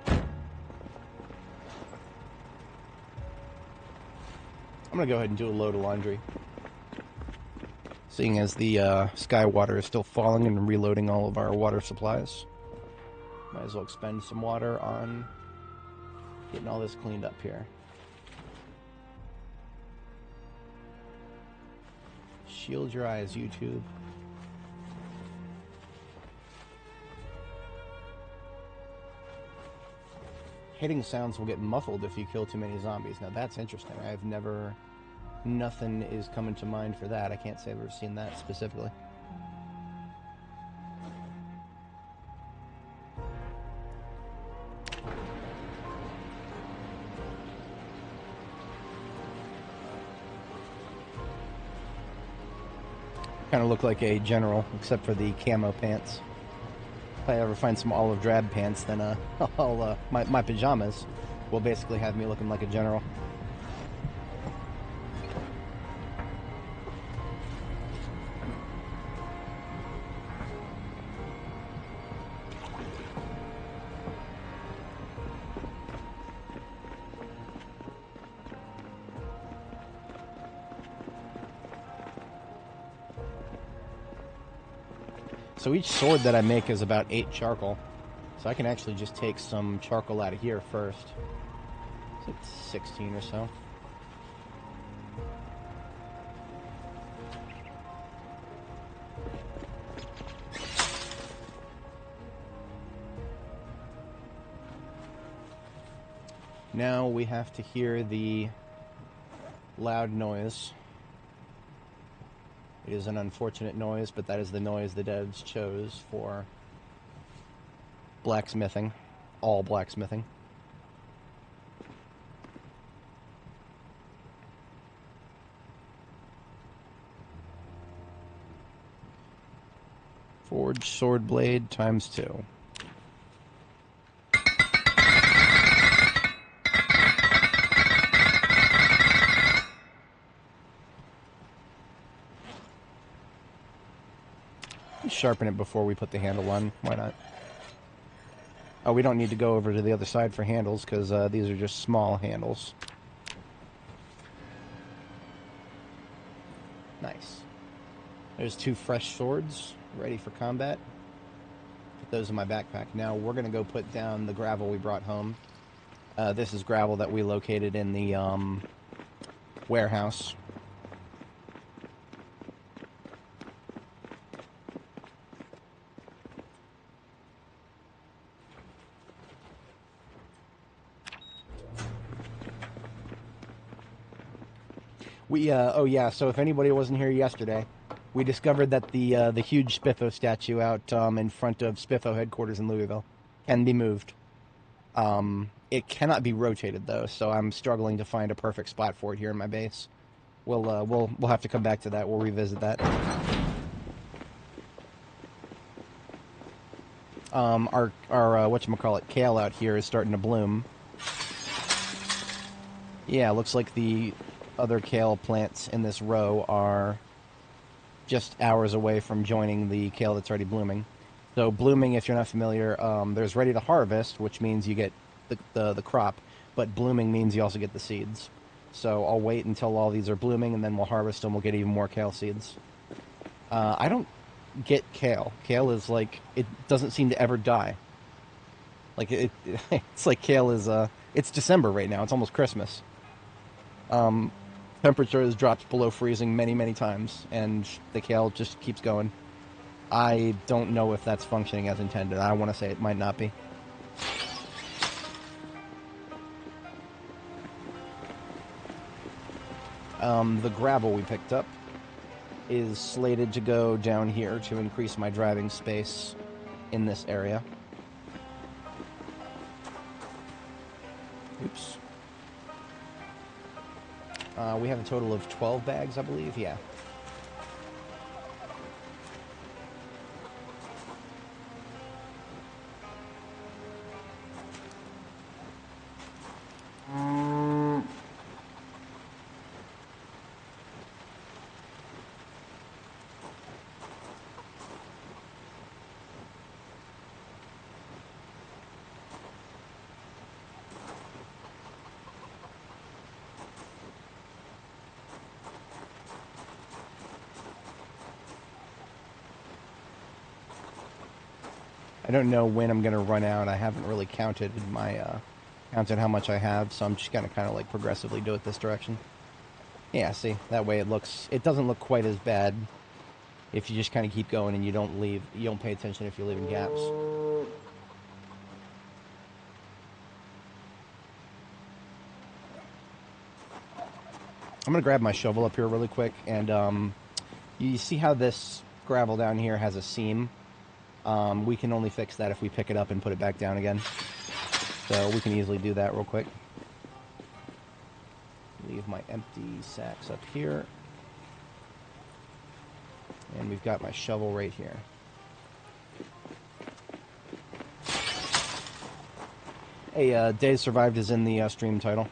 I'm going to go ahead and do a load of laundry. Seeing as the sky water is still falling and reloading all of our water supplies. Might as well expend some water on getting all this cleaned up here. Shield your eyes, YouTube. Hitting sounds will get muffled if you kill too many zombies. Now that's interesting. I've never... Nothing is coming to mind for that. I can't say I've ever seen that specifically. Kind of look like a general, except for the camo pants. If I ever find some olive drab pants, then my pajamas will basically have me looking like a general. So each sword that I make is about 8 charcoal. So I can actually just take some charcoal out of here first. It's like 16 or so. Now we have to hear the loud noise. It is an unfortunate noise, but that is the noise the devs chose for blacksmithing. All blacksmithing. Forge sword blade times 2. Sharpen it before we put the handle on. Why not? Oh, we don't need to go over to the other side for handles because these are just small handles. Nice. There's 2 fresh swords ready for combat. Put those in my backpack. Now we're going to go put down the gravel we brought home. This is gravel that we located in the warehouse. Oh yeah, so if anybody wasn't here yesterday, we discovered that the huge Spiffo statue out in front of Spiffo headquarters in Louisville can be moved. It cannot be rotated though, so I'm struggling to find a perfect spot for it here in my base. We'll have to come back to that. We'll revisit that. Our whatchamacallit, kale out here is starting to bloom. Yeah, looks like the other kale plants in this row are just hours away from joining the kale that's already blooming. So blooming, if you're not familiar, there's ready to harvest, which means you get the crop, but blooming means you also get the seeds. So I'll wait until all these are blooming, and then we'll harvest them. We'll get even more kale seeds. I don't get kale. Kale is like, it doesn't seem to ever die. Like it's like kale is it's December right now. It's almost Christmas. Temperature has dropped below freezing many times, and the kale just keeps going. I don't know if that's functioning as intended. I want to say it might not be. The gravel we picked up is slated to go down here to increase my driving space in this area. Oops. We have a total of 12 bags, I believe. Yeah. I don't know when I'm going to run out. I haven't really counted how much I have, so I'm just going to kind of like progressively do it this direction. Yeah, see, that way it doesn't look quite as bad if you just kind of keep going and you don't pay attention if you're leaving gaps. I'm going to grab my shovel up here really quick, and you see how this gravel down here has a seam? We can only fix that if we pick it up and put it back down again. So we can easily do that real quick. Leave my empty sacks up here. And we've got my shovel right here. Hey, Days Survived is in the stream title.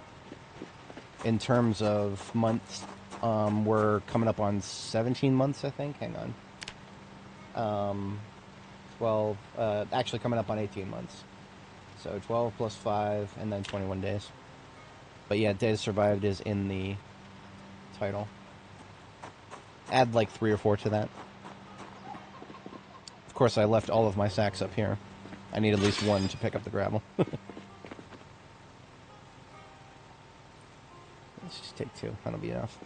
In terms of months, we're coming up on 17 months, I think. Hang on. 12, actually coming up on 18 months. So 12 plus 5, and then 21 days. But yeah, Days Survived is in the title. Add like 3 or 4 to that. Of course, I left all of my sacks up here. I need at least 1 to pick up the gravel. Let's just take 2. That'll be enough.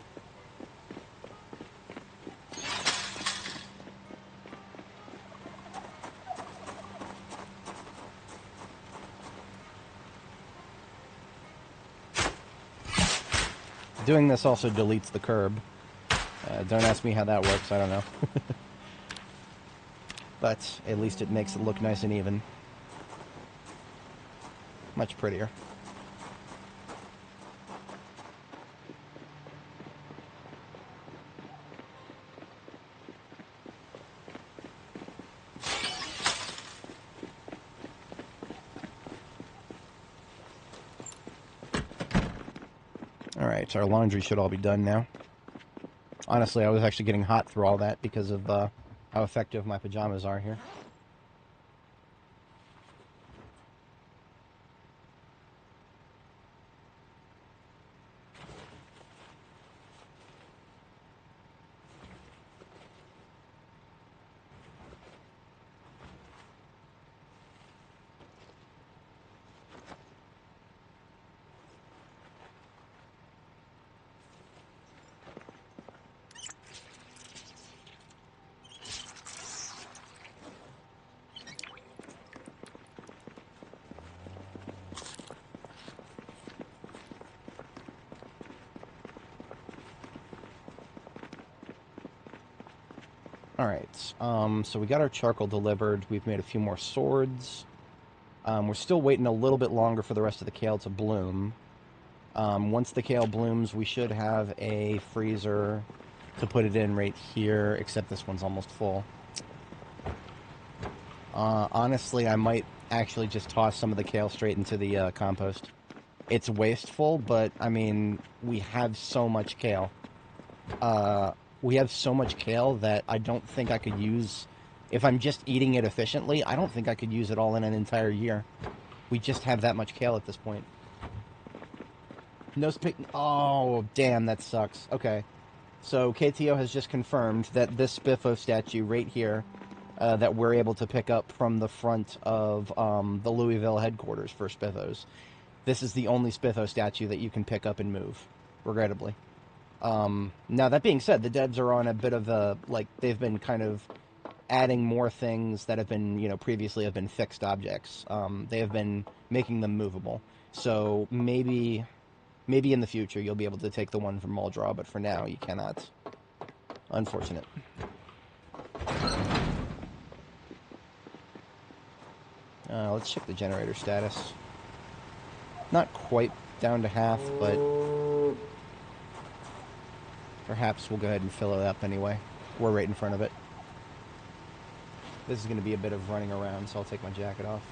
Doing this also deletes the curb. Don't ask me how that works, I don't know. But at least it makes it look nice and even. Much prettier. Alright, our laundry should all be done now. Honestly, I was actually getting hot through all that because of how effective my pajamas are here. Alright, so we got our charcoal delivered. We've made a few more swords. We're still waiting a little bit longer for the rest of the kale to bloom. Once the kale blooms, we should have a freezer to put it in right here, except this one's almost full. Honestly, I might actually just toss some of the kale straight into the compost. It's wasteful, but, I mean, we have so much kale. We have so much kale that I don't think I could use... If I'm just eating it efficiently, I don't think I could use it all in an entire year. We just have that much kale at this point. No spick... Oh, damn, that sucks. Okay. So, KTO has just confirmed that this Spiffo statue right here, that we're able to pick up from the front of the Louisville headquarters for Spiffos. This is the only Spiffo statue that you can pick up and move, regrettably. Now, that being said, the devs are on a bit of a, like, they've been kind of adding more things that have been, you know, previously have been fixed objects. They have been making them movable. So maybe in the future you'll be able to take the one from Muldraw, but for now you cannot. Unfortunate. Let's check the generator status. Not quite down to half, but perhaps we'll go ahead and fill it up anyway. We're right in front of it. This is going to be a bit of running around, so I'll take my jacket off.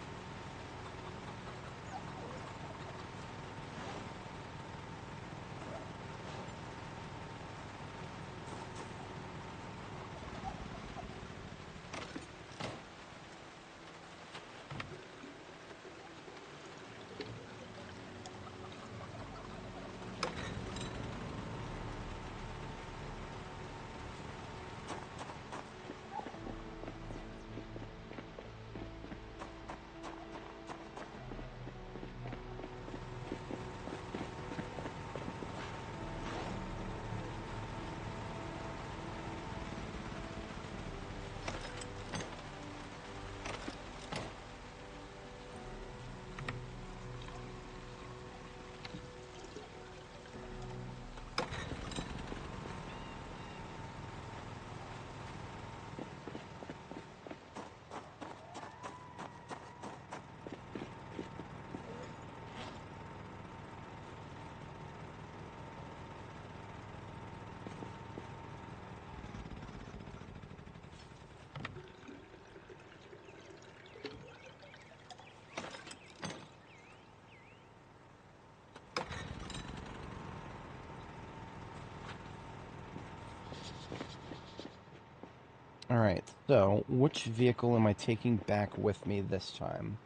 Alright, so which vehicle am I taking back with me this time?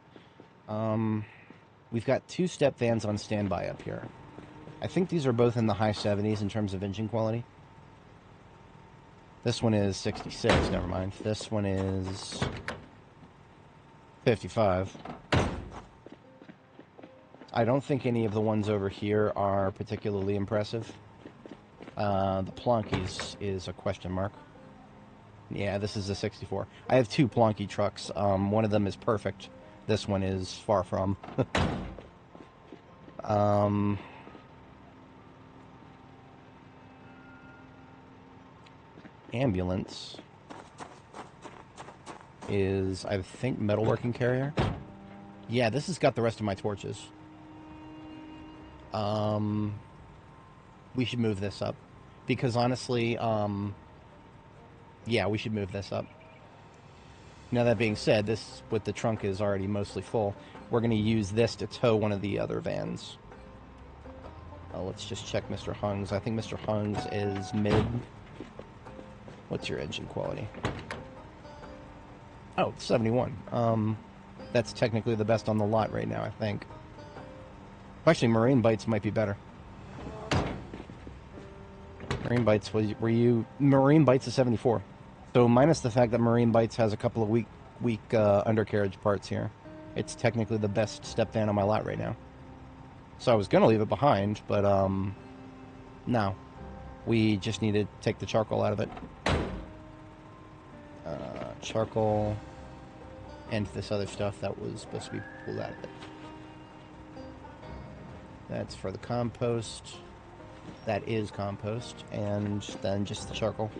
We've got two step vans on standby up here. I think these are both in the high 70s in terms of engine quality. This one is 66, never mind. This one is 55. I don't think any of the ones over here are particularly impressive. The Plonkies is a question mark. Yeah, this is a 64. I have two Plonky trucks. One of them is perfect. This one is far from. ambulance is, I think, metalworking carrier. Yeah, this has got the rest of my torches. We should move this up. Because honestly, yeah, we should move this up. Now that being said, this with the trunk is already mostly full. We're going to use this to tow one of the other vans. Let's just check Mr. Hung's. I think Mr. Hung's is mid. What's your engine quality? Oh, 71. That's technically the best on the lot right now, I think. Actually, Marine Bites might be better. Marine Bites, Marine Bites is 74. So minus the fact that Marine Bites has a couple of weak undercarriage parts here, it's technically the best step van on my lot right now. So I was going to leave it behind, but no. We just need to take the charcoal out of it. Charcoal and this other stuff that was supposed to be pulled out of it. That's for the compost. That is compost. And then just the charcoal.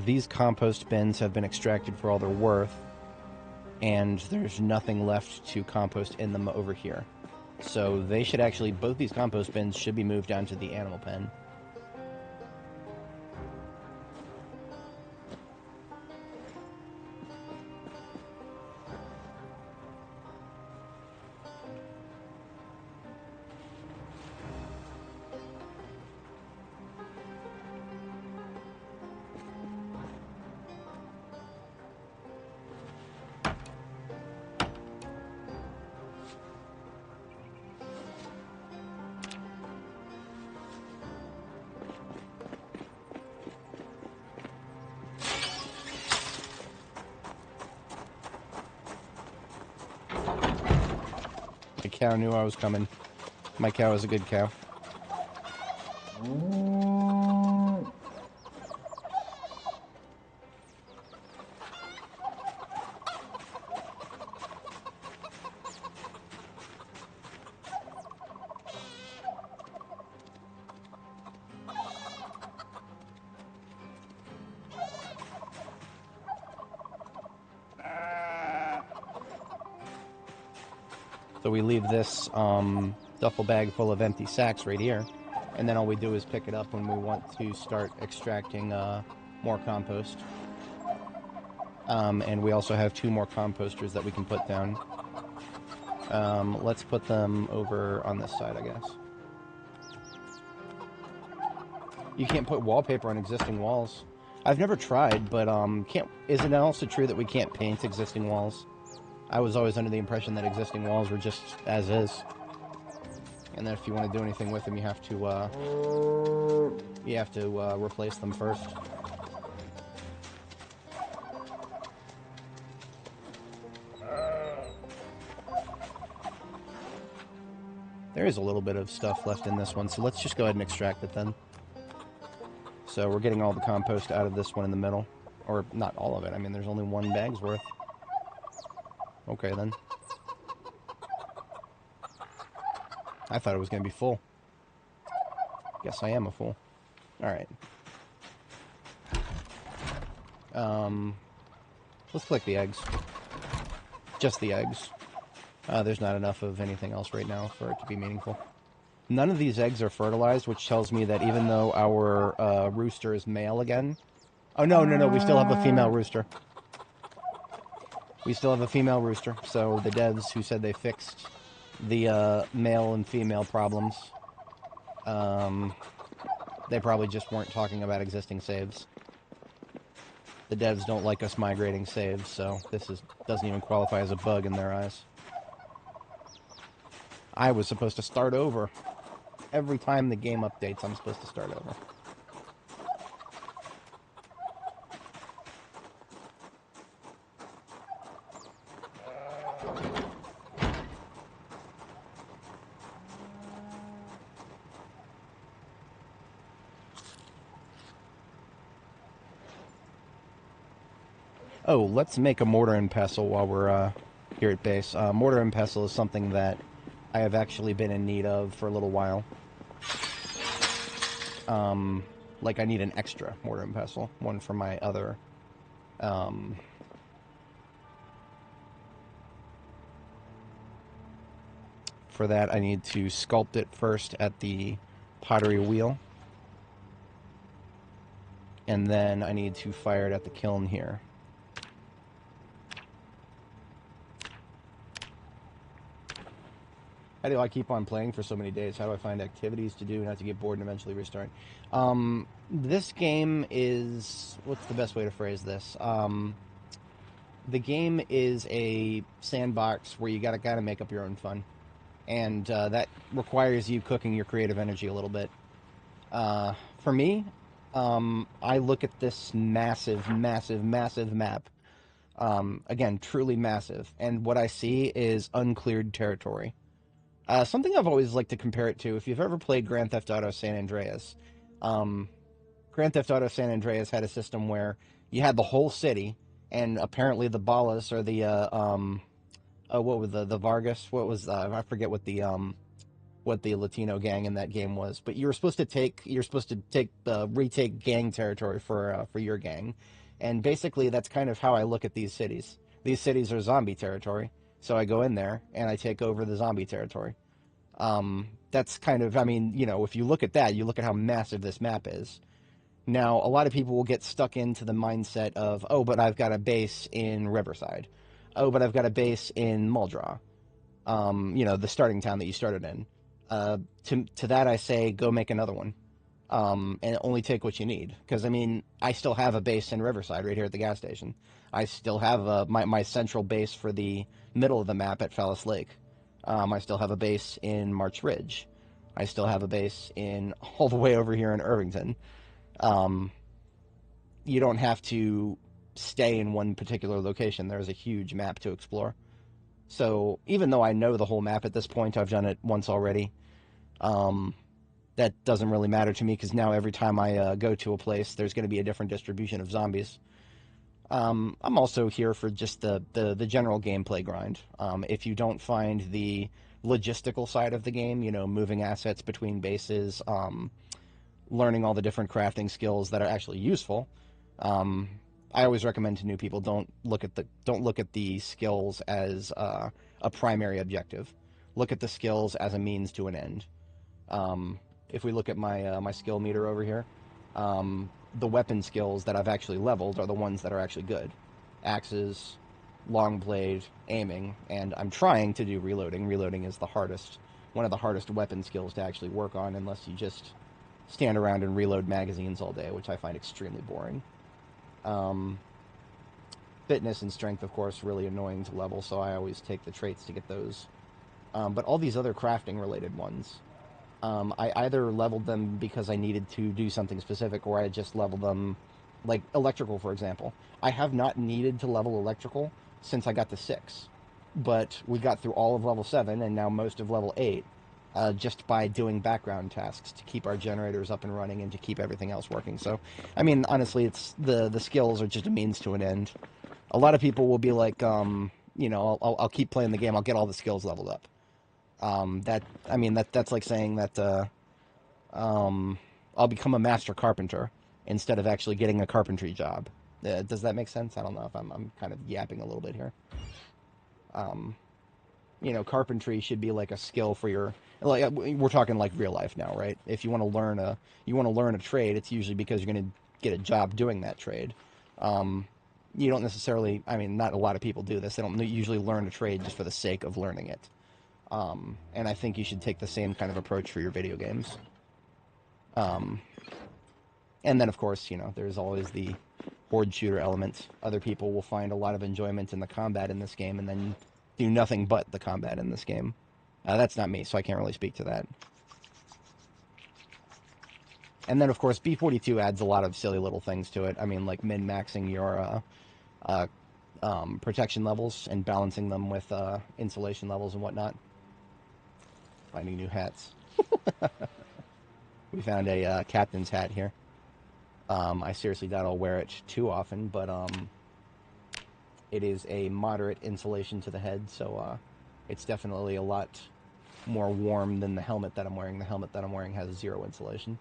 These compost bins have been extracted for all they're worth, and there's nothing left to compost in them over here. So they should actually, both these compost bins should be moved down to the animal pen. The cow knew I was coming. My cow is a good cow. So we leave this duffel bag full of empty sacks right here, and then all we do is pick it up when we want to start extracting more compost. And we also have 2 more composters that we can put down. Let's put them over on this side, I guess. You can't put wallpaper on existing walls. I've never tried, but isn't it also true that we can't paint existing walls? I was always under the impression that existing walls were just as is, and that if you want to do anything with them, you have to replace them first. There is a little bit of stuff left in this one, so let's just go ahead and extract it then. So we're getting all the compost out of this one in the middle, or not all of it. I mean, there's only 1 bag's worth. Okay, then. I thought it was going to be full. Guess I am a fool. Alright. Let's collect the eggs. Just the eggs. There's not enough of anything else right now for it to be meaningful. None of these eggs are fertilized, which tells me that even though our rooster is male again... Oh, no, we still have a female rooster. We still have a female rooster, so the devs who said they fixed the male and female problems, they probably just weren't talking about existing saves. The devs don't like us migrating saves, so this doesn't even qualify as a bug in their eyes. I was supposed to start over. Every time the game updates, I'm supposed to start over. Let's make a mortar and pestle while we're here at base. Mortar and pestle is something that I have actually been in need of for a little while. Like I need an extra mortar and pestle, one for my other. For that, I need to sculpt it first at the pottery wheel. And then I need to fire it at the kiln here. How do I keep on playing for so many days? How do I find activities to do not to get bored and eventually restart? This game is... What's the best way to phrase this? The game is a sandbox where you gotta make up your own fun. And that requires you cooking your creative energy a little bit. For me, I look at this massive map. Again, truly massive. And what I see is uncleared territory. Something I've always liked to compare it to, if you've ever played Grand Theft Auto San Andreas, Grand Theft Auto San Andreas had a system where you had the whole city, and apparently the Ballas or the what was the Vargas? What was I forget what the Latino gang in that game was, but you're supposed to take retake gang territory for your gang, and basically that's kind of how I look at these cities. These cities are zombie territory, so I go in there and I take over the zombie territory. That's kind of, I mean, you know, if you look at that, you look at how massive this map is. Now, a lot of people will get stuck into the mindset of, oh, but I've got a base in Riverside. Oh, but I've got a base in Muldraugh. You know, the starting town that you started in. To that I say, go make another one. And only take what you need. Because, I mean, I still have a base in Riverside right here at the gas station. I still have my central base for the middle of the map at Fallis Lake. I still have a base in March Ridge. I still have a base in all the way over here in Irvington. You don't have to stay in one particular location. There's a huge map to explore. So even though I know the whole map at this point, I've done it once already. That doesn't really matter to me because now every time I go to a place, there's going to be a different distribution of zombies. I'm also here for just the general gameplay grind. If you don't find the logistical side of the game, you know, moving assets between bases, learning all the different crafting skills that are actually useful, I always recommend to new people don't look at the skills as a primary objective. Look at the skills as a means to an end. If we look at my skill meter over here, the weapon skills that I've actually leveled are the ones that are actually good. Axes, long blade, aiming, and I'm trying to do reloading. Reloading is one of the hardest weapon skills to actually work on unless you just stand around and reload magazines all day, which I find extremely boring. Fitness and strength, of course, really annoying to level, so I always take the traits to get those. But all these other crafting related ones, I either leveled them because I needed to do something specific, or I just leveled them, like electrical, for example. I have not needed to level electrical since I got to 6, but we got through all of level 7 and now most of level 8 just by doing background tasks to keep our generators up and running and to keep everything else working. So, I mean, honestly, it's the skills are just a means to an end. A lot of people will be like, you know, I'll keep playing the game, I'll get all the skills leveled up. That's like saying that I'll become a master carpenter instead of actually getting a carpentry job. Does that make sense? I don't know if I'm kind of yapping a little bit here. You know, carpentry should be like a skill for your, like, we're talking like real life now, right? If you want to learn a trade, it's usually because you're going to get a job doing that trade. You don't necessarily, I mean, not a lot of people do this. They don't usually learn a trade just for the sake of learning it. And I think you should take the same kind of approach for your video games. And then, of course, you know, there's always the horde shooter element. Other people will find a lot of enjoyment in the combat in this game and then do nothing but the combat in this game. That's not me, so I can't really speak to that. And then, of course, B42 adds a lot of silly little things to it. I mean, like min-maxing your protection levels and balancing them with insulation levels and whatnot. Finding new hats. We found a captain's hat here. I seriously doubt I'll wear it too often, but it is a moderate insulation to the head, so it's definitely a lot more warm than the helmet that I'm wearing. The helmet that I'm wearing has 0 insulation.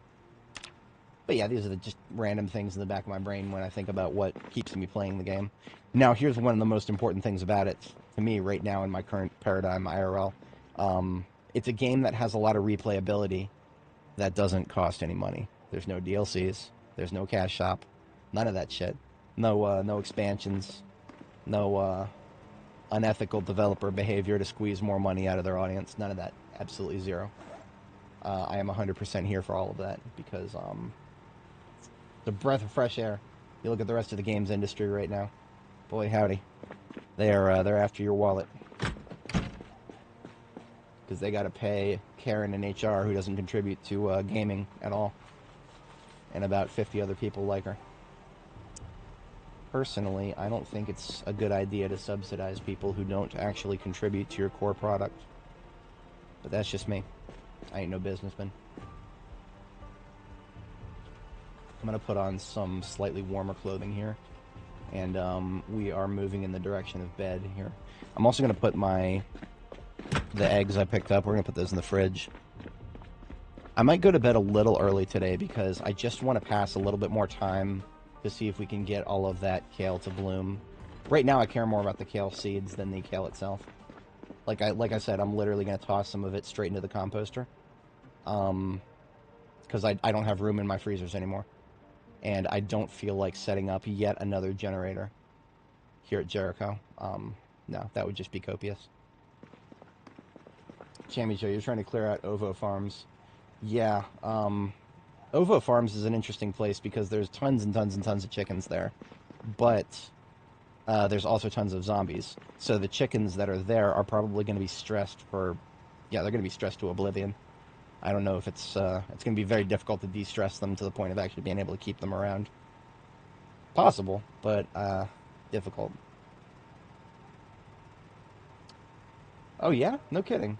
But yeah, these are just random things in the back of my brain when I think about what keeps me playing the game. Now, here's one of the most important things about it to me right now in my current paradigm, IRL. It's a game that has a lot of replayability that doesn't cost any money. There's no DLCs. There's no cash shop. None of that shit. No expansions. No unethical developer behavior to squeeze more money out of their audience. None of that. Absolutely 0. I am 100% here for all of that because it's a breath of fresh air. You look at the rest of the games industry right now. Boy, howdy. They're after your wallet. Because they got to pay Karen in HR who doesn't contribute to gaming at all. And about 50 other people like her. Personally, I don't think it's a good idea to subsidize people who don't actually contribute to your core product. But that's just me. I ain't no businessman. I'm going to put on some slightly warmer clothing here. And we are moving in the direction of bed here. I'm also going to put the eggs I picked up, we're going to put those in the fridge. I might go to bed a little early today because I just want to pass a little bit more time to see if we can get all of that kale to bloom. Right now I care more about the kale seeds than the kale itself. Like I said, I'm literally going to toss some of it straight into the composter. Because I don't have room in my freezers anymore. And I don't feel like setting up yet another generator here at Jericho. No, that would just be copious. Chammy Joe, you're trying to clear out Ovo Farms. Yeah, Ovo Farms is an interesting place because there's tons and tons and tons of chickens there. But there's also tons of zombies. So the chickens that are there are probably going to be stressed for... Yeah, they're going to be stressed to oblivion. I don't know if it's going to be very difficult to de-stress them to the point of actually being able to keep them around. Possible, but difficult. Oh yeah? No kidding.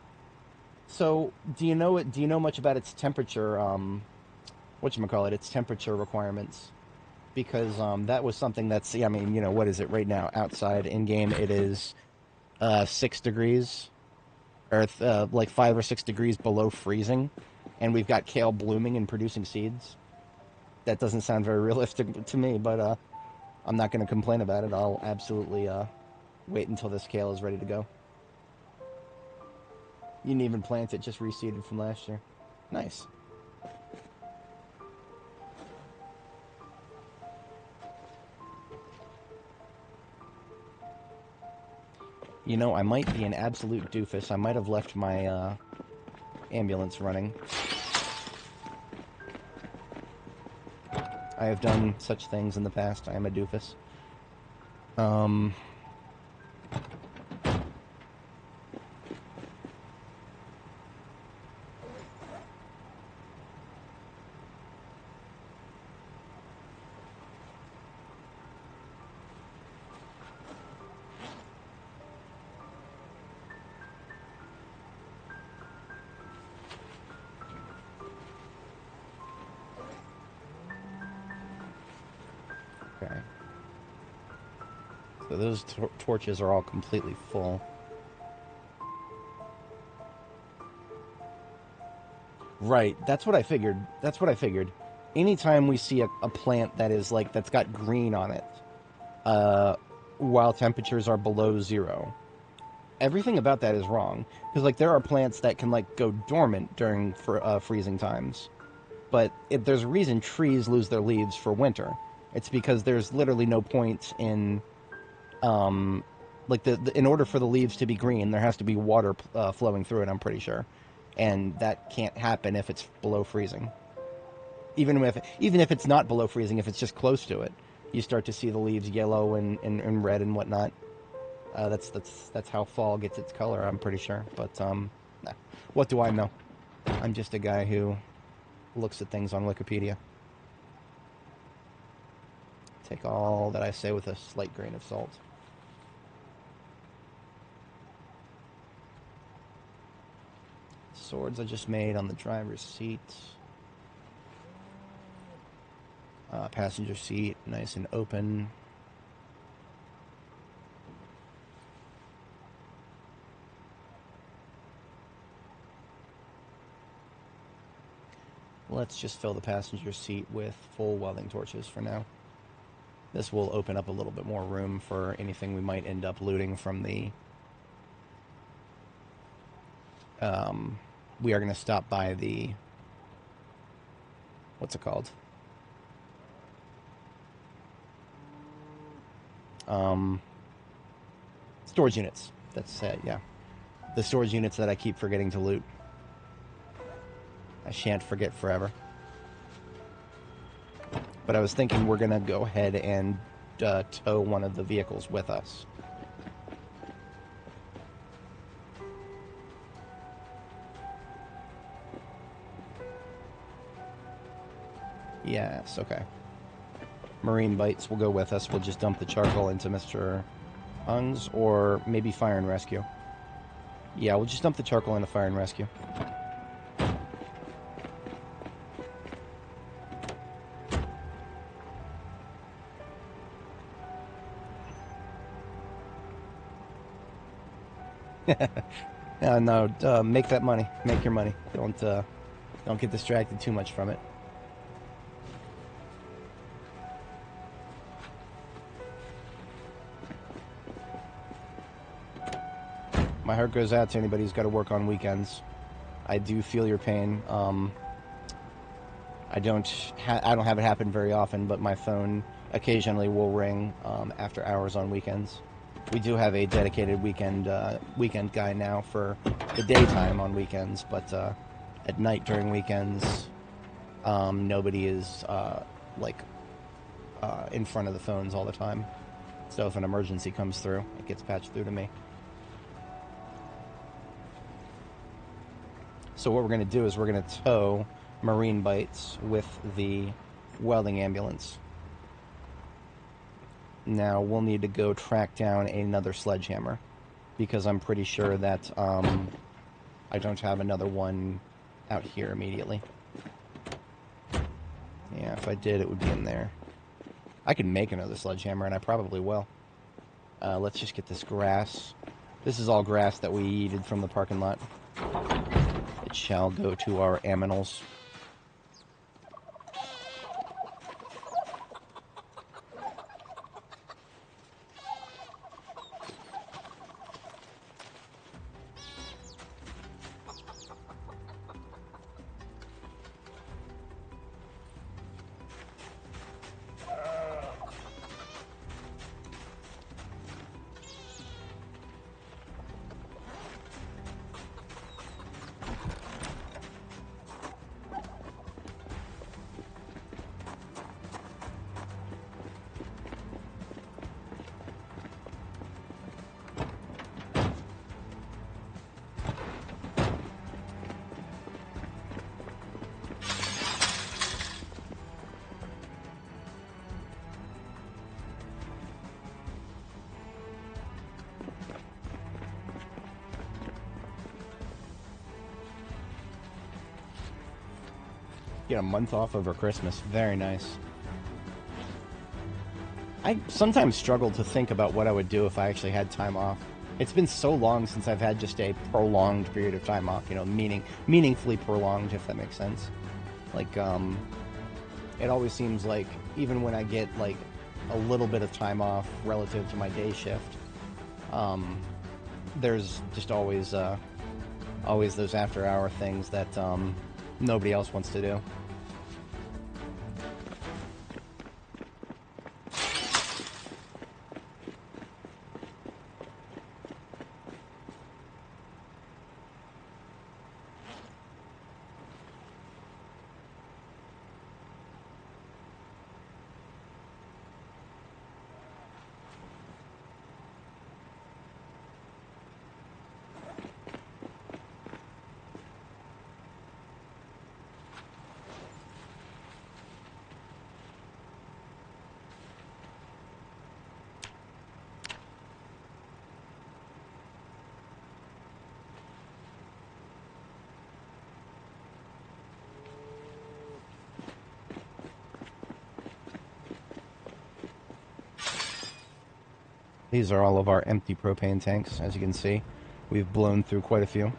So, do you know much about its temperature, whatchamacallit, its temperature requirements? Because that was something that's, I mean, you know, what is it right now? Outside, in-game, it is 6 degrees, or like 5 or 6 degrees below freezing, and we've got kale blooming and producing seeds. That doesn't sound very realistic to me, but I'm not going to complain about it. I'll absolutely wait until this kale is ready to go. You didn't even plant it, just reseeded from last year. Nice. You know, I might be an absolute doofus. I might have left my ambulance running. I have done such things in the past. I am a doofus. Okay. So those torches are all completely full. Right, that's what I figured. That's what I figured. Anytime we see a plant that is like, that's got green on it, while temperatures are below 0, everything about that is wrong. Because, like, there are plants that can, like, go dormant during freezing times. But there's a reason trees lose their leaves for winter. It's because there's literally no point in, like, in order for the leaves to be green, there has to be water flowing through it, I'm pretty sure. And that can't happen if it's below freezing. Even if it's not below freezing, if it's just close to it, you start to see the leaves yellow and red and whatnot. That's how fall gets its color, I'm pretty sure. But nah. What do I know? I'm just a guy who looks at things on Wikipedia. Take all that I say with a slight grain of salt. Swords I just made on the driver's seat. Passenger seat, nice and open. let's just fill the passenger seat with full welding torches for now. This will open up a little bit more room for anything we might end up looting from the... we are going to stop by the... what's it called? Storage units. That's it, yeah. The storage units that I keep forgetting to loot. I shan't forget forever. But I was thinking we're going to go ahead and tow one of the vehicles with us. Yes, okay. Marine Bites will go with us. We'll just dump the charcoal into Mr. Ung's, or maybe Fire and Rescue. Yeah, we'll just dump the charcoal into Fire and Rescue. No, make that money. Make your money. Don't get distracted too much from it. My heart goes out to anybody who's got to work on weekends. I do feel your pain. I don't have it happen very often, but my phone occasionally will ring after hours on weekends. We do have a dedicated weekend guy now for the daytime on weekends, but at night during weekends, nobody is in front of the phones all the time. So if an emergency comes through, it gets patched through to me. So what we're going to do is we're going to tow Marine Bites with the welding ambulance. Now we'll need to go track down another sledgehammer, because I'm pretty sure that I don't have another one out here immediately. Yeah, if I did, it would be in there. I could make another sledgehammer, and I probably will. Let's just get this grass. This is all grass that we yeeted from the parking lot. It shall go to our aminals. Get a month off over Christmas. Very nice. I sometimes struggle to think about what I would do if I actually had time off. It's been so long since I've had just a prolonged period of time off, you know, meaningfully prolonged, if that makes sense. Like, it always seems like, even when I get, like, a little bit of time off relative to my day shift, there's just always those after-hour things that, nobody else wants to do. These are all of our empty propane tanks. As you can see, we've blown through quite a few.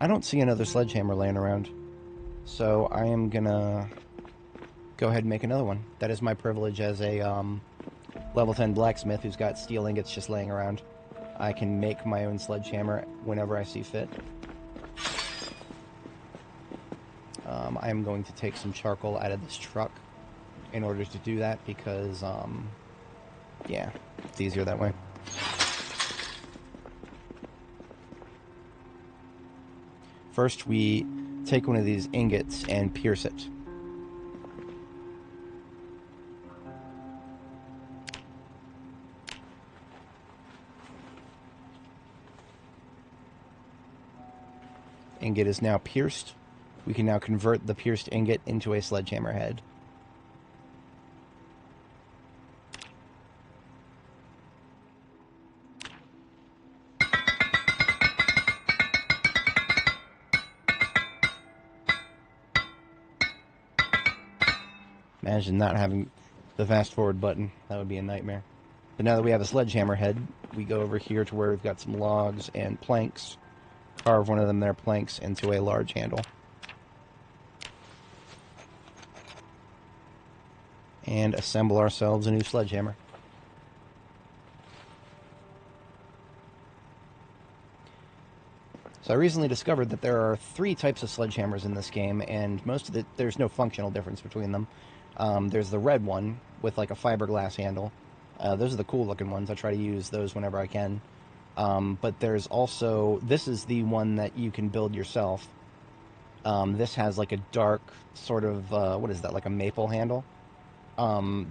I don't see another sledgehammer laying around. So I am gonna go ahead and make another one. That is my privilege as a level 10 blacksmith who's got steel ingots just laying around. I can make my own sledgehammer whenever I see fit. I am going to take some charcoal out of this truck in order to do that because, yeah, it's easier that way. First, we take one of these ingots and pierce it. Ingot is now pierced. We can now convert the pierced ingot into a sledgehammer head. Imagine not having the fast forward button. That would be a nightmare. But now that we have a sledgehammer head, we go over here to where we've got some logs and planks. Carve one of them their planks into a large handle. And assemble ourselves a new sledgehammer. So I recently discovered that there are 3 types of sledgehammers in this game, and there's no functional difference between them. There's the red one with like a fiberglass handle. Those are the cool looking ones. I try to use those whenever I can. But there's also, this is the one that you can build yourself. This has like a dark sort of, what is that, like a maple handle?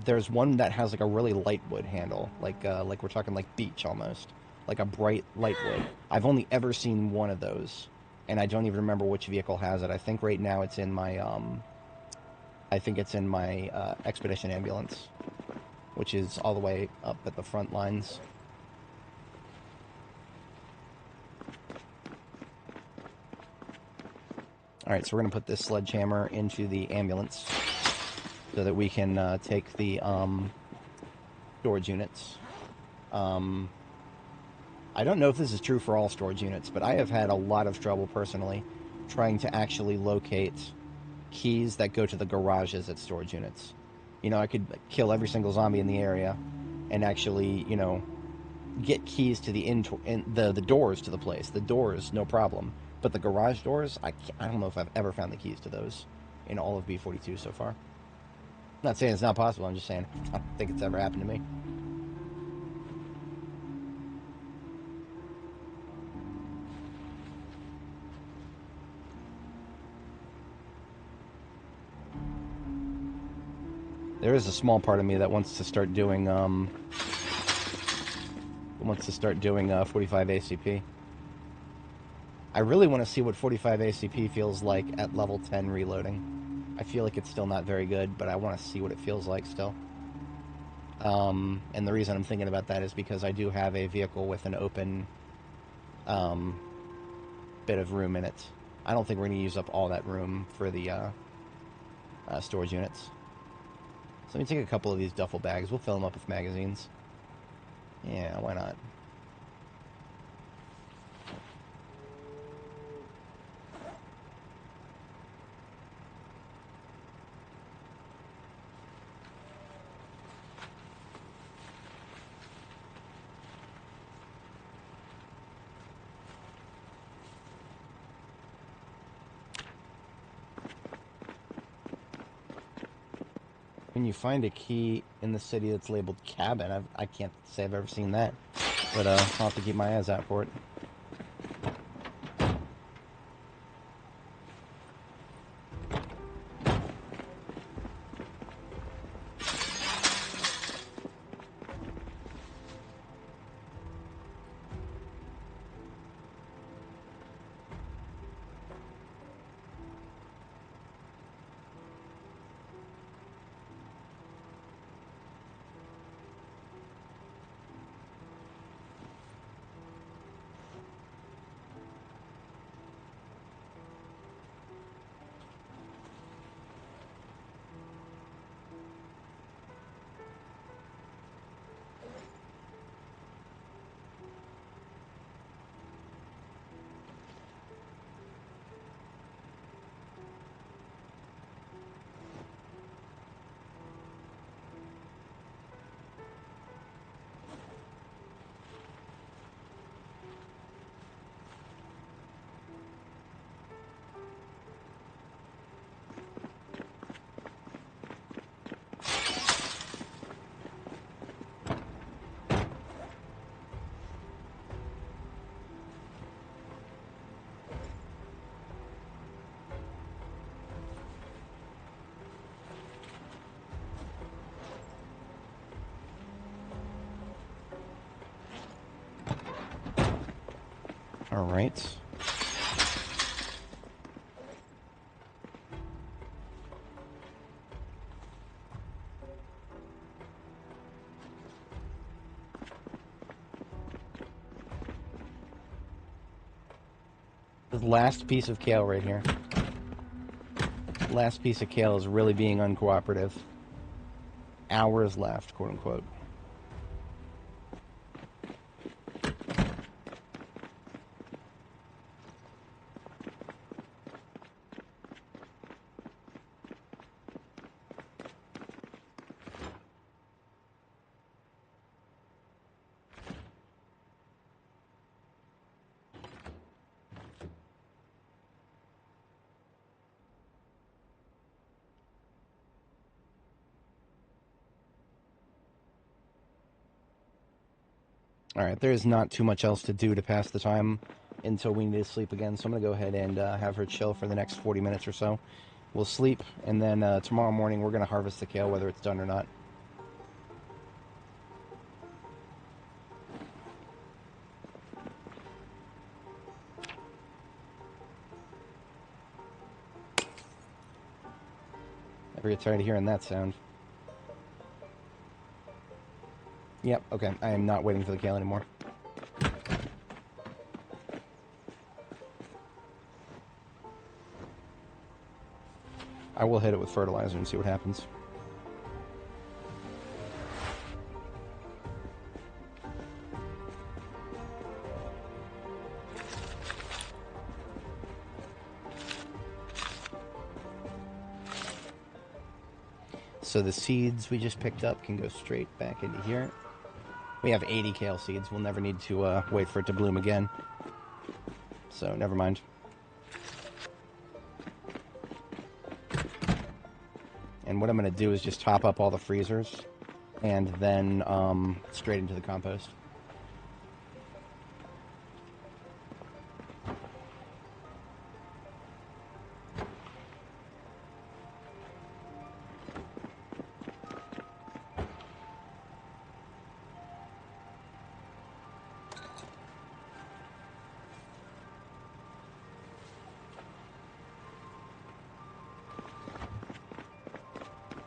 There's one that has like a really light wood handle, like we're talking like beech almost, like a bright light wood. I've only ever seen one of those, and I don't even remember which vehicle has it. I think right now it's in my, expedition ambulance, which is all the way up at the front lines. Alright, so we're going to put this sledgehammer into the ambulance so that we can take the storage units. I don't know if this is true for all storage units, but I have had a lot of trouble personally trying to actually locate keys that go to the garages at storage units. You know, I could kill every single zombie in the area and actually, you know, get keys to the doors to the place. The doors, no problem. But the garage doors, I don't know if I've ever found the keys to those in all of B42 so far. I'm not saying it's not possible, I'm just saying I don't think it's ever happened to me. There is a small part of me that wants to start doing 45 ACP. I really want to see what 45 ACP feels like at level 10 reloading. I feel like it's still not very good, but I want to see what it feels like still. And the reason I'm thinking about that is because I do have a vehicle with an open bit of room in it. I don't think we're going to use up all that room for the storage units. So let me take a couple of these duffel bags. We'll fill them up with magazines. Yeah, why not? When you find a key in the city that's labeled cabin, I can't say I've ever seen that, but I'll have to keep my eyes out for it. All right. The last piece of kale right here. Last piece of kale is really being uncooperative. Hours left, quote unquote. Alright, there is not too much else to do to pass the time until we need to sleep again, so I'm going to go ahead and have her chill for the next 40 minutes or so. We'll sleep, and then tomorrow morning we're going to harvest the kale, whether it's done or not. Ever get tired of hearing that sound? Yep, okay, I am not waiting for the kale anymore. I will hit it with fertilizer and see what happens. So the seeds we just picked up can go straight back into here. We have 80 kale seeds. We'll never need to wait for it to bloom again. So never mind. And what I'm going to do is just top up all the freezers and then straight into the compost.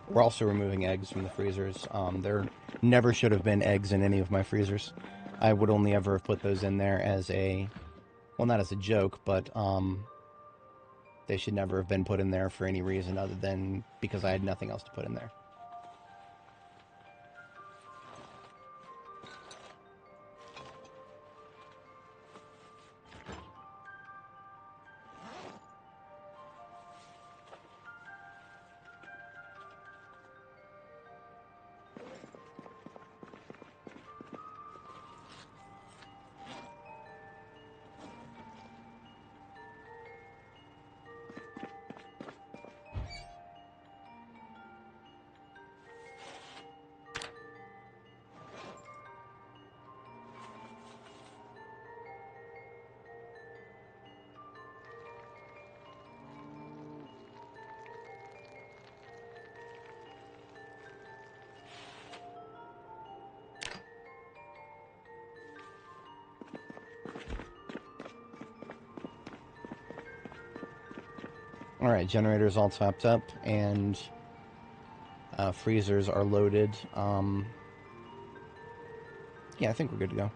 We're also removing eggs from the freezers. There never should have been eggs in any of my freezers. I would only ever have put those in there as a, well, not as a joke, but they should never have been put in there for any reason other than because I had nothing else to put in there. Alright, generators all topped up, and freezers are loaded. Yeah, I think we're good to go.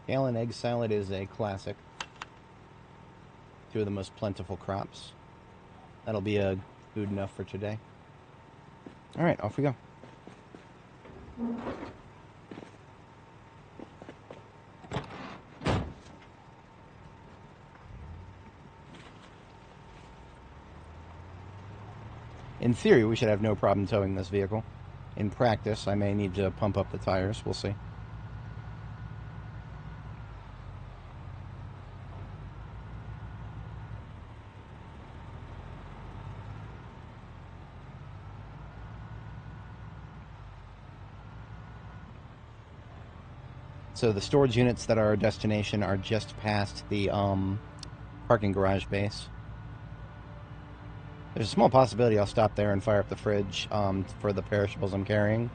Kale and egg salad is a classic. Two of the most plentiful crops. That'll be food enough for today. Alright, off we go. In theory, we should have no problem towing this vehicle. In practice, I may need to pump up the tires. We'll see. So the storage units that are our destination are just past the parking garage base. There's a small possibility I'll stop there and fire up the fridge for the perishables I'm carrying,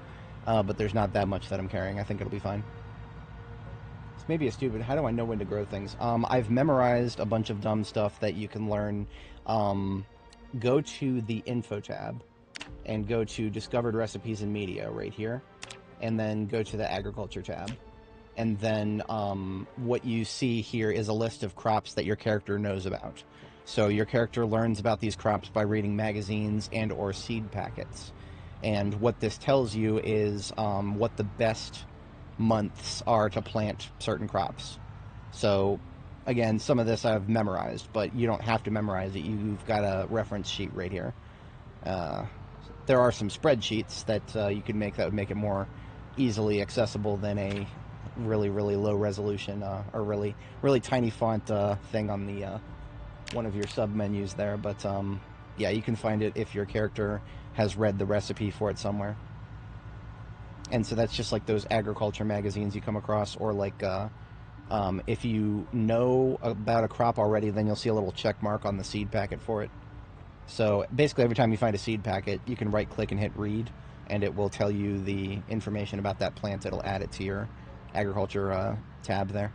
but there's not that much that I'm carrying. I think it'll be fine. This may be a stupid... How do I know when to grow things? I've memorized a bunch of dumb stuff that you can learn. Go to the info tab and go to discovered recipes and media right here, and then go to the agriculture tab. And then what you see here is a list of crops that your character knows about. So your character learns about these crops by reading magazines and or seed packets. And what this tells you is what the best months are to plant certain crops. So, again, some of this I've memorized, but you don't have to memorize it. You've got a reference sheet right here. There are some spreadsheets that you can make that would make it more easily accessible than a really low resolution or really tiny font thing on the one of your sub menus there, but yeah, you can find it if your character has read the recipe for it somewhere. And so that's just like those agriculture magazines you come across, or like if you know about a crop already, then you'll see a little check mark on the seed packet for it. So basically every time you find a seed packet, you can right click and hit read, and it will tell you the information about that plant. It'll add it to your agriculture tab there.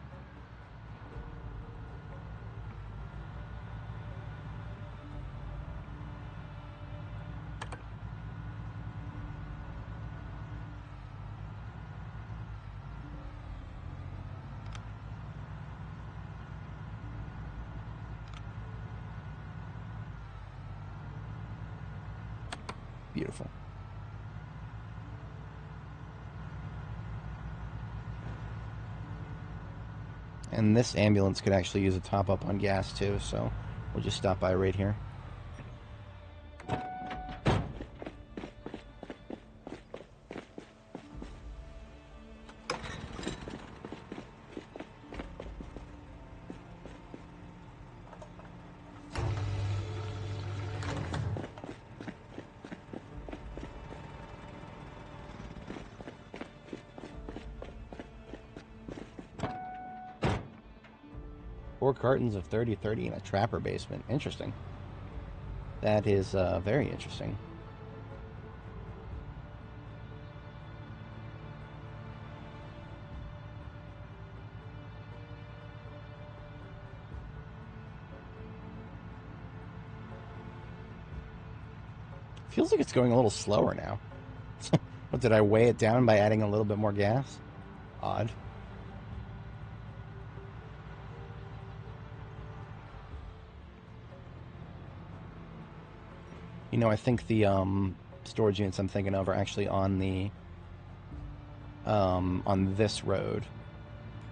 Beautiful. And this ambulance could actually use a top up on gas too, so we'll just stop by right here. Four cartons of 30/30 in a trapper basement. Interesting. That is very interesting. Feels like it's going a little slower now. What, did I weigh it down by adding a little bit more gas? Odd. You know, I think the storage units I'm thinking of are actually on the on this road,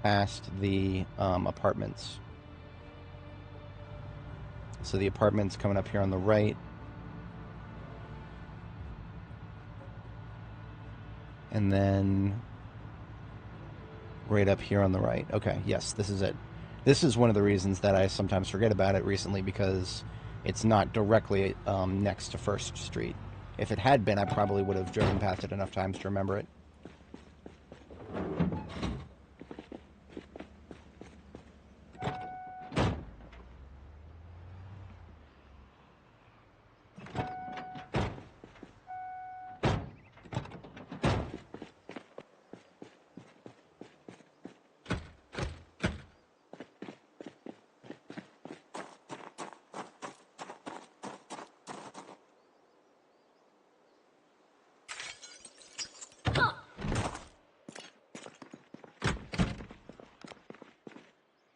past the apartments. So the apartments coming up here on the right, and then right up here on the right. Okay, yes, this is it. This is one of the reasons that I sometimes forget about it recently, because it's not directly next to First Street. If it had been, I probably would have driven past it enough times to remember it.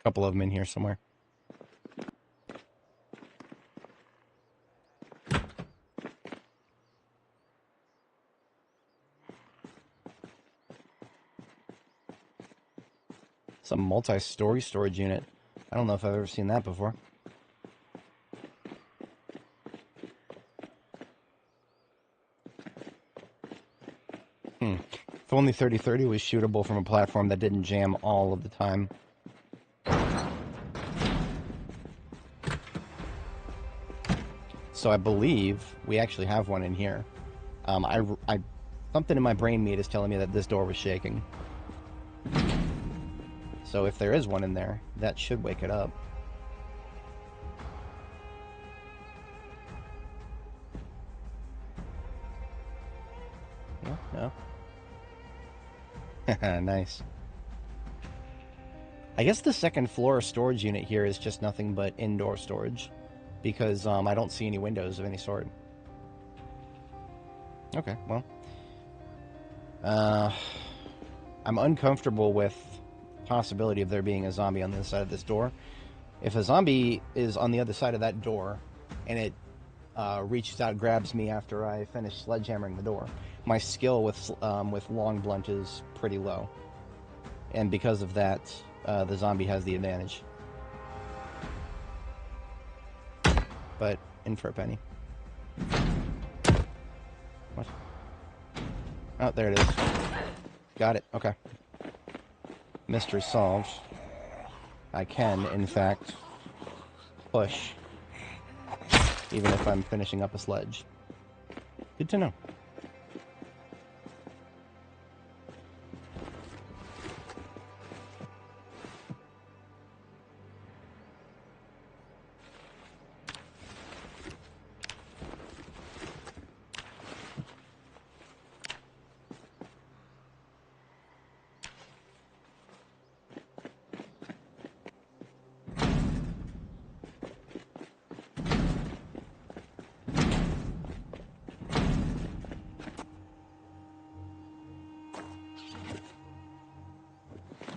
couple of them in here somewhere. Some multi-story storage unit. I don't know if I've ever seen that before. If only 3030 was shootable from a platform that didn't jam all of the time. So I believe we actually have one in here. Something in my brain meat is telling me that this door was shaking. So if there is one in there, that should wake it up. No. Nice. I guess the second floor storage unit here is just nothing but indoor storage, because I don't see any windows of any sort. Okay, well. I'm uncomfortable with the possibility of there being a zombie on the other side of this door. If a zombie is on the other side of that door, and it reaches out and grabs me after I finish sledgehammering the door, my skill with long blunt is pretty low. And because of that, the zombie has the advantage. But in for a penny. What? Oh, there it is. Got it. Okay. Mystery solved. I can, in fact, push, even if I'm finishing up a sledge. Good to know.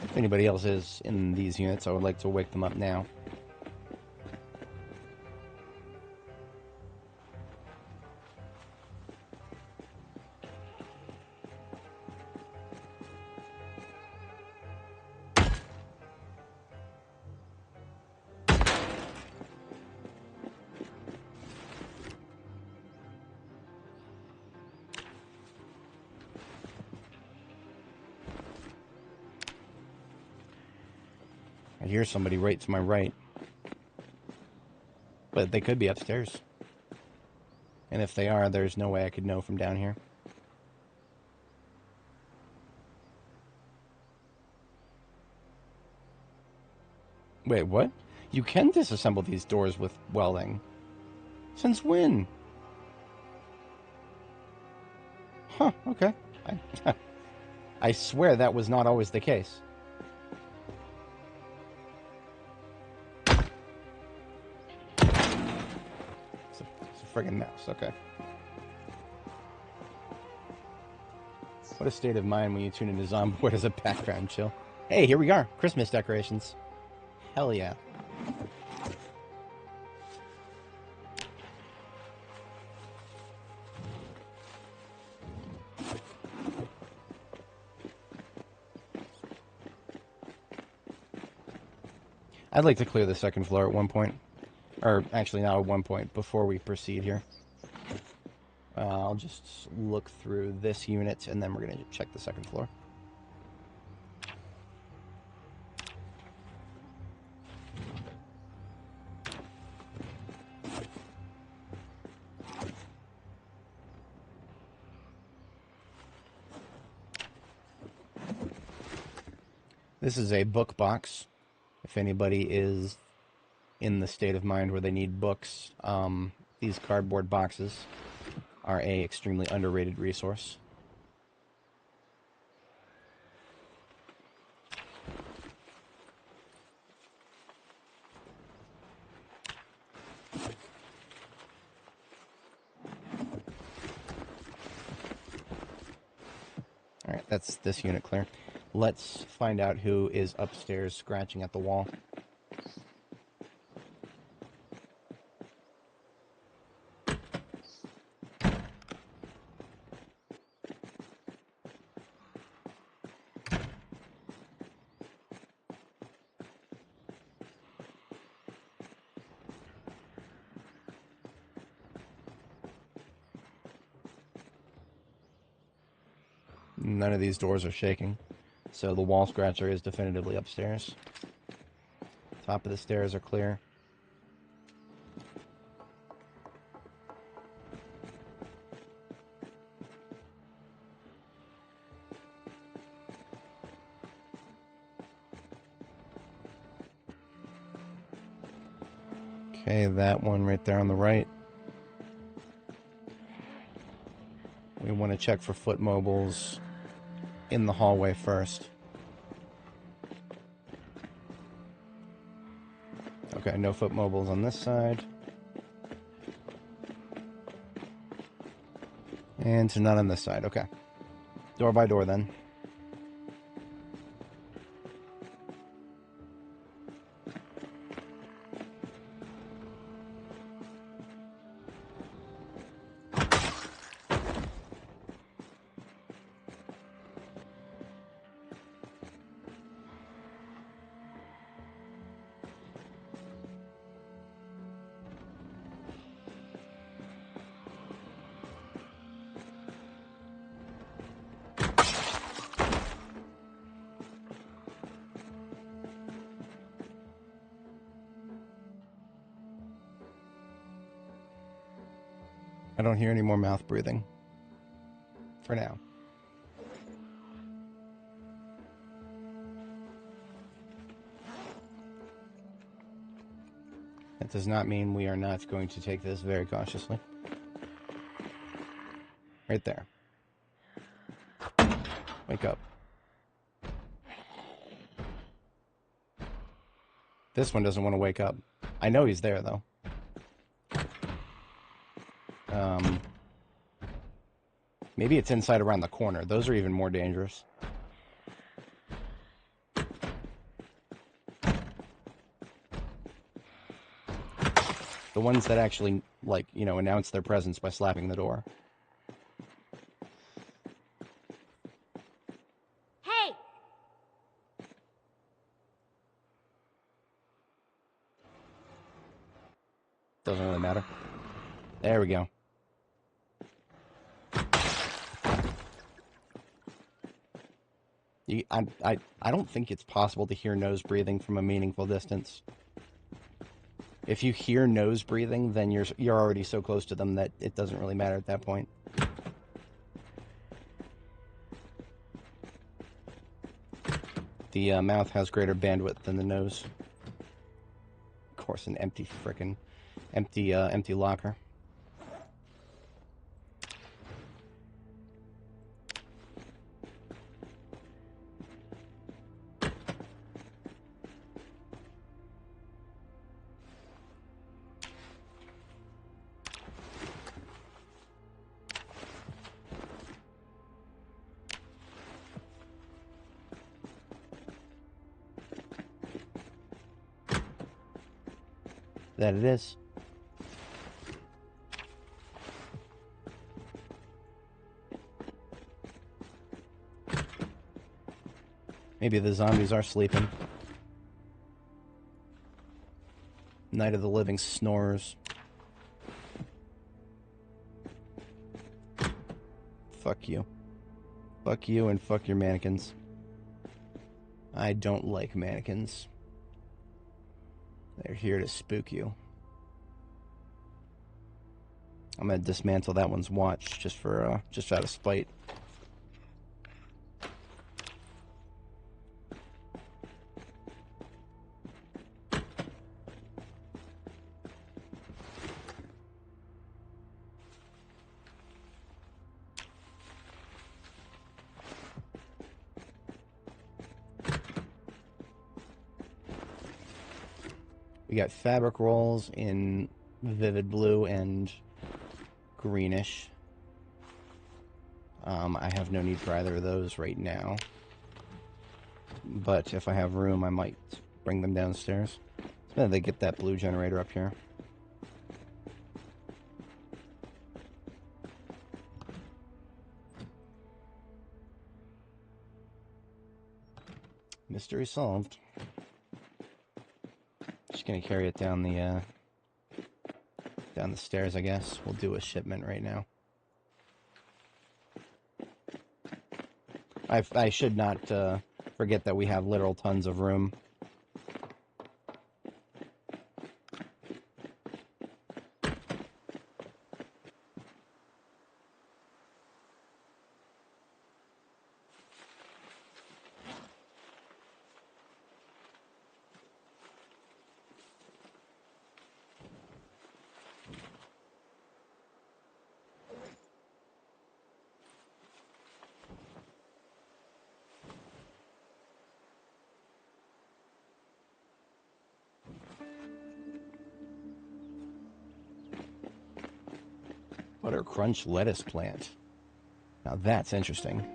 If anybody else is in these units, I would like to wake them up now. I hear somebody right to my right. But they could be upstairs. And if they are, there's no way I could know from down here. Wait, what? You can disassemble these doors with welding. Since when? Huh, okay. I swear that was not always the case. It's a friggin' mouse, okay. What a state of mind when you tune into Zomboid as a background chill. Hey, here we are. Christmas decorations. Hell yeah. I'd like to clear the second floor at one point. Or, actually, not at one point, before we proceed here. I'll just look through this unit, and then we're going to check the second floor. This is a book box. If anybody is in the state of mind where they need books, these cardboard boxes are a extremely underrated resource. Alright, that's this unit clear. Let's find out who is upstairs scratching at the wall. None of these doors are shaking. So the wall scratcher is definitively upstairs. Top of the stairs are clear. Okay, that one right there on the right. We want to check for foot mobiles in the hallway first. Okay, no foot mobiles on this side. And none on this side, okay. Door by door then. I don't hear any more mouth breathing. For now. That does not mean we are not going to take this very cautiously. Right there. Wake up. This one doesn't want to wake up. I know he's there, though. Maybe it's inside around the corner. Those are even more dangerous. The ones that actually, like, you know, announce their presence by slapping the door. Hey! Doesn't really matter. There we go. I don't think it's possible to hear nose breathing from a meaningful distance. If you hear nose breathing, then you're already so close to them that it doesn't really matter at that point. The mouth has greater bandwidth than the nose. Of course, an empty locker. That it is. Maybe the zombies are sleeping. Night of the Living Snorers. Fuck you. Fuck you and fuck your mannequins. I don't like mannequins. They're here to spook you. I'm gonna dismantle that one's watch just out of spite. We got fabric rolls in vivid blue and greenish. I have no need for either of those right now. But if I have room, I might bring them downstairs. It's better they get that blue generator up here. Mystery solved. Just gonna carry it down the stairs, I guess. We'll do a shipment right now. I should not forget that we have literal tons of room. Butter crunch lettuce plant. Now that's interesting.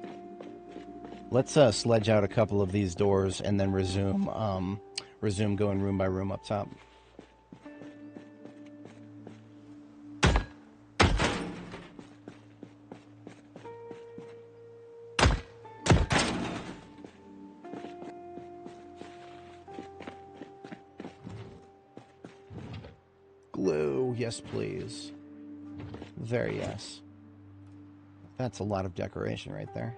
Let's sledge out a couple of these doors and then resume going room by room up top. Glue, yes please. Very yes. That's a lot of decoration right there.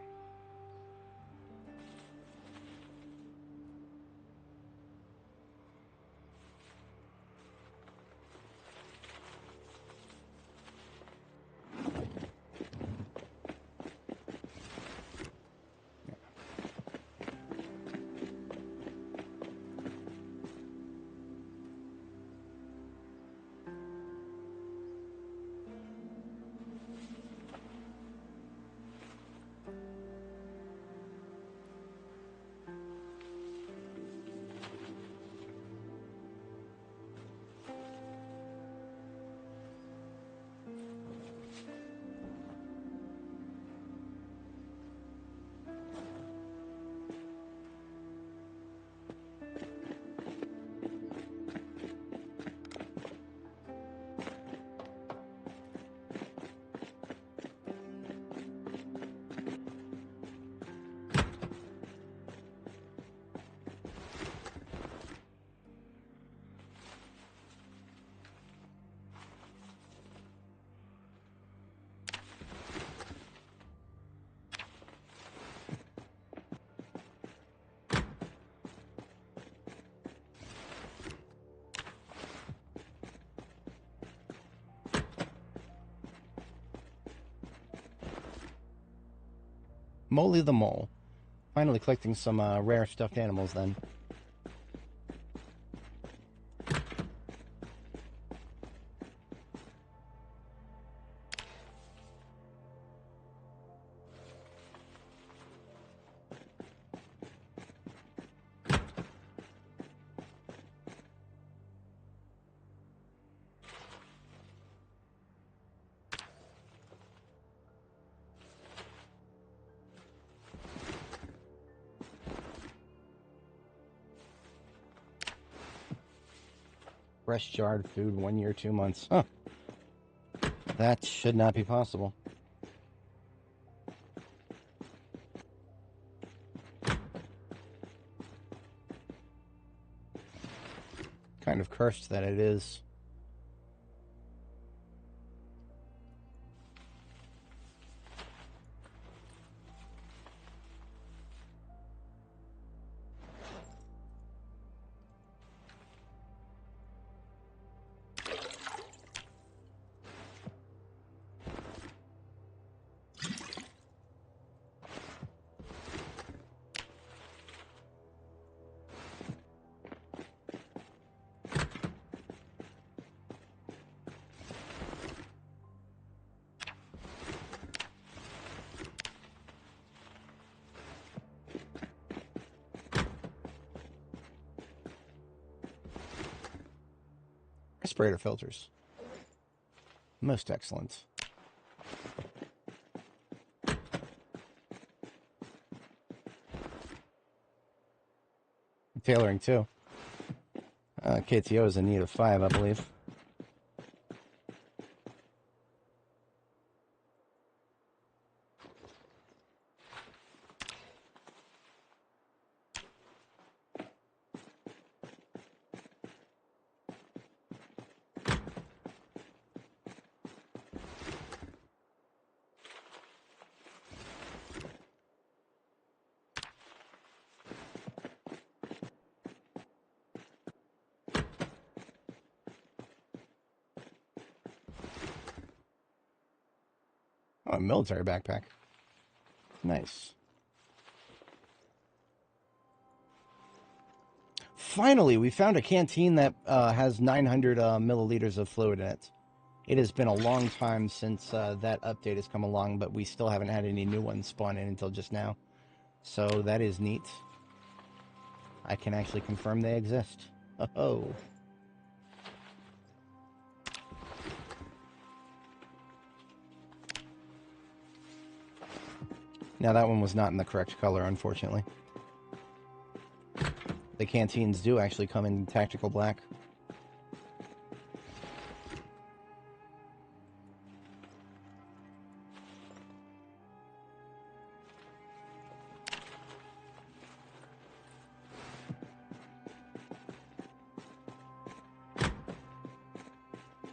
Molly the Mole. Finally collecting some rare stuffed animals then. Fresh jarred food, 1 year, 2 months. Huh. That should not be possible. Kind of cursed that it is. Respirator filters. Most excellent. Tailoring too. KTO is in need of 5, I believe. a military backpack. Nice. Finally, we found a canteen that has 900 milliliters of fluid in it. It has been a long time since that update has come along, but we still haven't had any new ones spawn in until just now. So that is neat. I can actually confirm they exist. Oh. Now that one was not in the correct color, unfortunately. The canteens do actually come in tactical black.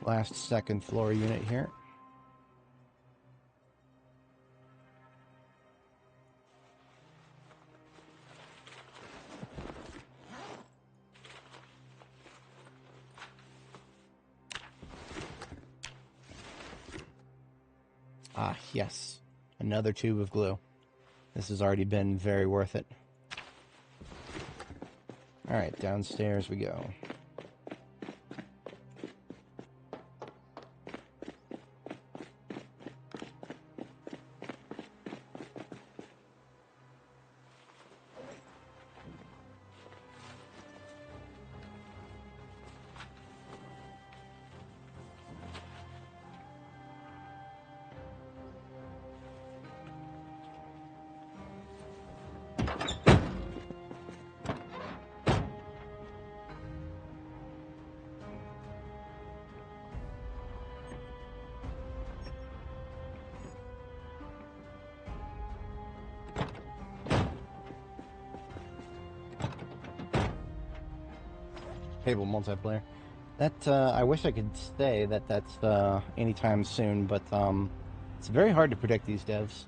Last second floor unit here. Ah, yes. Another tube of glue. This has already been very worth it. Alright, downstairs we go. Table multiplayer. That, I wish I could say that that's anytime soon, but it's very hard to predict these devs.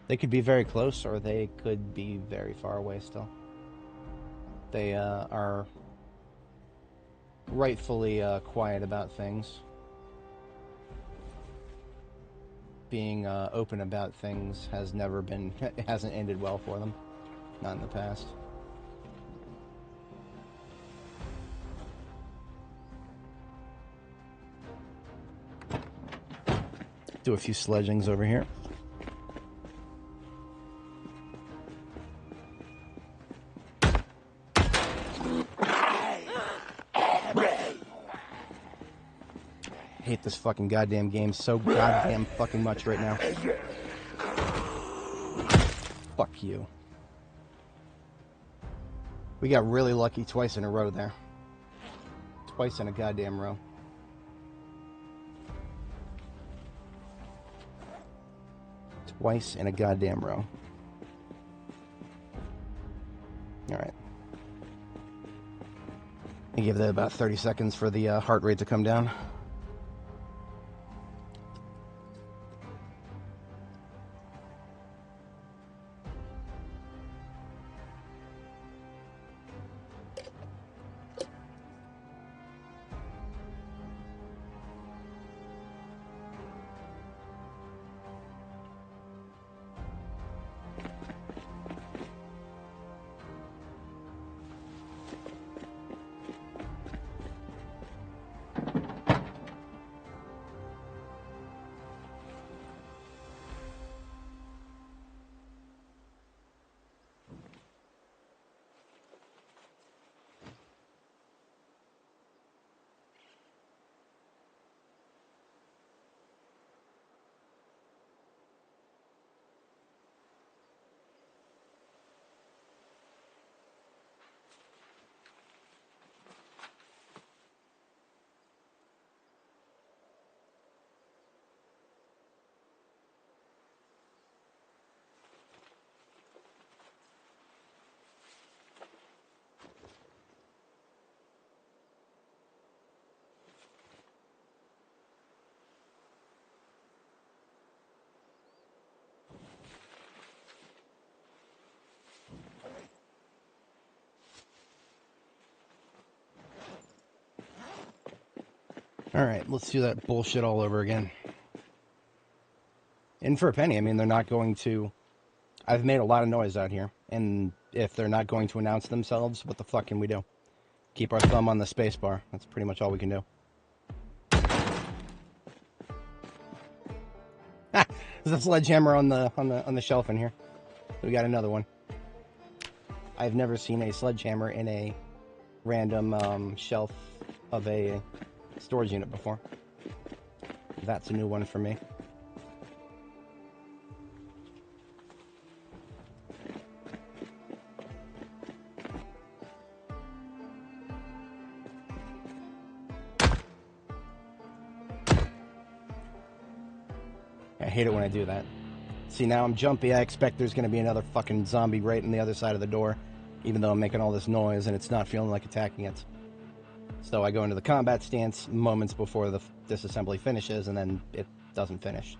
They could be very close, or they could be very far away still. They are rightfully quiet about things. Being open about things has never been, it hasn't ended well for them. Not in the past. Do a few sledgings over here. I hate this fucking goddamn game so goddamn fucking much right now. Fuck you. We got really lucky twice in a row there. Twice in a goddamn row. Twice in a goddamn row. Alright. I give that about 30 seconds for the heart rate to come down. Alright, let's do that bullshit all over again. in for a penny. I mean, they're not going to... I've made a lot of noise out here, and if they're not going to announce themselves, what the fuck can we do? Keep our thumb on the space bar. That's pretty much all we can do. Ah, there's a sledgehammer on the shelf in here. We got another one. I've never seen a sledgehammer in a random shelf of a storage unit before. That's a new one for me. I hate it when I do that. See, now I'm jumpy. I expect there's going to be another fucking zombie right on the other side of the door, even though I'm making all this noise and it's not feeling like attacking it. So I go into the combat stance moments before the disassembly finishes, and then it doesn't finish.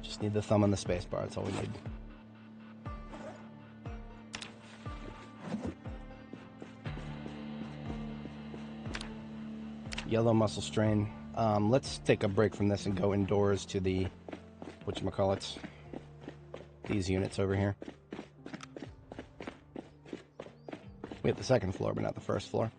Just need the thumb on the space bar. That's all we need. Yellow muscle strain. Let's take a break from this and go indoors to the, whatchamacallits, these units over here. We have the second floor, but not the first floor.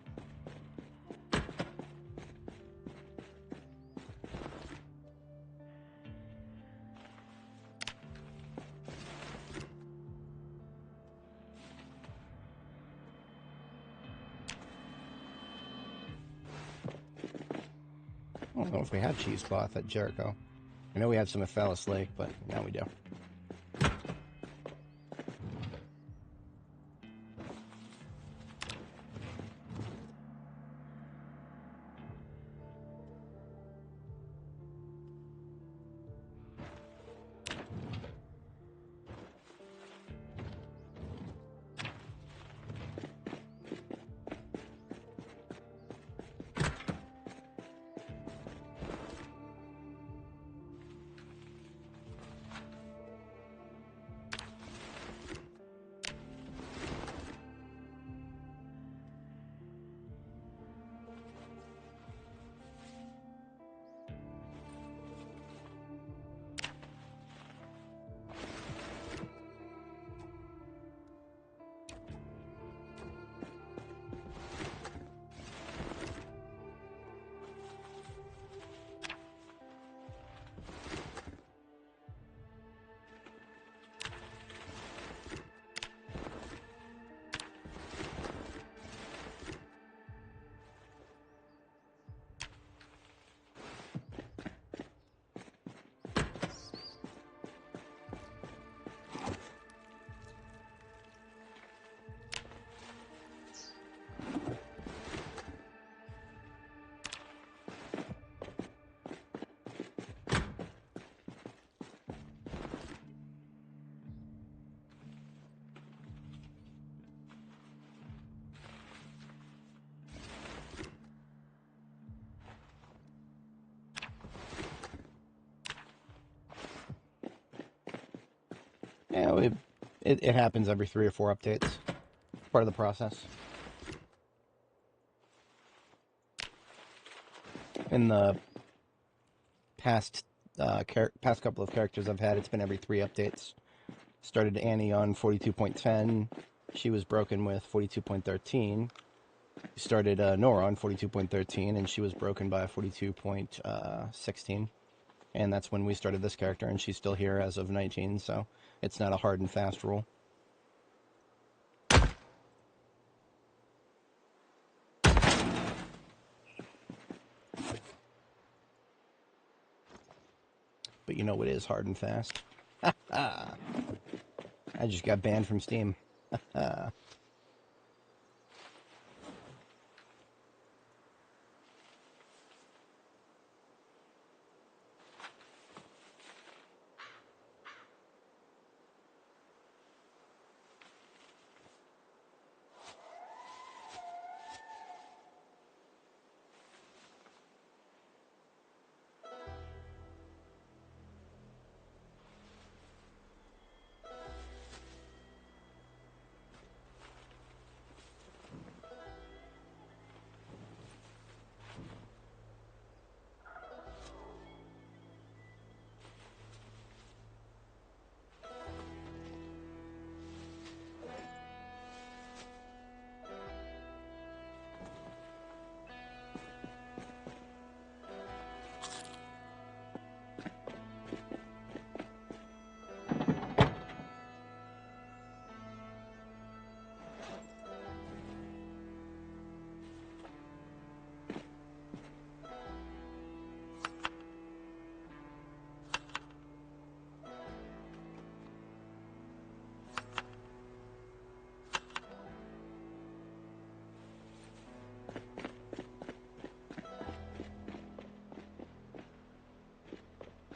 I don't know if we have cheesecloth at Jericho. I know we had some at Phallus Lake, but now we do. Yeah, it happens every 3 or 4 updates. Part of the process. In the past past couple of characters I've had, it's been every 3 updates. Started Annie on 42.10. She was broken with 42.13. Started Nora on 42.13, and she was broken by 42.16. And that's when we started this character, and she's still here as of 19, so it's not a hard and fast rule. But you know what is hard and fast? I just got banned from Steam.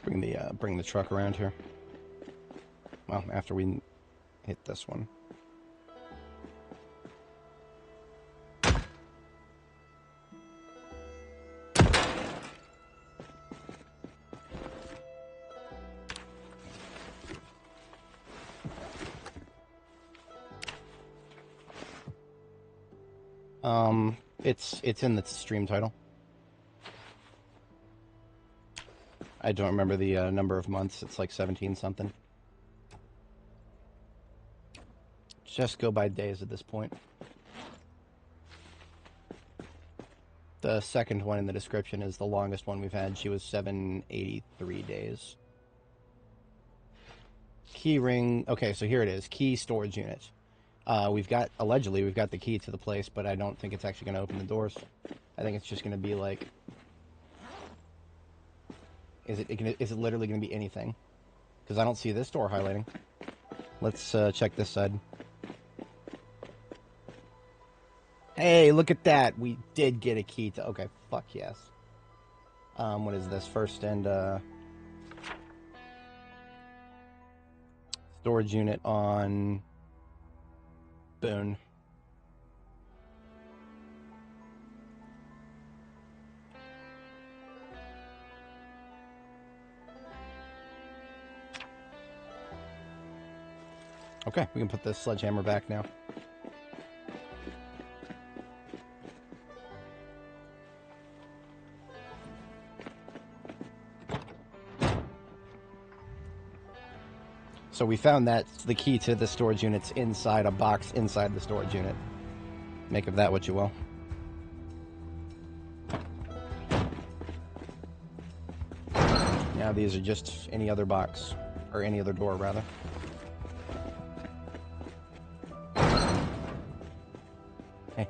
bring the truck around here. Well, after we hit this one. It's in the stream title. I don't remember the number of months. It's like 17 something. Just go by days at this point. The second one in the description is the longest one we've had. She was 783 days. Key ring. Okay, so here it is. Key storage unit. Allegedly, we've got the key to the place, but I don't think it's actually going to open the doors. I think it's just going to be like... Is it literally going to be anything? Because I don't see this door highlighting. Let's check this side. Hey, look at that! We did get a key to... Okay, fuck yes. What is this? First and, storage unit on... Boone. Okay, we can put the sledgehammer back now. So we found that the key to the storage unit's inside a box inside the storage unit. Make of that what you will. Now these are just any other box, or any other door rather.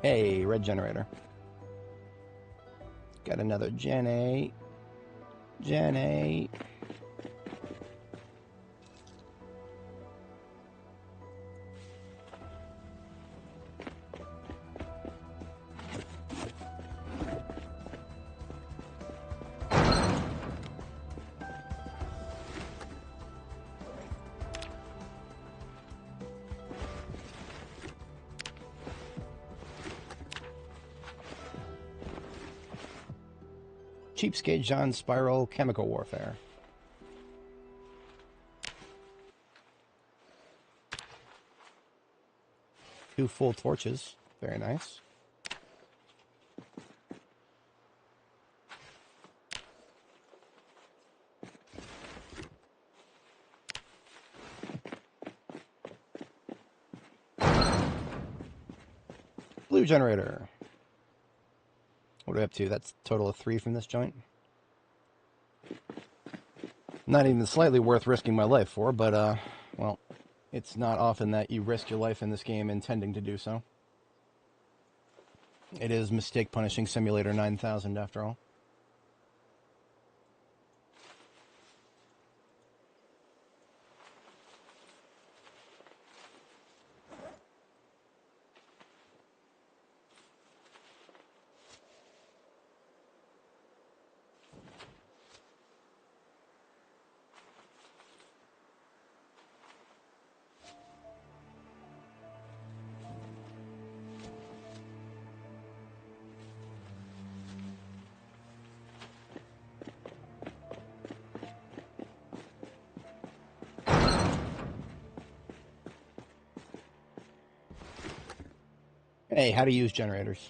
Hey, red generator. Got another Gen 8. Gen 8. Cheapskate John Spiral Chemical Warfare. Two full torches. Very nice. Blue generator. What are we up to? That's a total of 3 from this joint. Not even slightly worth risking my life for, but, well, it's not often that you risk your life in this game intending to do so. It is Mistake Punishing Simulator 9000, after all. Hey, how to use generators.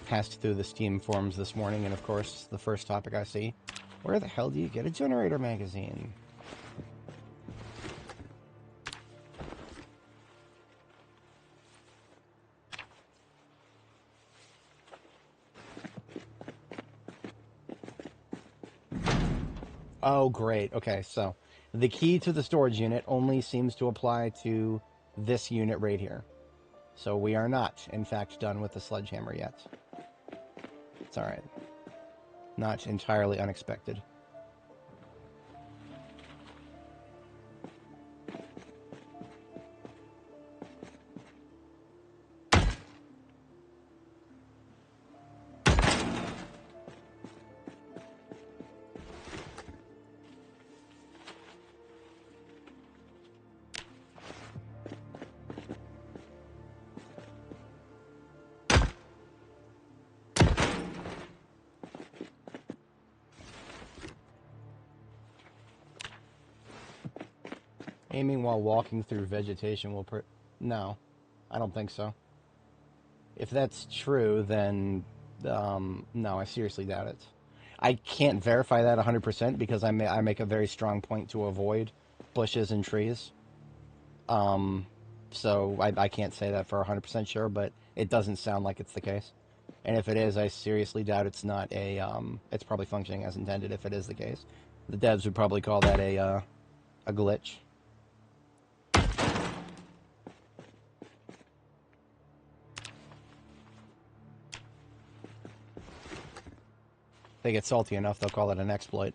Passed through the Steam forums this morning, and of course, the first topic I see, where the hell do you get a generator magazine? Oh, great. Okay, so the key to the storage unit only seems to apply to this unit right here. So we are not, in fact, done with the sledgehammer yet. It's alright. Not entirely unexpected. Aiming while walking through vegetation will No, I don't think so. If that's true, then no, I seriously doubt it. I can't verify that 100% because I make a very strong point to avoid bushes and trees. Um, so I can't say that for 100% sure, but it doesn't sound like it's the case. And if it is, I seriously doubt it's not it's probably functioning as intended if it is the case. The devs would probably call that a glitch. If they get salty enough, they'll call it an exploit.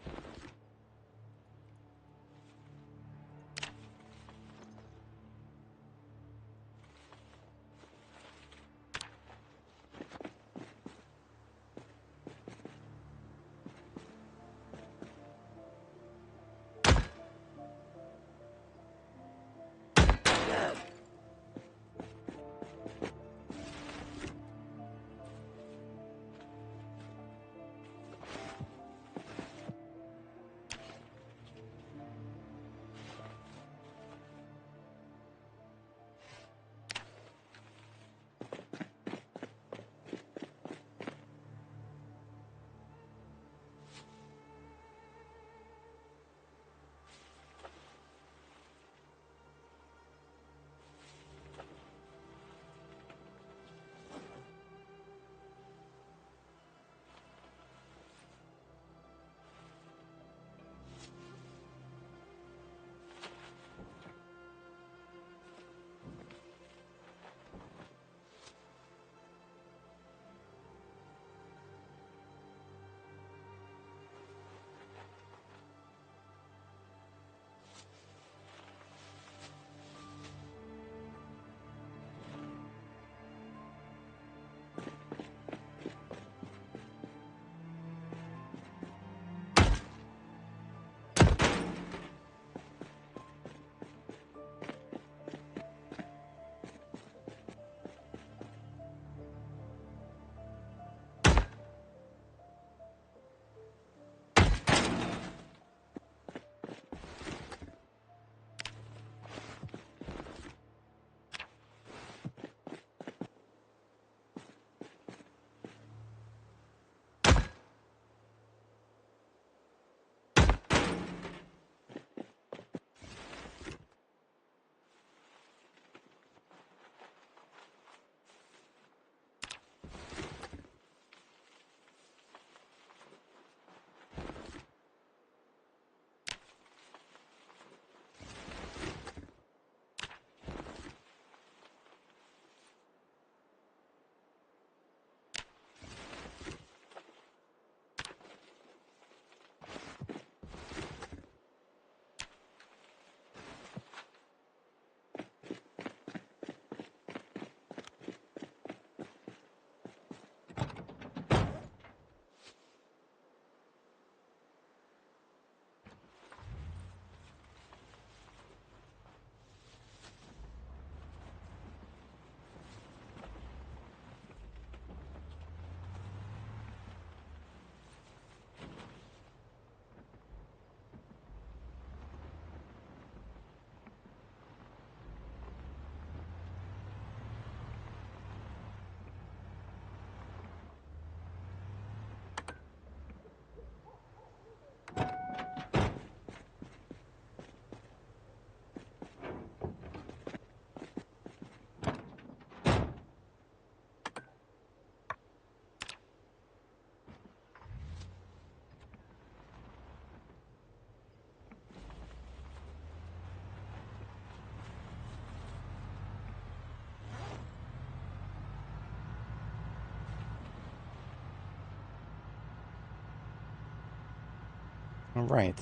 All right.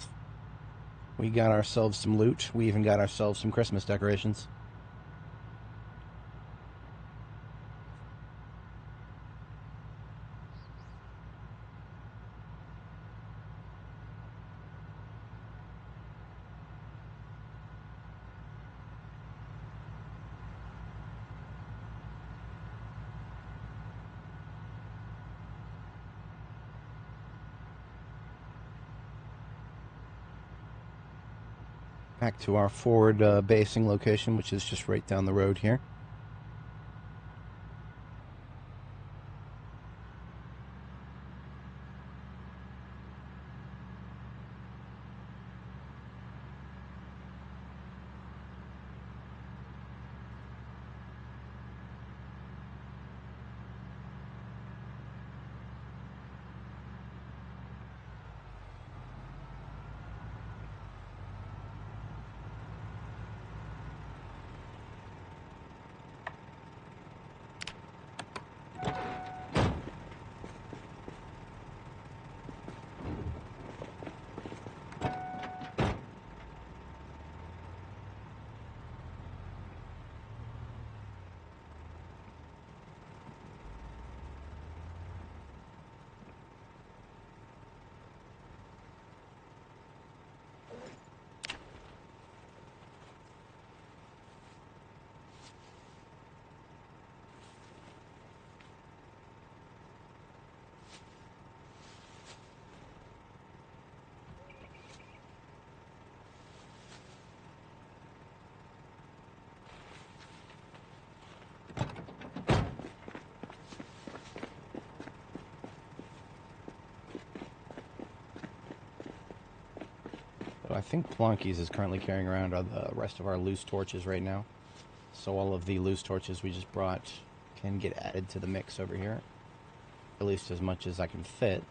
We got ourselves some loot. We even got ourselves some Christmas decorations. Back to our forward basing location, which is just right down the road here. I think Plonkies is currently carrying around the rest of our loose torches right now. So all of the loose torches we just brought can get added to the mix over here. At least as much as I can fit.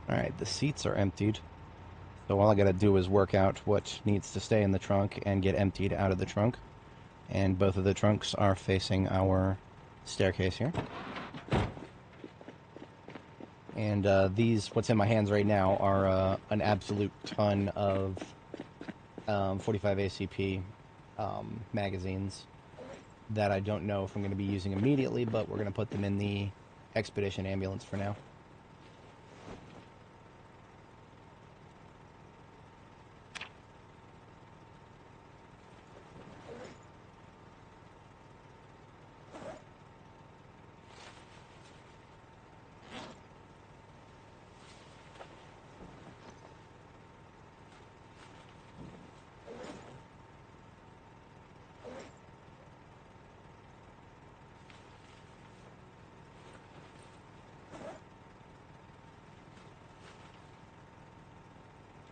Alright, the seats are emptied. So all I gotta do is work out what needs to stay in the trunk and get emptied out of the trunk. And both of the trunks are facing our staircase here. And these, what's in my hands right now, are an absolute ton of 45 ACP magazines that I don't know if I'm going to be using immediately, but we're going to put them in the expedition ambulance for now.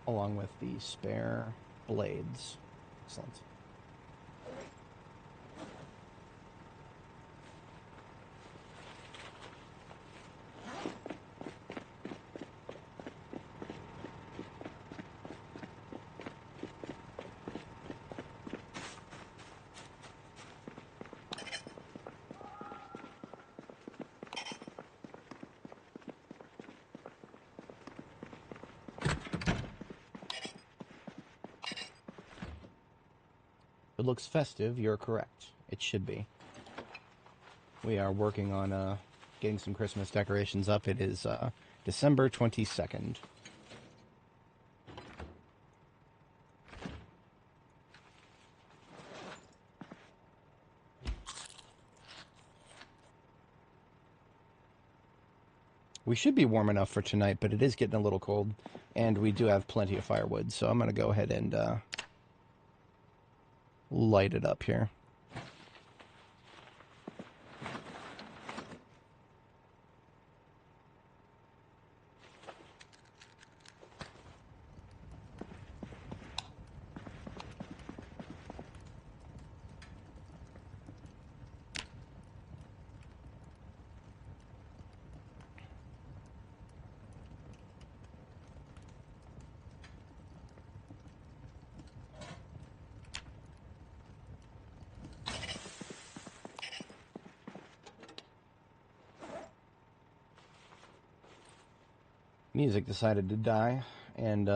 Along with the spare blades. Excellent. It looks festive, you're correct. It should be. We are working on getting some Christmas decorations up. It is December 22nd. We should be warm enough for tonight, but it is getting a little cold, and we do have plenty of firewood, so I'm going to go ahead and light it up here. music decided to die, and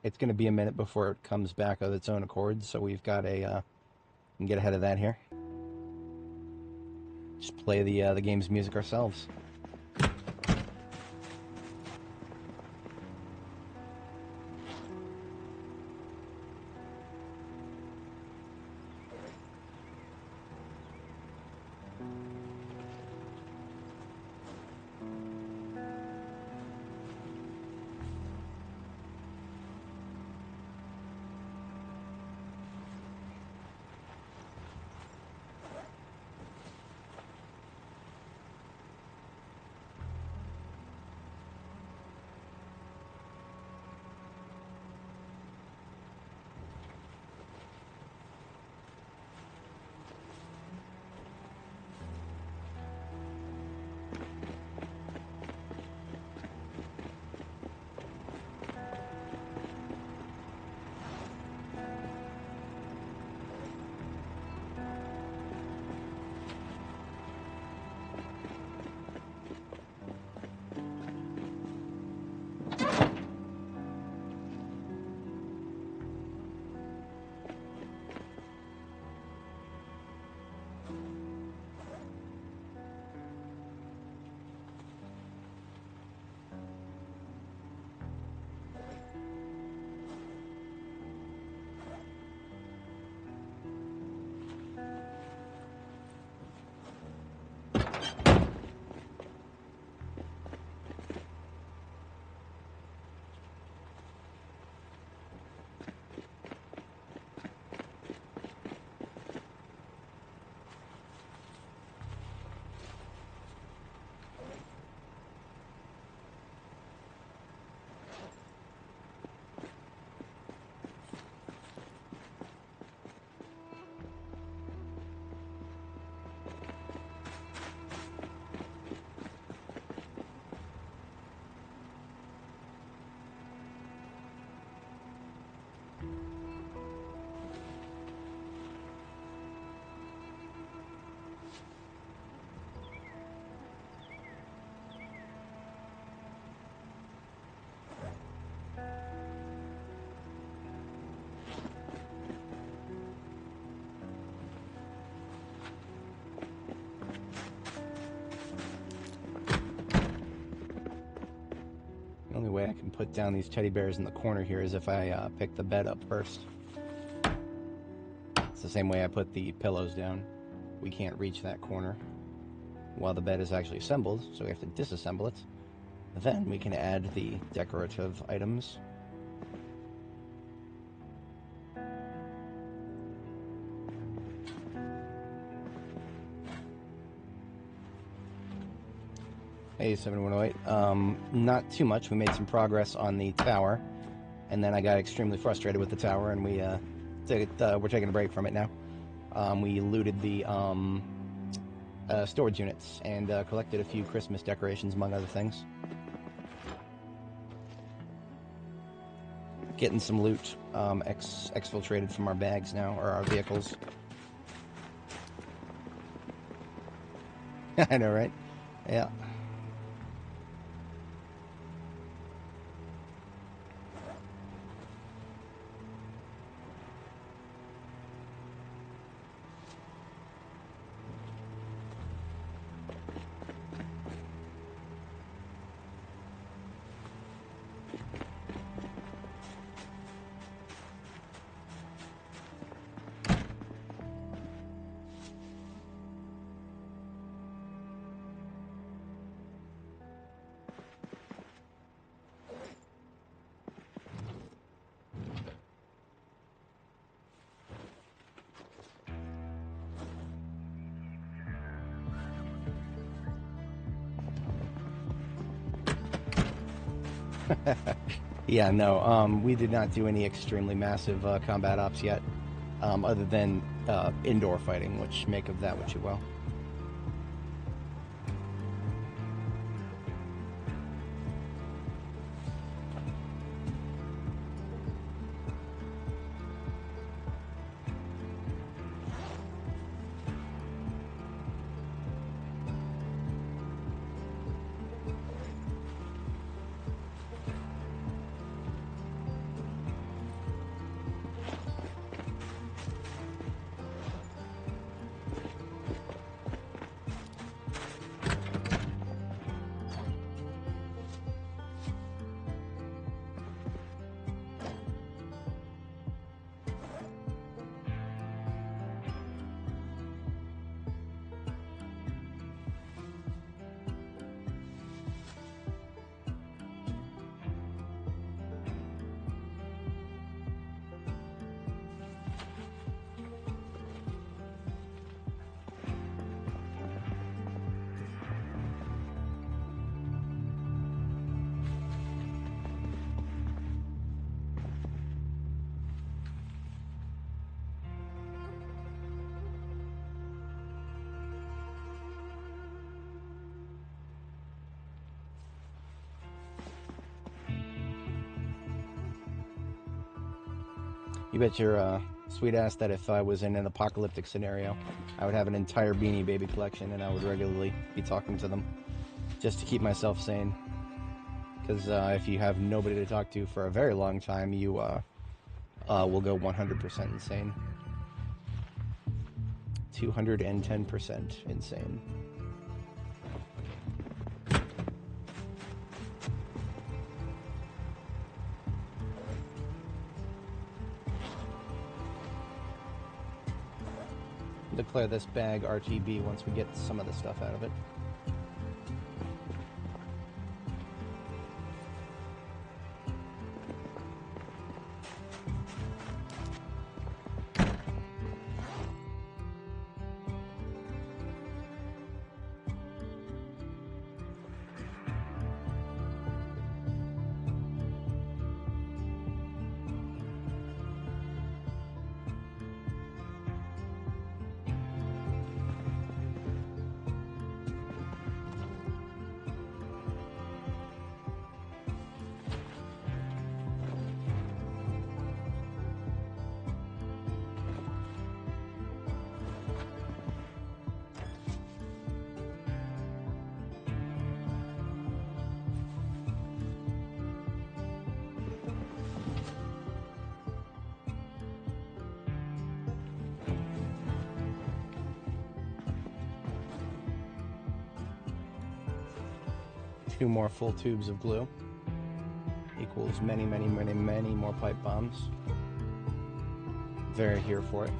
it's going to be a minute before it comes back of its own accord, so we've got a can get ahead of that here. Just play the game's music ourselves. The only way I can put down these teddy bears in the corner here is if I pick the bed up first. It's the same way I put the pillows down. We can't reach that corner while the bed is actually assembled, so we have to disassemble it. Then we can add the decorative items. Hey, 7108. Not too much. We made some progress on the tower, and then I got extremely frustrated with the tower, and we're taking a break from it now. We looted the storage units and collected a few Christmas decorations, among other things. Getting some loot exfiltrated from our bags now, or our vehicles. I know, right? Yeah. Yeah, no, we did not do any extremely massive combat ops yet, other than indoor fighting, which make of that what you will. You bet your sweet ass that if I was in an apocalyptic scenario, I would have an entire Beanie Baby collection and I would regularly be talking to them just to keep myself sane. Because if you have nobody to talk to for a very long time, you will go 100% insane. 210% insane. Declare this bag RTB once we get some of the stuff out of it. Two more full tubes of glue equals many more pipe bombs. Very here for it.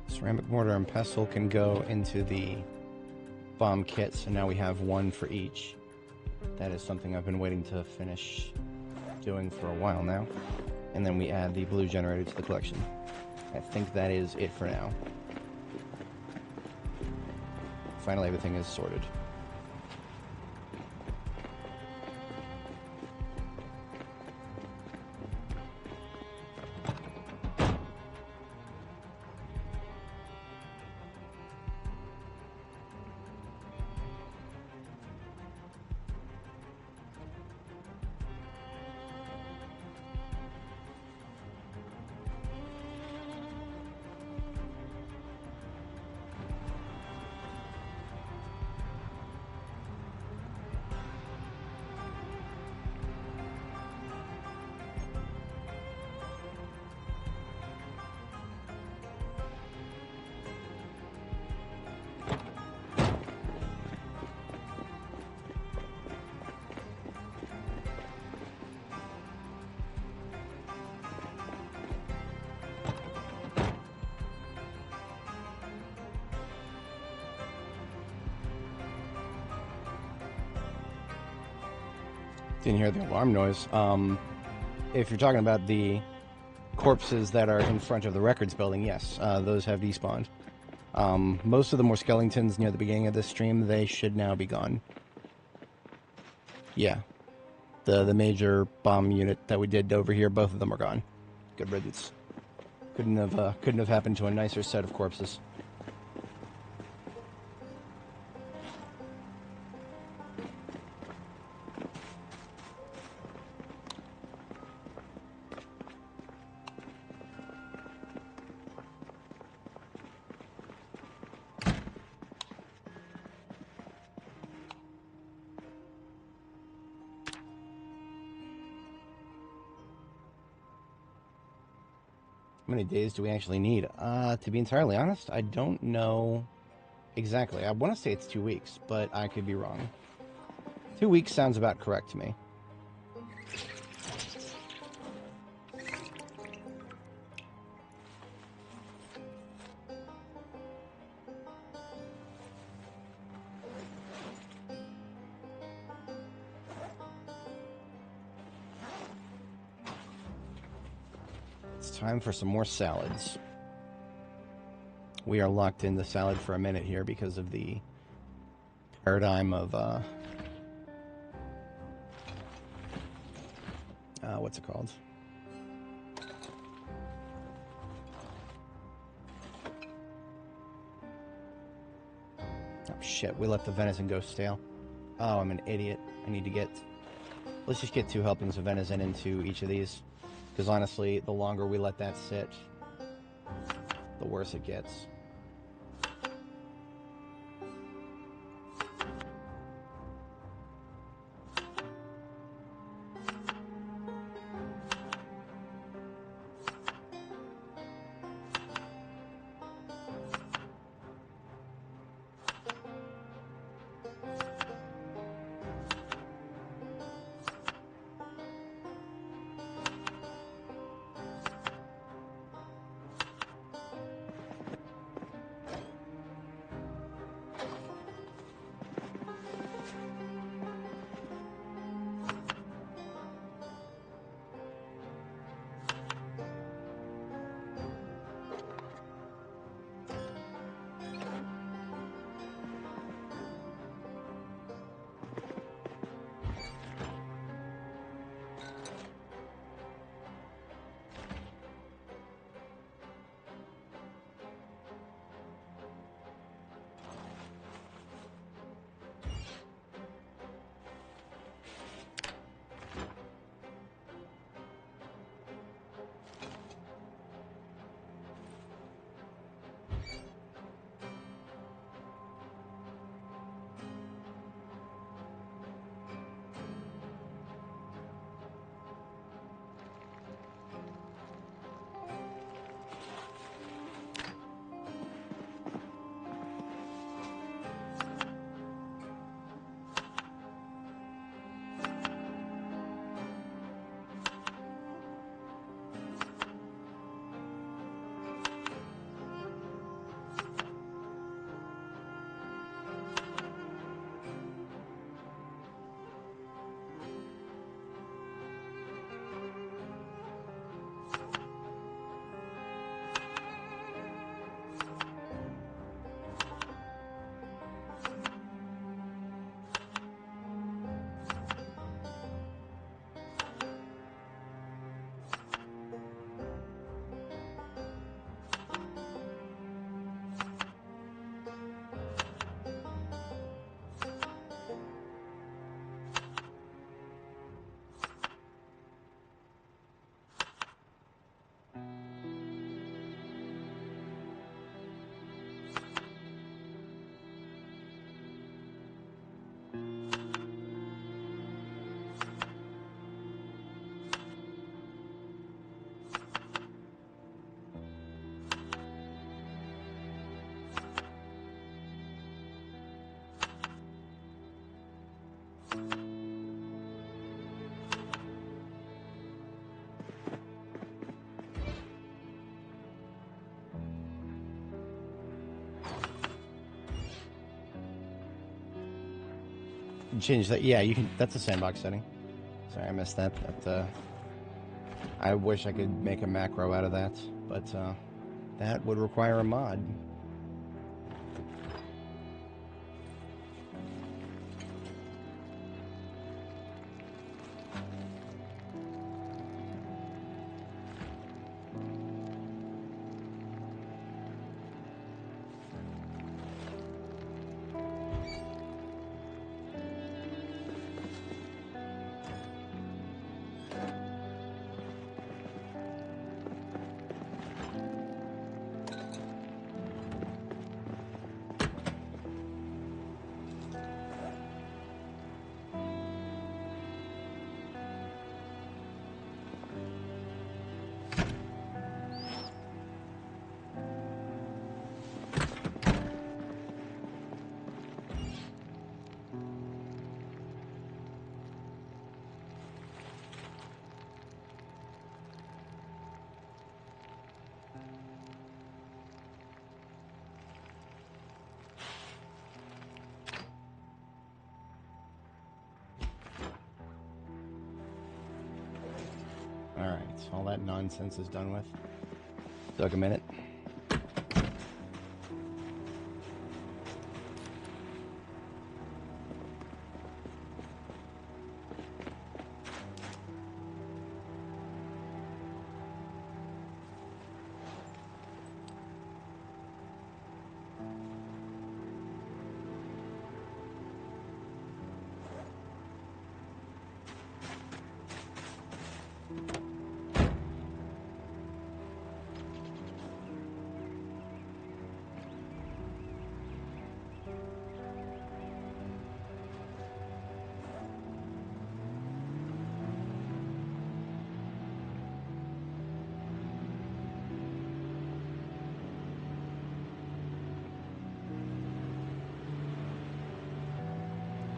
Ceramic mortar and pestle can go into the bomb kit, so now we have one for each. That is something I've been waiting to finish doing for a while now. And then we add the blue generator to the collection. I think that is it for now. Finally, everything is sorted. Didn't hear the alarm noise. If you're talking about the corpses that are in front of the records building, yes, those have despawned. Most of them were skeletons near the beginning of this stream. They should now be gone. Yeah. The major bomb unit that we did over here, both of them are gone. Good riddance. Couldn't have happened to a nicer set of corpses. How many days do we actually need? To be entirely honest, I don't know exactly. I want to say it's 2 weeks, but I could be wrong. 2 weeks sounds about correct to me. It's time for some more salads. We are locked into salad for a minute here because of the paradigm of, what's it called? Oh, shit, we let the venison go stale. Oh, I'm an idiot. I need to get... Let's just get 2 helpings of venison into each of these. Because honestly, the longer we let that sit, the worse it gets. Change that. Yeah, you can. That's a sandbox setting. Sorry, I missed that. I wish I could make a macro out of that, but that would require a mod. Alright, so all that nonsense is done with. Took a minute.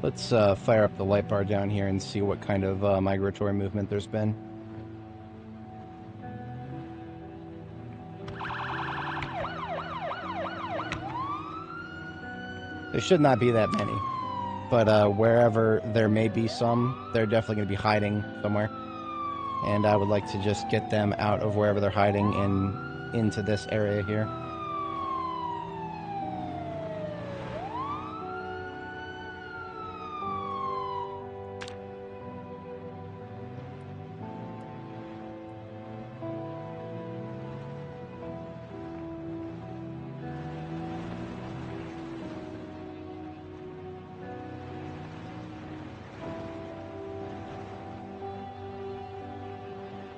Let's fire up the light bar down here and see what kind of migratory movement there's been. There should not be that many, but wherever there may be some, they're definitely going to be hiding somewhere. And I would like to just get them out of wherever they're hiding and into this area here.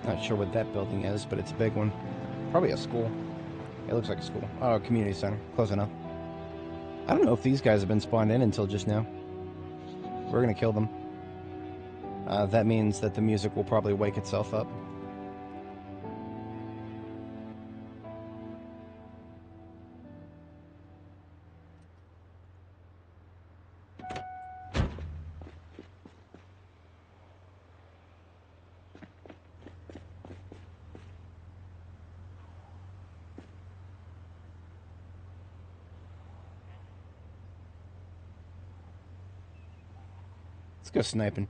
Not sure what that building is, but it's a big one. Probably a school. It looks like a school. Oh, community center. Close enough. I don't know if these guys have been spawned in until just now. We're gonna kill them. That means that the music will probably wake itself up. Let's go sniping.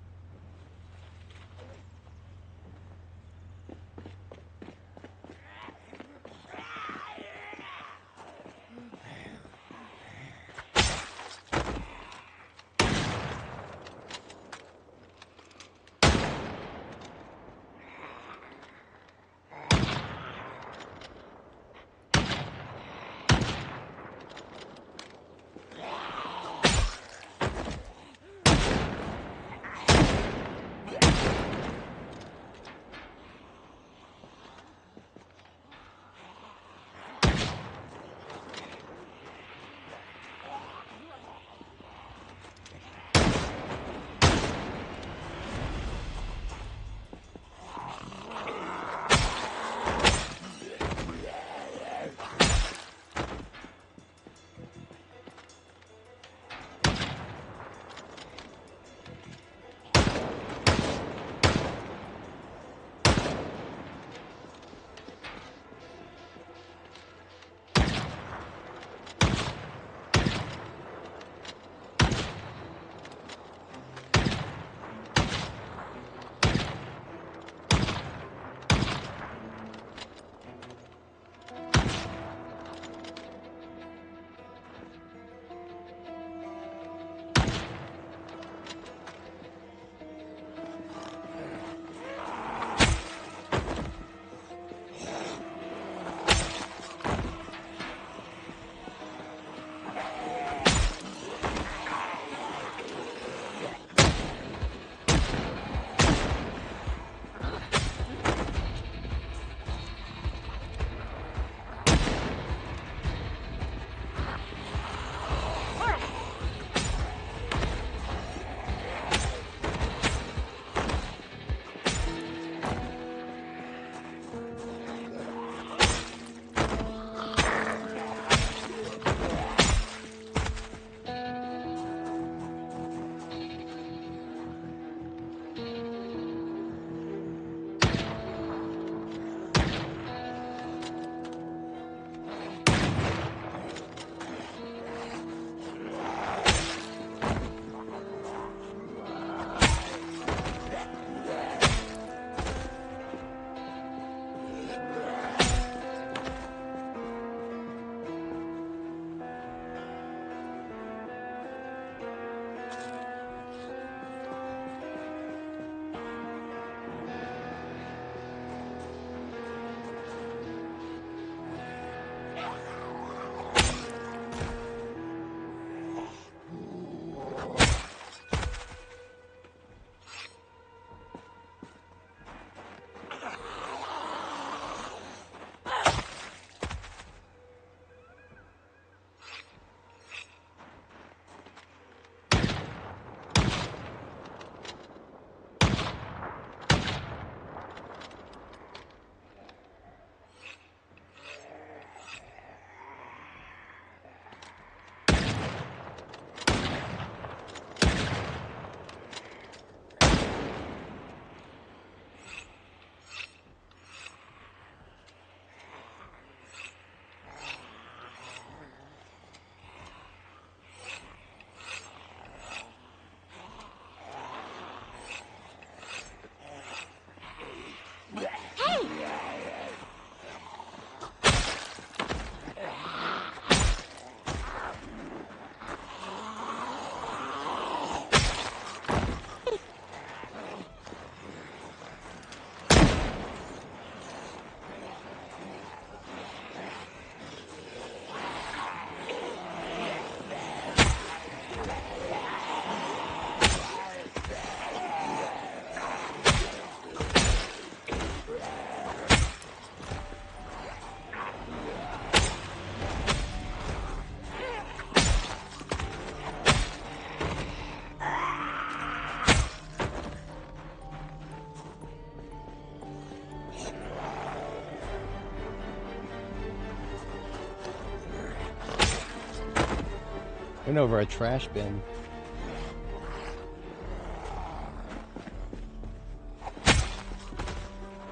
Went over a trash bin.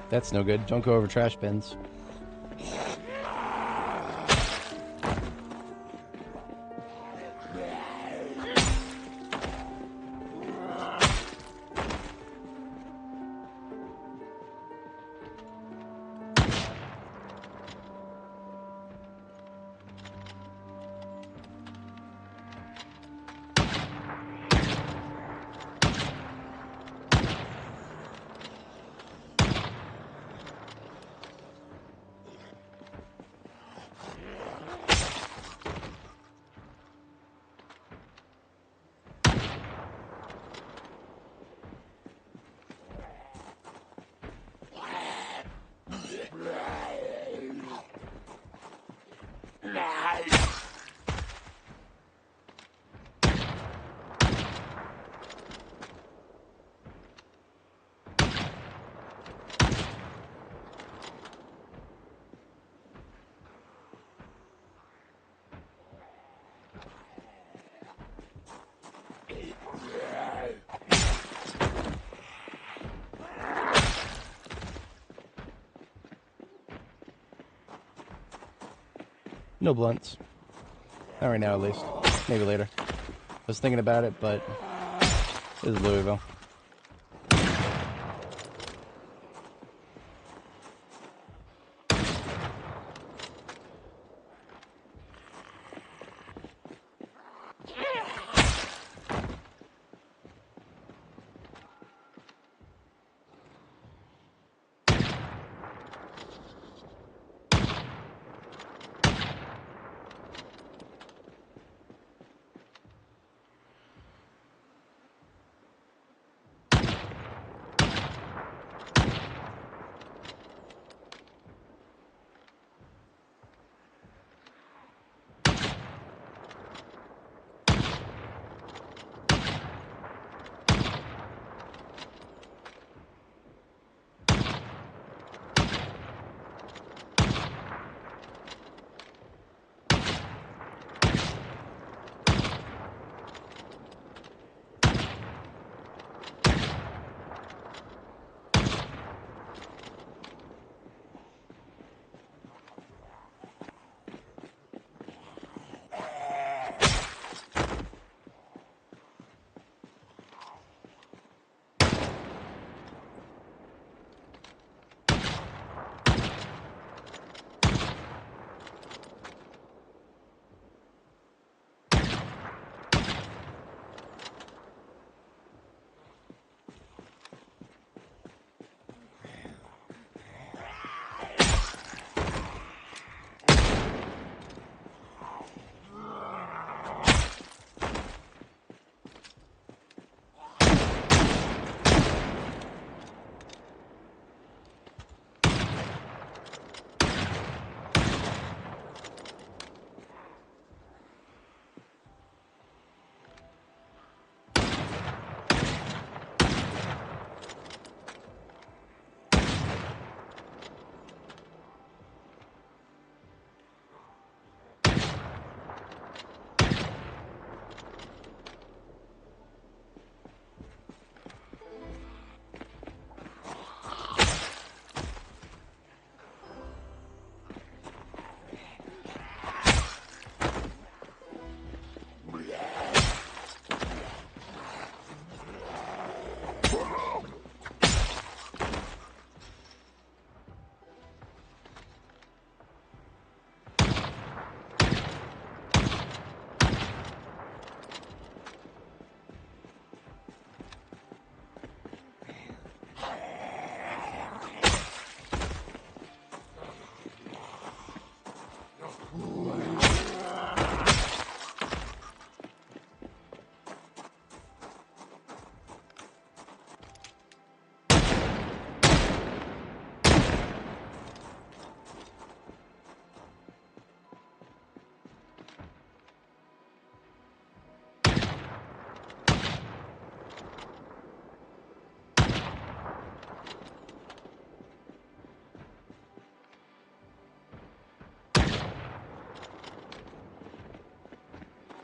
That's no good. Don't go over trash bins. No blunts. Not right now, at least. Maybe later. I was thinking about it, but this is Louisville.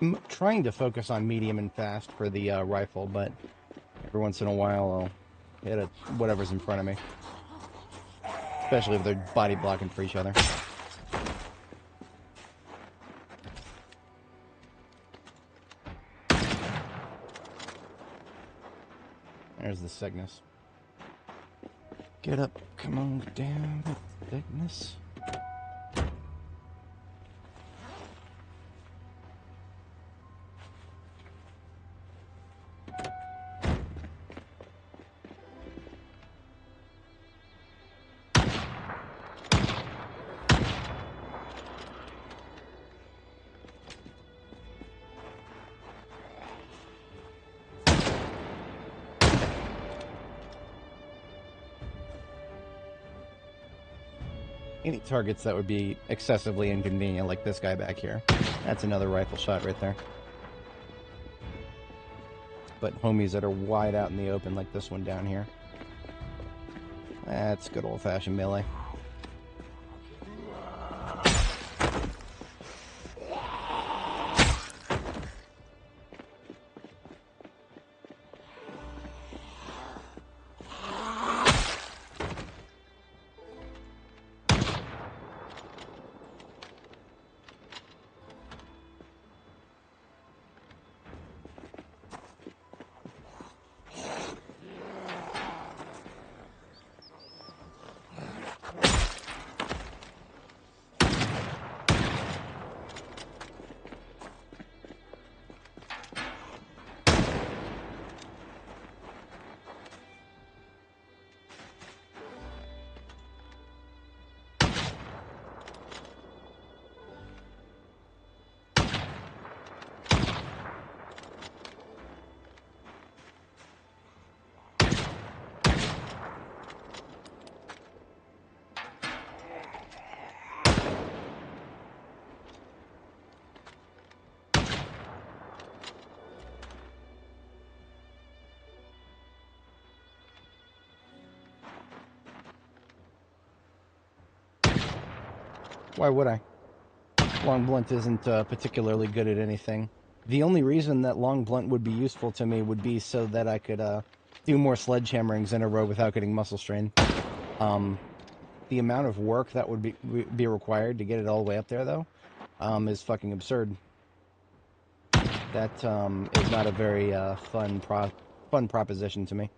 I'm trying to focus on medium and fast for the rifle, but every once in a while I'll hit whatever's in front of me. Especially if they're body blocking for each other. There's the Cygnus. Get up, come on, down the Cygnus. Any targets that would be excessively inconvenient, like this guy back here. That's another rifle shot right there. But homies that are wide out in the open, like this one down here. That's good old-fashioned melee. Why would I? Long blunt isn't particularly good at anything. The only reason that long blunt would be useful to me would be so that I could do more sledgehammerings in a row without getting muscle strain. The amount of work that would be required to get it all the way up there, though, is fucking absurd. That is not a very fun proposition to me.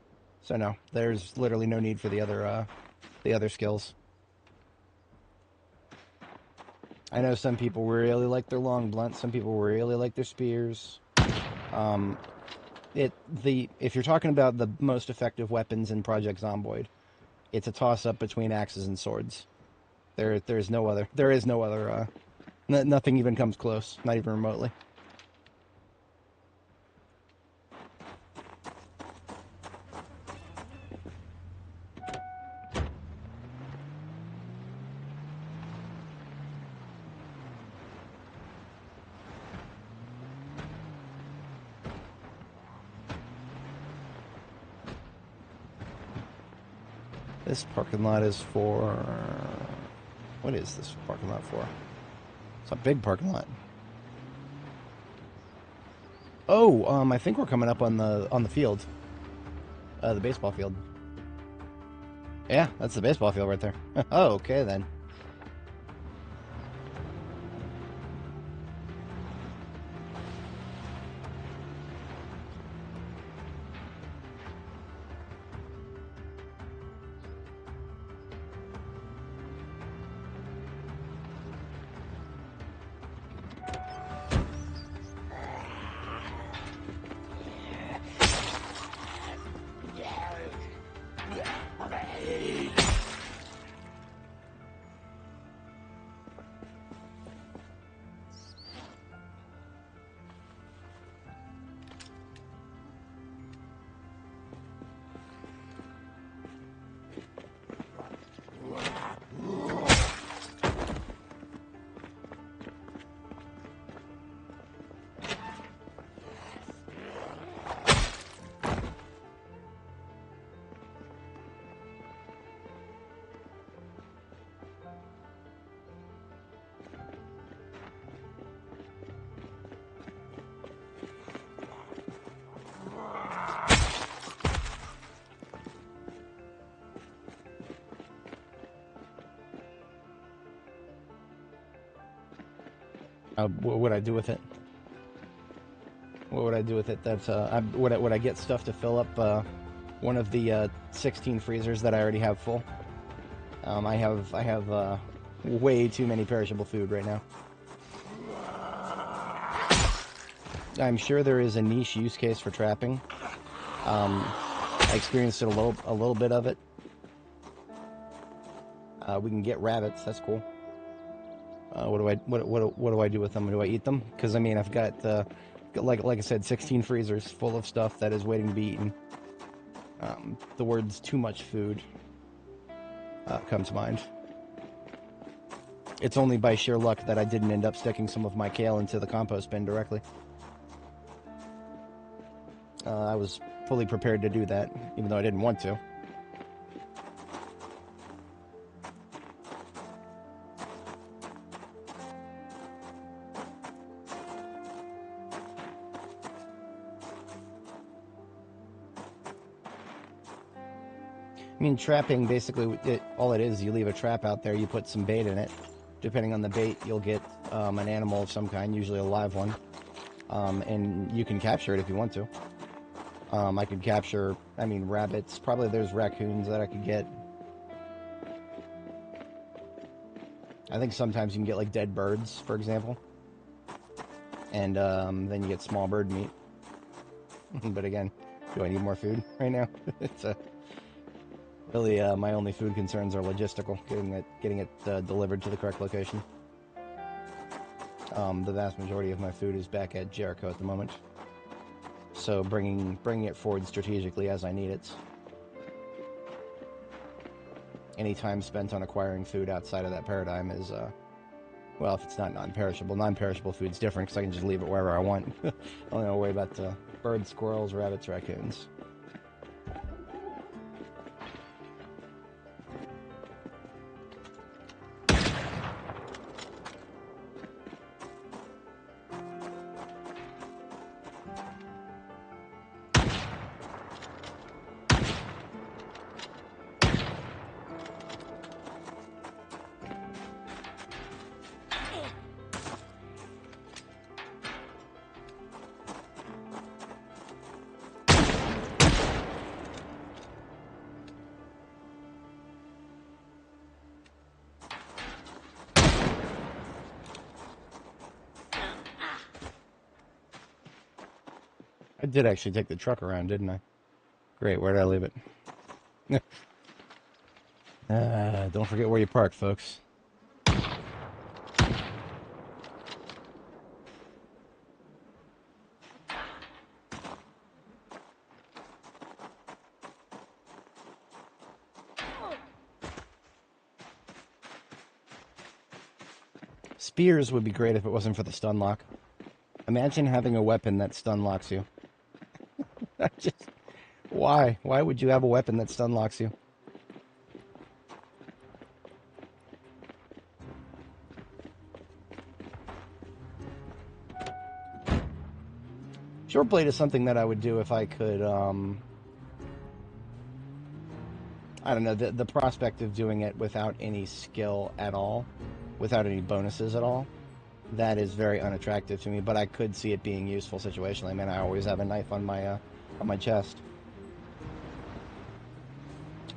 So no, there's literally no need for the other skills. I know some people really like their long blunt, some people really like their spears. If you're talking about the most effective weapons in Project Zomboid, it's a toss-up between axes and swords. There is no other. Nothing even comes close, not even remotely. This parking lot is for... What is this parking lot for? It's a big parking lot. Oh, I think we're coming up on the field. The baseball field. Yeah, that's the baseball field right there. Oh, okay then. What would I do with it? What would I do with it? Would I get stuff to fill up one of the 16 freezers that I already have full? I have way too many perishable food right now. I'm sure there is a niche use case for trapping. I experienced it a little bit of it. We can get rabbits. That's cool. What do I do with them? Do I eat them? Because I mean, I've got like I said, 16 freezers full of stuff that is waiting to be eaten. The words "too much food" come to mind. It's only by sheer luck that I didn't end up sticking some of my kale into the compost bin directly. I was fully prepared to do that, even though I didn't want to. I mean, trapping, basically, all it is, you leave a trap out there, you put some bait in it. Depending on the bait, you'll get an animal of some kind, usually a live one. And you can capture it if you want to. I could capture, I mean, rabbits. Probably there's raccoons that I could get. I think sometimes you can get, like, dead birds, for example. And then you get small bird meat. But again, do I need more food right now? It's really, my only food concerns are logistical, getting it delivered to the correct location. The vast majority of my food is back at Jericho at the moment, so bringing it forward strategically as I need it. Any time spent on acquiring food outside of that paradigm is, well, if it's not non-perishable. Non-perishable food's different because I can just leave it wherever I want. I don't have to worry about birds, squirrels, rabbits, raccoons. I did actually take the truck around, didn't I? Great, where did I leave it? Don't forget where you park, folks. Spears would be great if it wasn't for the stun lock. Imagine having a weapon that stun locks you. Why? Why would you have a weapon that stun locks you? Short blade is something that I would do if I could, I don't know, the prospect of doing it without any skill at all, without any bonuses at all, that is very unattractive to me, but I could see it being useful situationally. I mean, I always have a knife on my chest.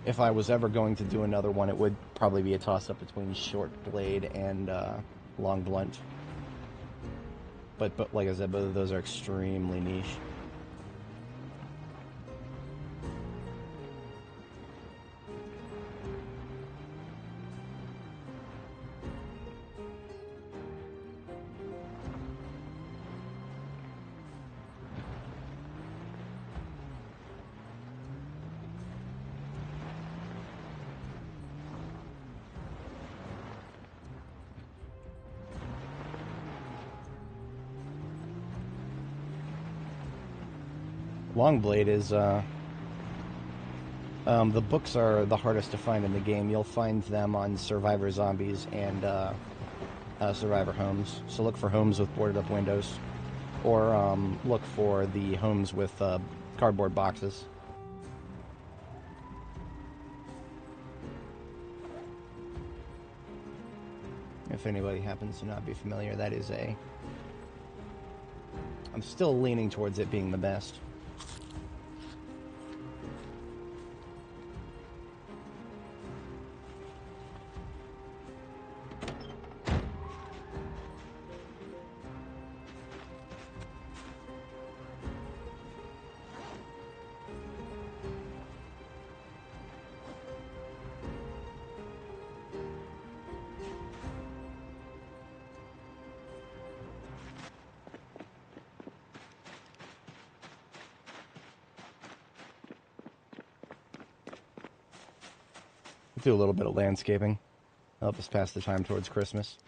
If I was ever going to do another one, it would probably be a toss-up between short blade and long blunt. But like I said, both of those are extremely niche. Longblade is, the books are the hardest to find in the game. You'll find them on Survivor Zombies and Survivor Homes. So look for homes with boarded up windows, or look for the homes with cardboard boxes. if anybody happens to not be familiar, that is a... I'm still leaning towards it being the best. Do a little bit of landscaping. Help us pass the time towards Christmas.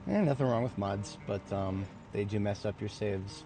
Nothing wrong with mods, but they do mess up your saves.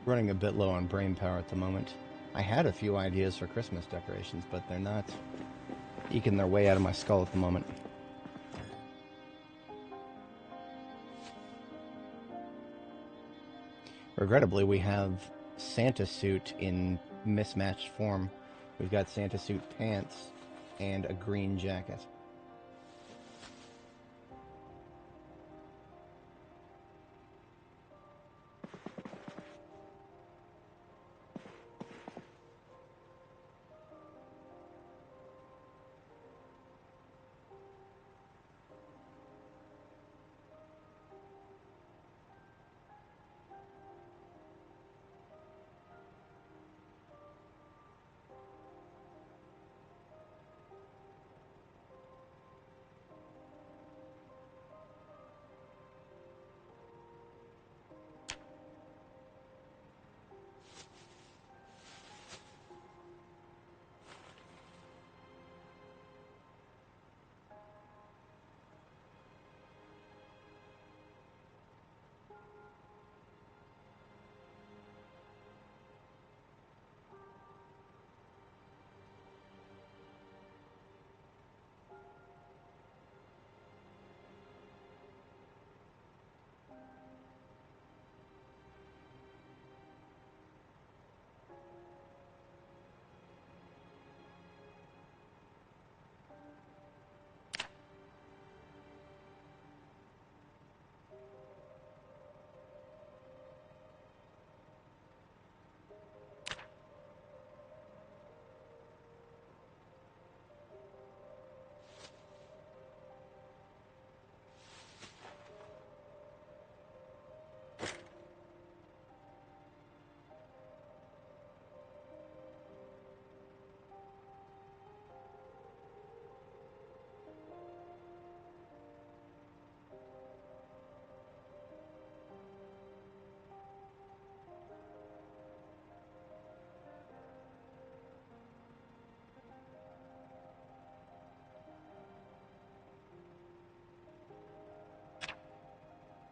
Running a bit low on brain power at the moment. I had a few ideas for Christmas decorations, but they're not eking their way out of my skull at the moment. Regrettably, we have Santa suit in mismatched form. We've got Santa suit pants and a green jacket.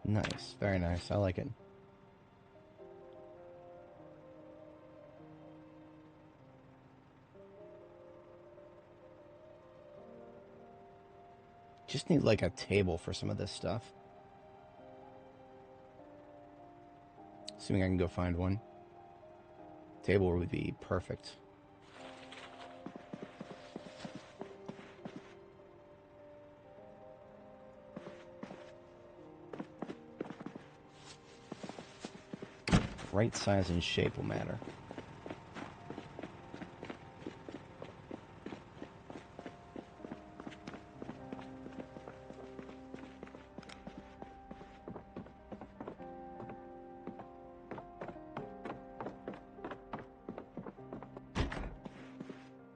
Nice, very nice. I like it. Just need like a table for some of this stuff. Assuming I can go find one. Table would be perfect. Right size and shape will matter.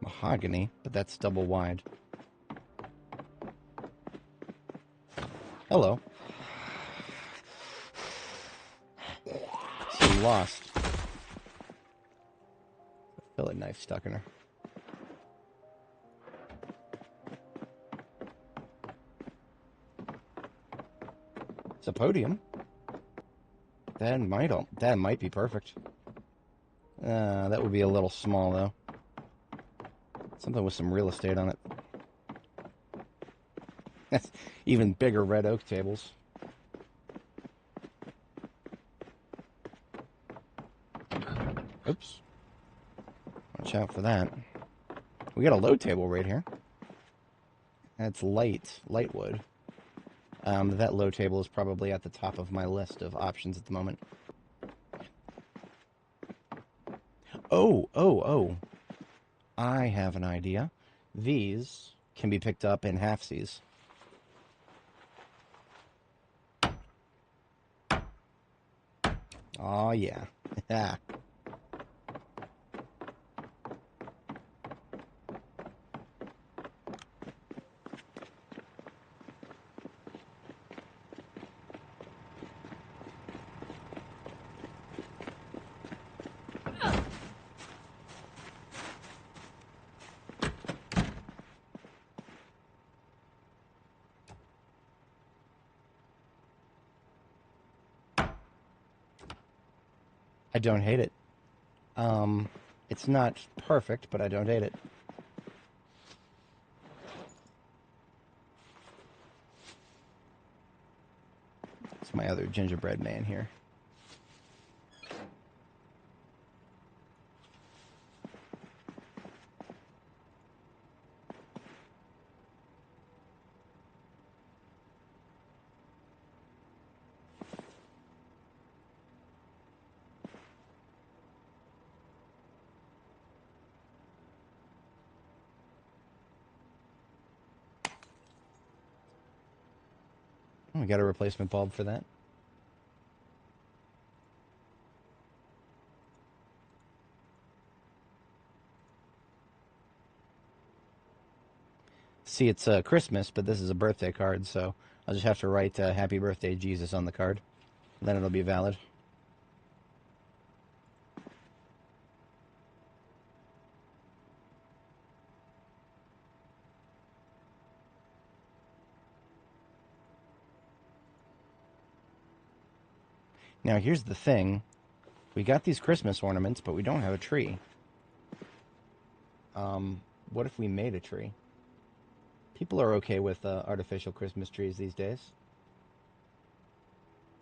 Mahogany, but that's double wide. Hello. Seem lost. Fillet knife stuck in her. It's a podium. That might be perfect. That would be a little small though. Something with some real estate on it. Even bigger red oak tables. Oops. Watch out for that. We got a low table right here. That's light wood. That low table is probably at the top of my list of options at the moment. Oh. I have an idea. These can be picked up in halfsies. Oh yeah. I don't hate it. It's not perfect, but I don't hate it. It's my other gingerbread man here. We got a replacement bulb for that. See, it's Christmas, but this is a birthday card, so I'll just have to write Happy Birthday, Jesus on the card. Then it'll be valid. Now, here's the thing. We got these Christmas ornaments, but we don't have a tree. What if we made a tree? People are okay with artificial Christmas trees these days.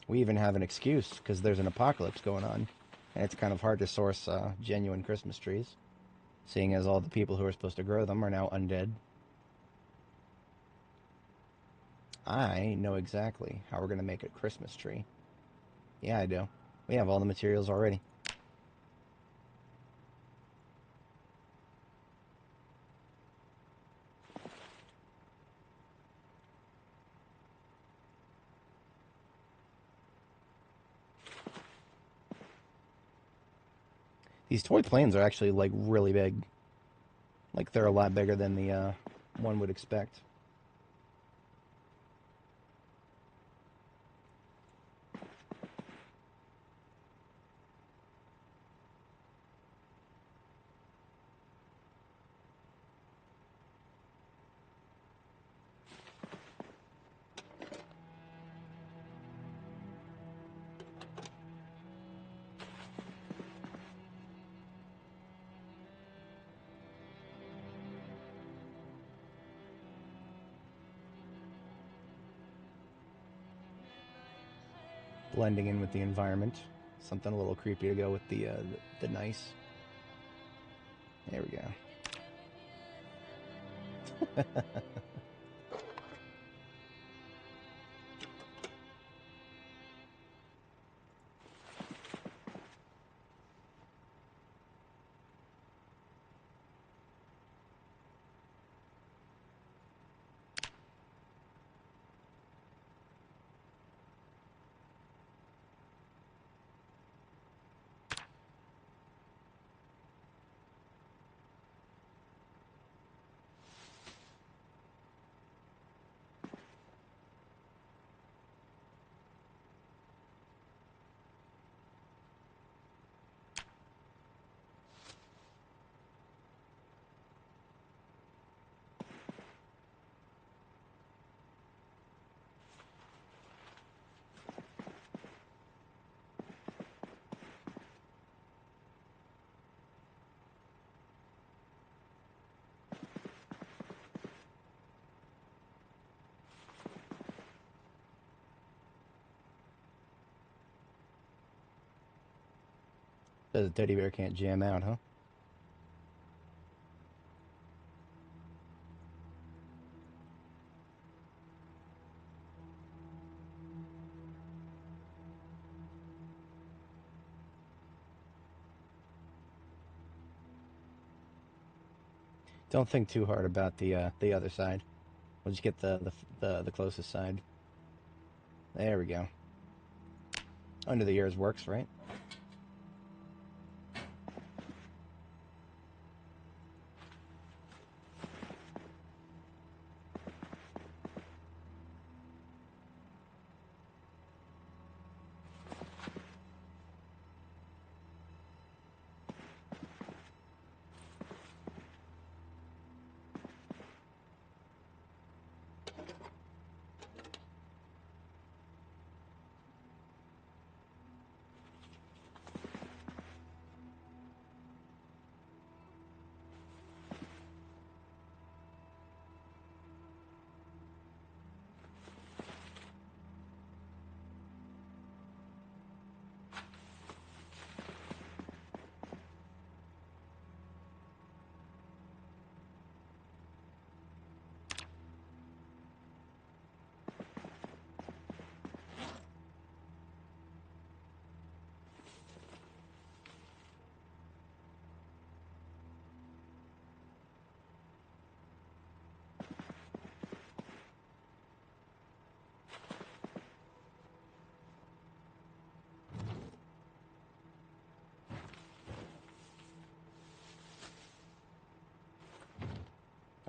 We even have an excuse, because there's an apocalypse going on, and it's kind of hard to source genuine Christmas trees, seeing as all the people who are supposed to grow them are now undead. I know exactly how we're going to make a Christmas tree. Yeah, I do. We have all the materials already. These toy planes are actually, like, really big. Like, they're a lot bigger than the one would expect. Blending in with the environment. Something a little creepy to go with the nice. There we go. Says a teddy bear can't jam out, huh? Don't think too hard about the other side. We'll just get the closest side. There we go. Under the ears works, right?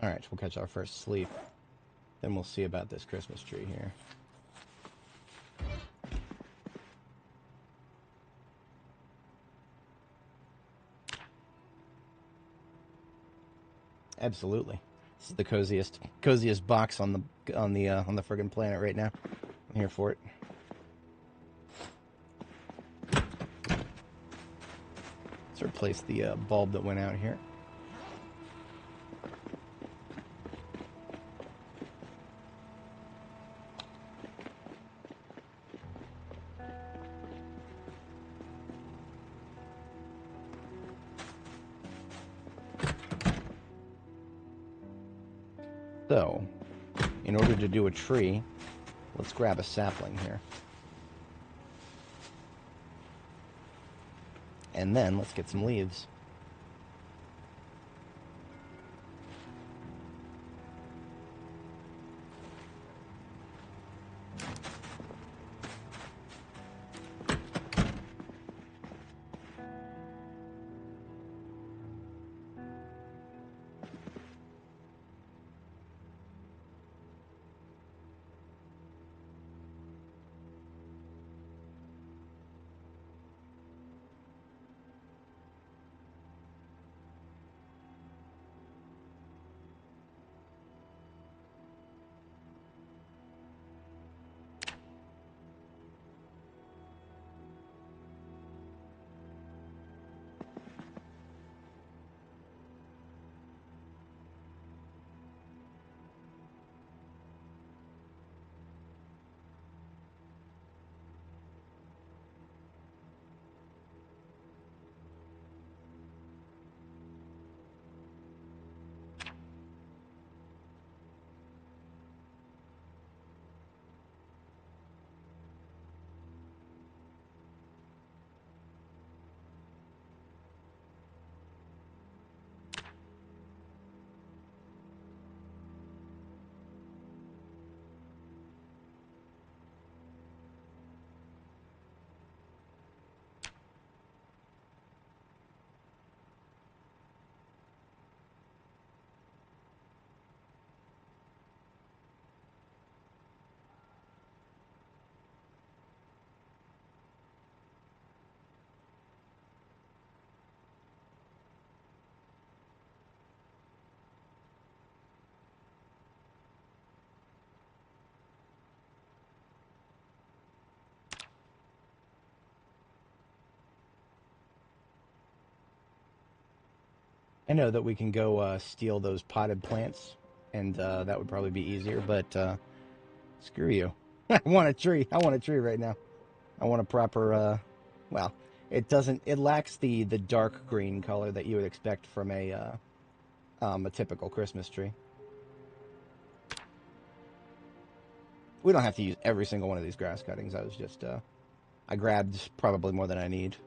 Alright, we'll catch our first sleep. Then we'll see about this Christmas tree here. Absolutely. This is the coziest box on the friggin' planet right now. I'm here for it. Let's replace the bulb that went out here. So, in order to do a tree, let's grab a sapling here. And then let's get some leaves. I know that we can go steal those potted plants, and that would probably be easier, but screw you. I want a tree. I want a tree right now. I want a proper, well, it lacks the dark green color that you would expect from a typical Christmas tree. We don't have to use every single one of these grass cuttings. I grabbed probably more than I need.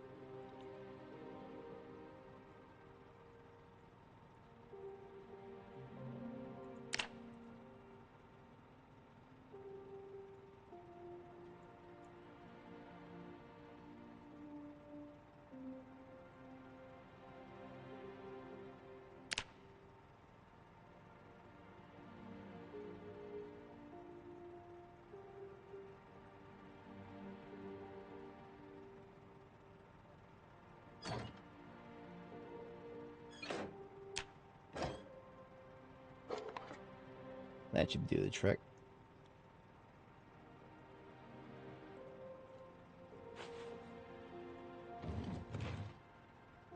That should do the trick.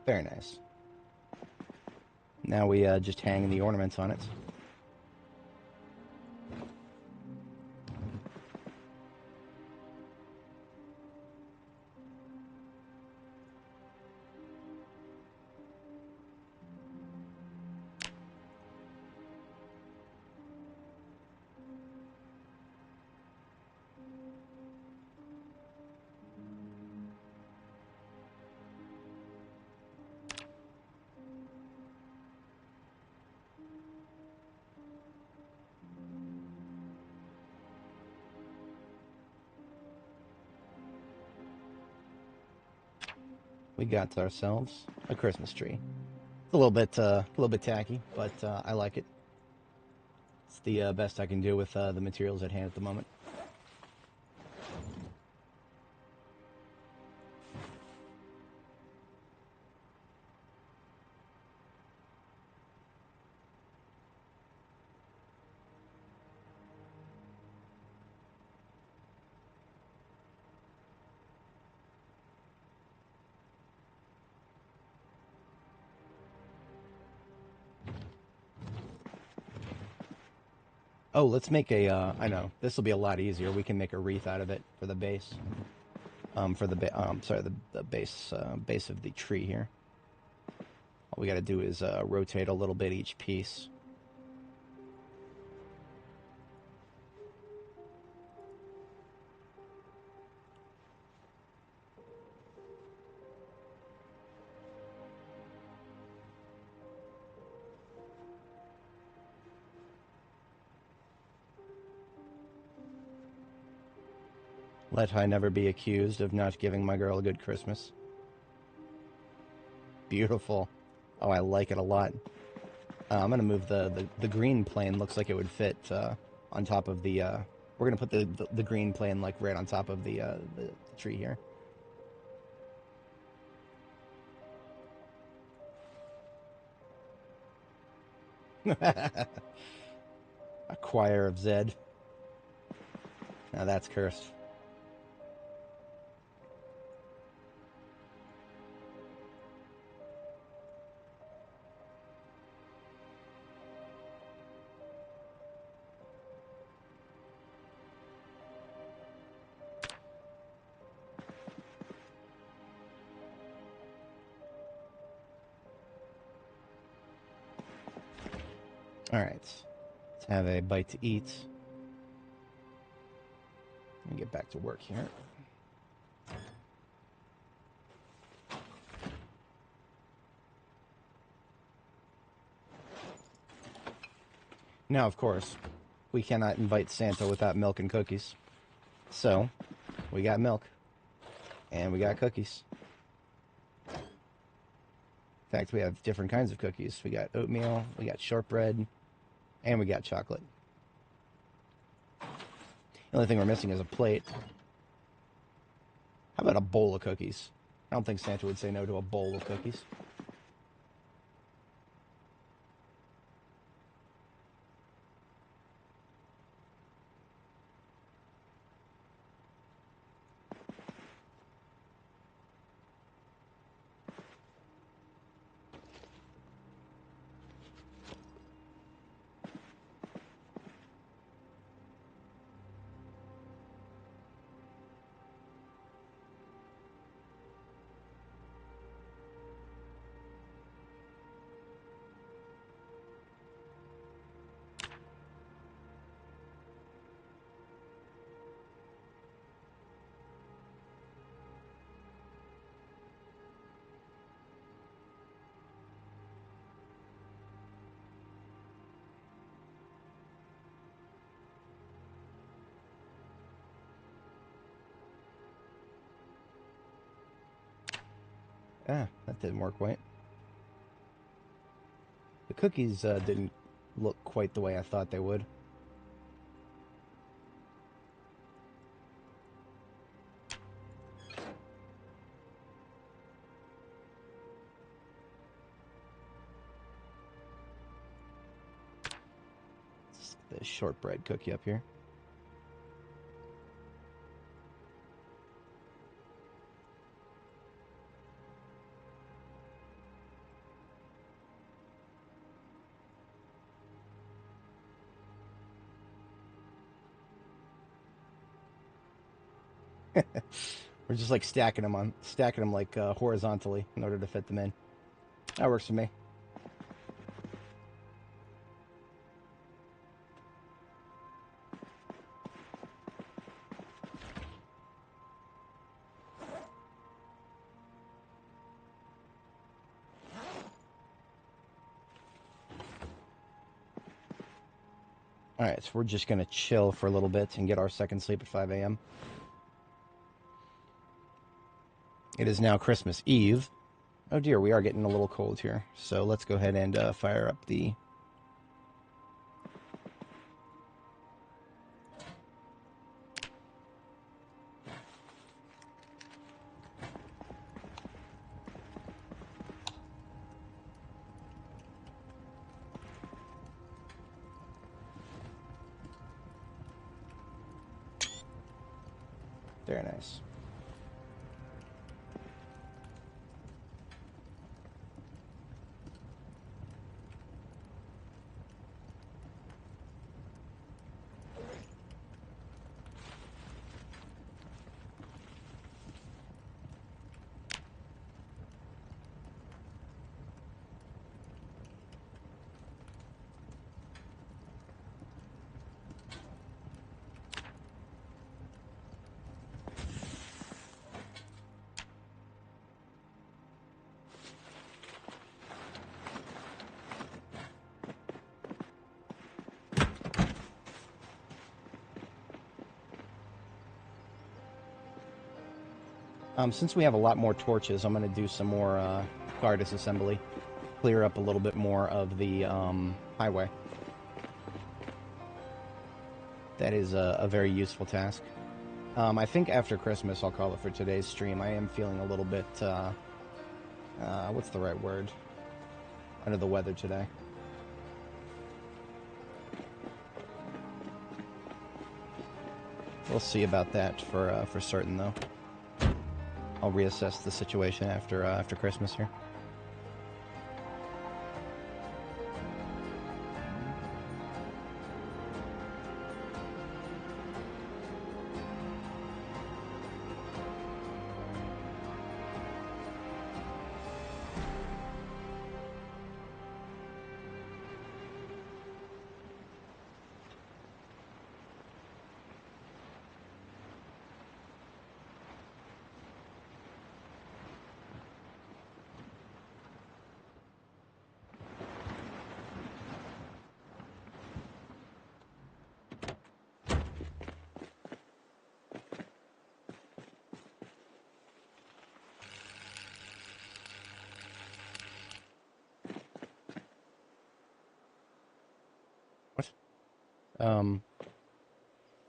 Very nice. Now we just hang the ornaments on it. We got ourselves a Christmas tree. It's a little bit tacky, but I like it. It's the best I can do with the materials at hand at the moment. Oh, let's make a, I know, this will be a lot easier. We can make a wreath out of it for the base. For the, sorry, the base, base of the tree here. All we gotta do is, rotate a little bit each piece. Let I never be accused of not giving my girl a good Christmas. Beautiful. Oh, I like it a lot. I'm going to move the green plane. Looks like it would fit on top of the... we're going to put the green plane like right on top of the tree here. A choir of Zed. Now that's cursed. Alright, let's have a bite to eat. Let me get back to work here. Now, of course, we cannot invite Santa without milk and cookies. So, we got milk. And we got cookies. In fact, we have different kinds of cookies. We got oatmeal, we got shortbread, and we got chocolate. The only thing we're missing is a plate. How about a bowl of cookies? I don't think Santa would say no to a bowl of cookies. Ah, that didn't work right. The cookies didn't look quite the way I thought they would. Let's get the shortbread cookie up here. We're just like stacking them like horizontally in order to fit them in. That works for me. Alright, so we're just going to chill for a little bit and get our second sleep at 5 a.m. It is now Christmas Eve. Oh dear, we are getting a little cold here. So let's go ahead and fire up the Christmas. Since we have a lot more torches, I'm going to do some more car disassembly. Clear up a little bit more of the highway. That is a very useful task. I think after Christmas, I'll call it for today's stream. I am feeling a little bit, what's the right word? Under the weather today. We'll see about that for certain, though. I'll reassess the situation after Christmas here.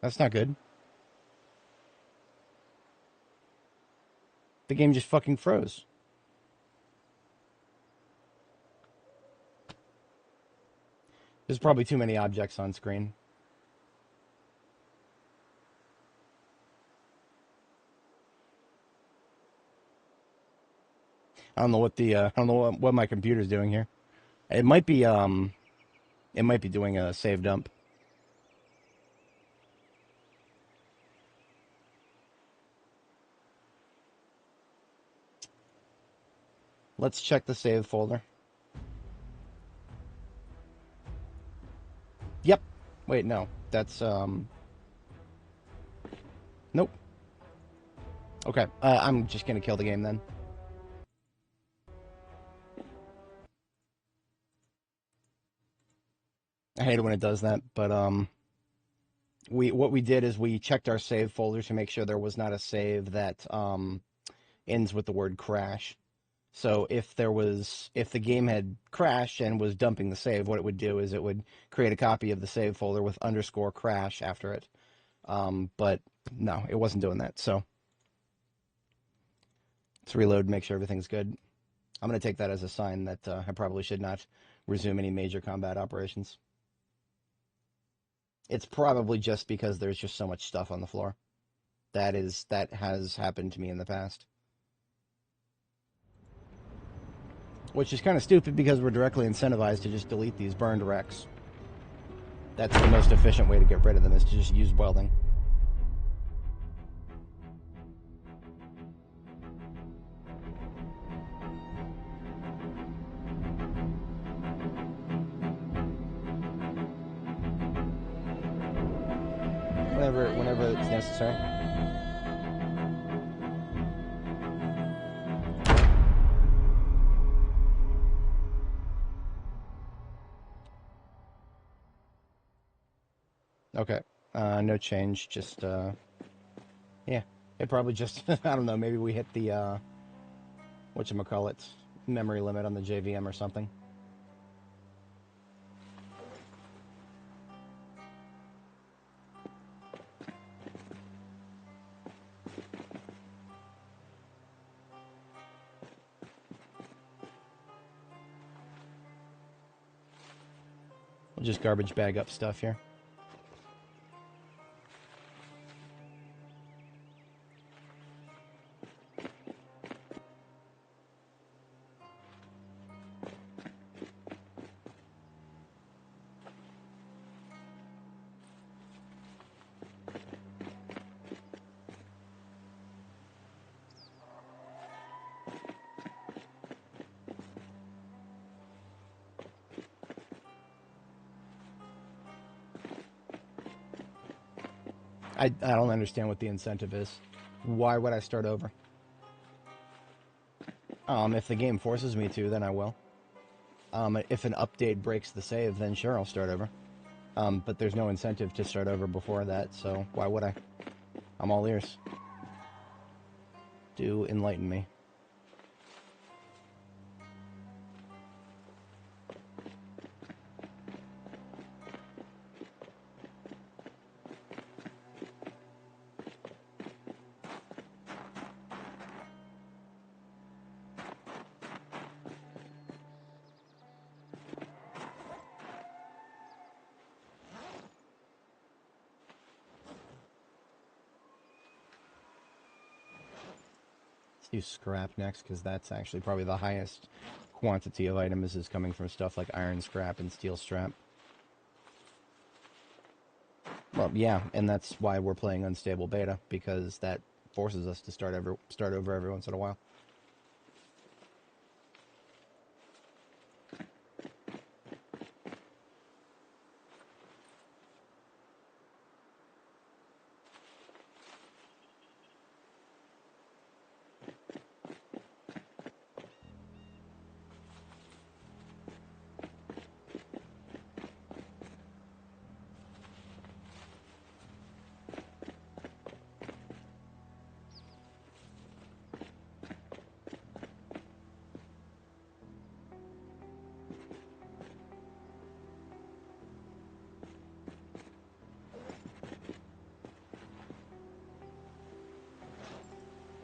That's not good. The game just fucking froze. There's probably too many objects on screen. I don't know what I don't know what my computer's doing here. It might be doing a save dump. Let's check the save folder. Yep. Wait, no. That's, nope. Okay, I'm just gonna kill the game then. I hate it when it does that, but, what we did is we checked our save folder to make sure there was not a save that, ends with the word crash. So if the game had crashed and was dumping the save, what it would do is it would create a copy of the save folder with _crash after it. But no, it wasn't doing that. So let's reload, make sure everything's good. I'm going to take that as a sign that I probably should not resume any major combat operations. It's probably just because there's just so much stuff on the floor. That has happened to me in the past. Which is kind of stupid because we're directly incentivized to just delete these burned wrecks. That's the most efficient way to get rid of them, is to just use welding. Whenever it's necessary. Okay, no change, just, yeah, it probably just, I don't know, maybe we hit the, whatchamacallit, memory limit on the JVM or something. We'll just garbage bag up stuff here. I don't understand what the incentive is. Why would I start over? If the game forces me to, then I will. If an update breaks the save, then sure, I'll start over. But there's no incentive to start over before that, so why would I? I'm all ears. Do enlighten me. Use scrap next, because that's actually probably the highest quantity of items is coming from stuff like iron scrap and steel scrap. Well, yeah, and that's why we're playing unstable beta, because that forces us to start over every once in a while.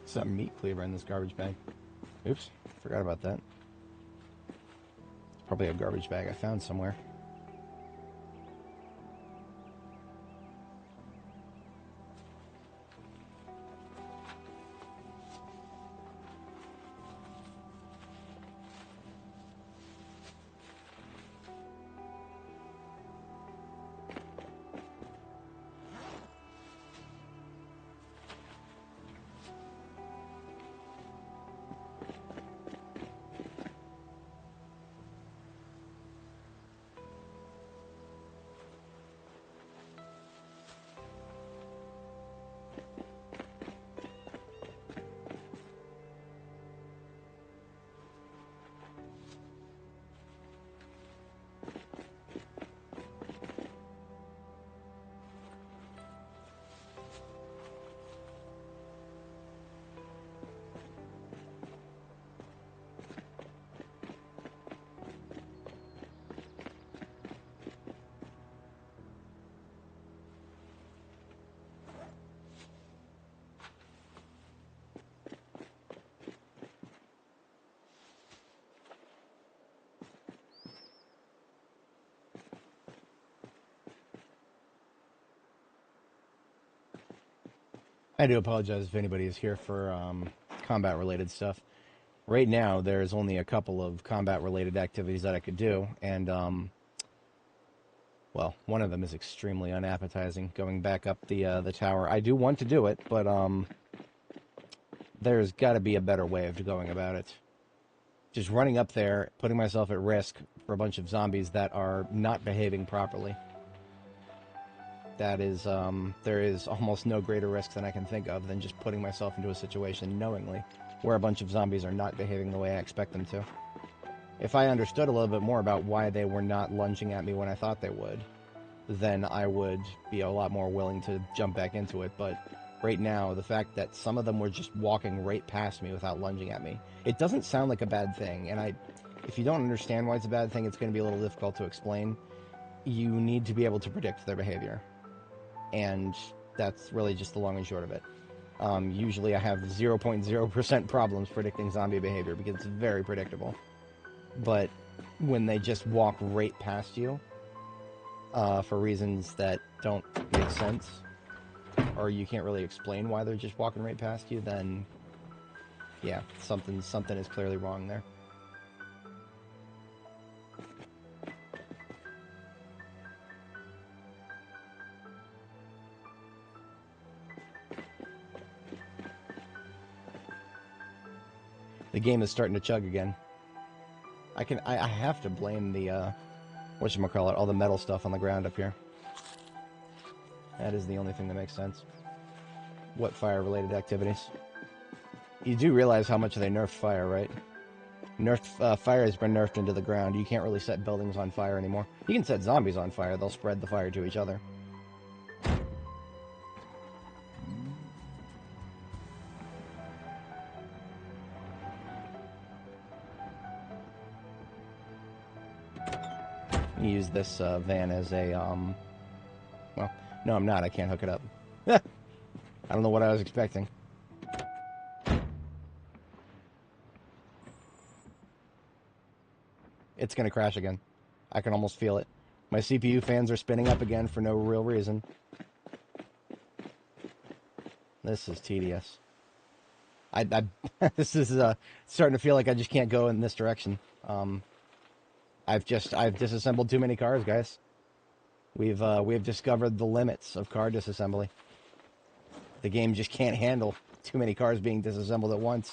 Some meat cleaver in this garbage bag. Oops, forgot about that. It's probably a garbage bag I found somewhere. I do apologize if anybody is here for combat-related stuff. Right now, there's only a couple of combat-related activities that I could do, and, well, one of them is extremely unappetizing, going back up the tower. I do want to do it, but, there's got to be a better way of going about it. Just running up there, putting myself at risk for a bunch of zombies that are not behaving properly. That is, there is almost no greater risk than I can think of than just putting myself into a situation knowingly where a bunch of zombies are not behaving the way I expect them to. If I understood a little bit more about why they were not lunging at me when I thought they would, then I would be a lot more willing to jump back into it. But right now, the fact that some of them were just walking right past me without lunging at me, it doesn't sound like a bad thing. And if you don't understand why it's a bad thing, it's going to be a little difficult to explain. You need to be able to predict their behavior. And that's really just the long and short of it. Usually I have 0.0% problems predicting zombie behavior because it's very predictable. But when they just walk right past you, for reasons that don't make sense, or you can't really explain why they're just walking right past you, then yeah, something is clearly wrong there. The game is starting to chug again. I have to blame the whatchamacallit, all the metal stuff on the ground up here. That is the only thing that makes sense. What fire-related activities? You do realize how much they nerfed fire, right? Fire has been nerfed into the ground. You can't really set buildings on fire anymore. You can set zombies on fire. They'll spread the fire to each other. You use this van as a, well, no, I'm not. I can't hook it up. I don't know what I was expecting. It's going to crash again. I can almost feel it. My CPU fans are spinning up again for no real reason. This is tedious. This is starting to feel like I just can't go in this direction. I've disassembled too many cars, guys. We've discovered the limits of car disassembly. The game just can't handle too many cars being disassembled at once.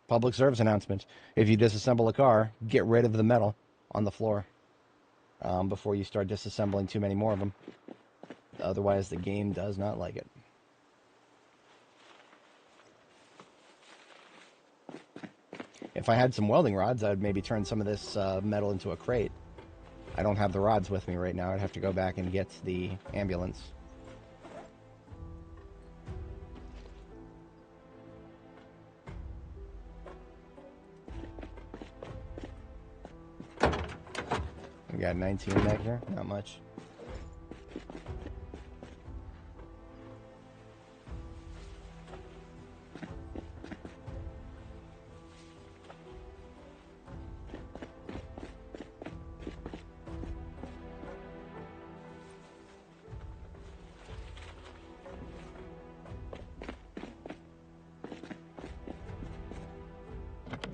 Public service announcement. If you disassemble a car, get rid of the metal on the floor before you start disassembling too many more of them. Otherwise, the game does not like it. If I had some welding rods, I'd maybe turn some of this metal into a crate. I don't have the rods with me right now. I'd have to go back and get the ambulance. We got 19 back here. Not much.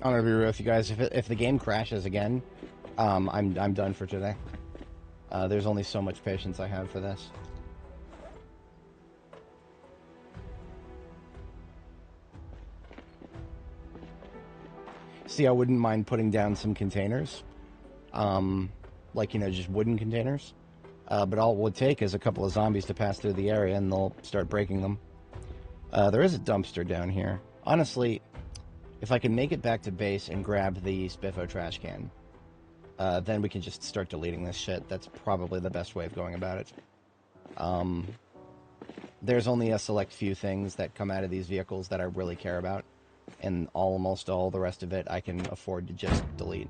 I'm gonna be real with you guys. If the game crashes again, I'm done for today. There's only so much patience I have for this. See, I wouldn't mind putting down some containers, like, you know, just wooden containers. But all it would take is a couple of zombies to pass through the area, and they'll start breaking them. There is a dumpster down here. Honestly, if I can make it back to base and grab the Spiffo trash can, then we can just start deleting this shit. That's probably the best way of going about it. There's only a select few things that come out of these vehicles that I really care about, and almost all the rest of it I can afford to just delete.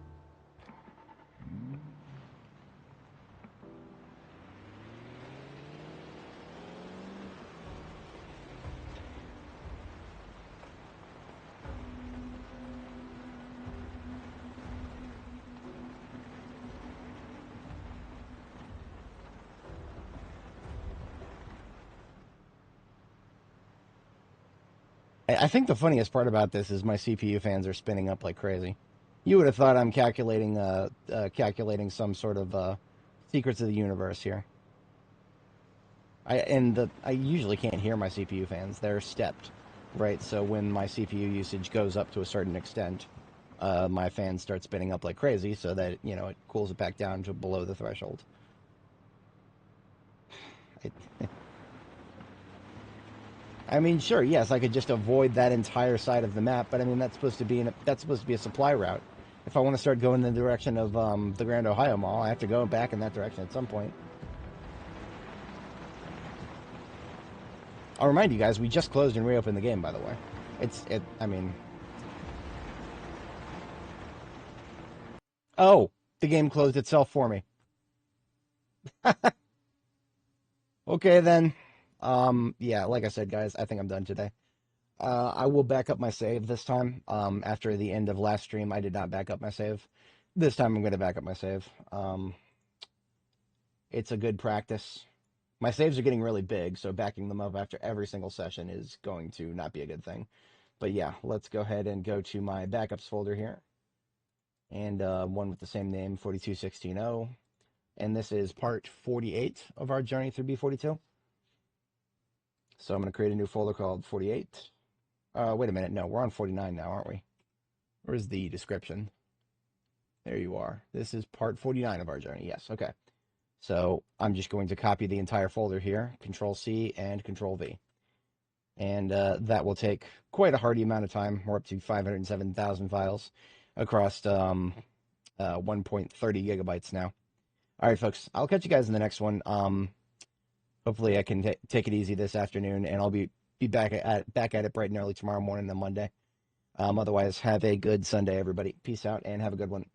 I think the funniest part about this is my CPU fans are spinning up like crazy. You would have thought I'm calculating some sort of secrets of the universe here. I usually can't hear my CPU fans. They're stepped, right? So when my CPU usage goes up to a certain extent, my fans start spinning up like crazy, so that, you know, it cools it back down to below the threshold. I mean, sure, yes, I could just avoid that entire side of the map, but I mean, that's supposed to be a supply route. If I want to start going in the direction of the Grand Ohio Mall, I have to go back in that direction at some point. I'll remind you guys, we just closed and reopened the game, by the way. I mean... Oh, the game closed itself for me. Okay, then. Yeah, like I said, guys, I think I'm done today. I will back up my save this time. After the end of last stream, I did not back up my save. This time I'm going to back up my save. It's a good practice. My saves are getting really big, so backing them up after every single session is going to not be a good thing. But yeah, let's go ahead and go to my backups folder here. And one with the same name, 42160. And this is part 48 of our journey through B42. So I'm going to create a new folder called 48. Wait a minute. No, we're on 49 now, aren't we? Where's the description? There you are. This is part 49 of our journey. Yes, okay. So I'm just going to copy the entire folder here, Control C and Control V. And that will take quite a hearty amount of time. We're up to 507,000 files across 1.30 gigabytes now. All right, folks, I'll catch you guys in the next one. Hopefully I can take it easy this afternoon, and I'll be back at it bright and early tomorrow morning on Monday. Otherwise, have a good Sunday, everybody. Peace out, and have a good one.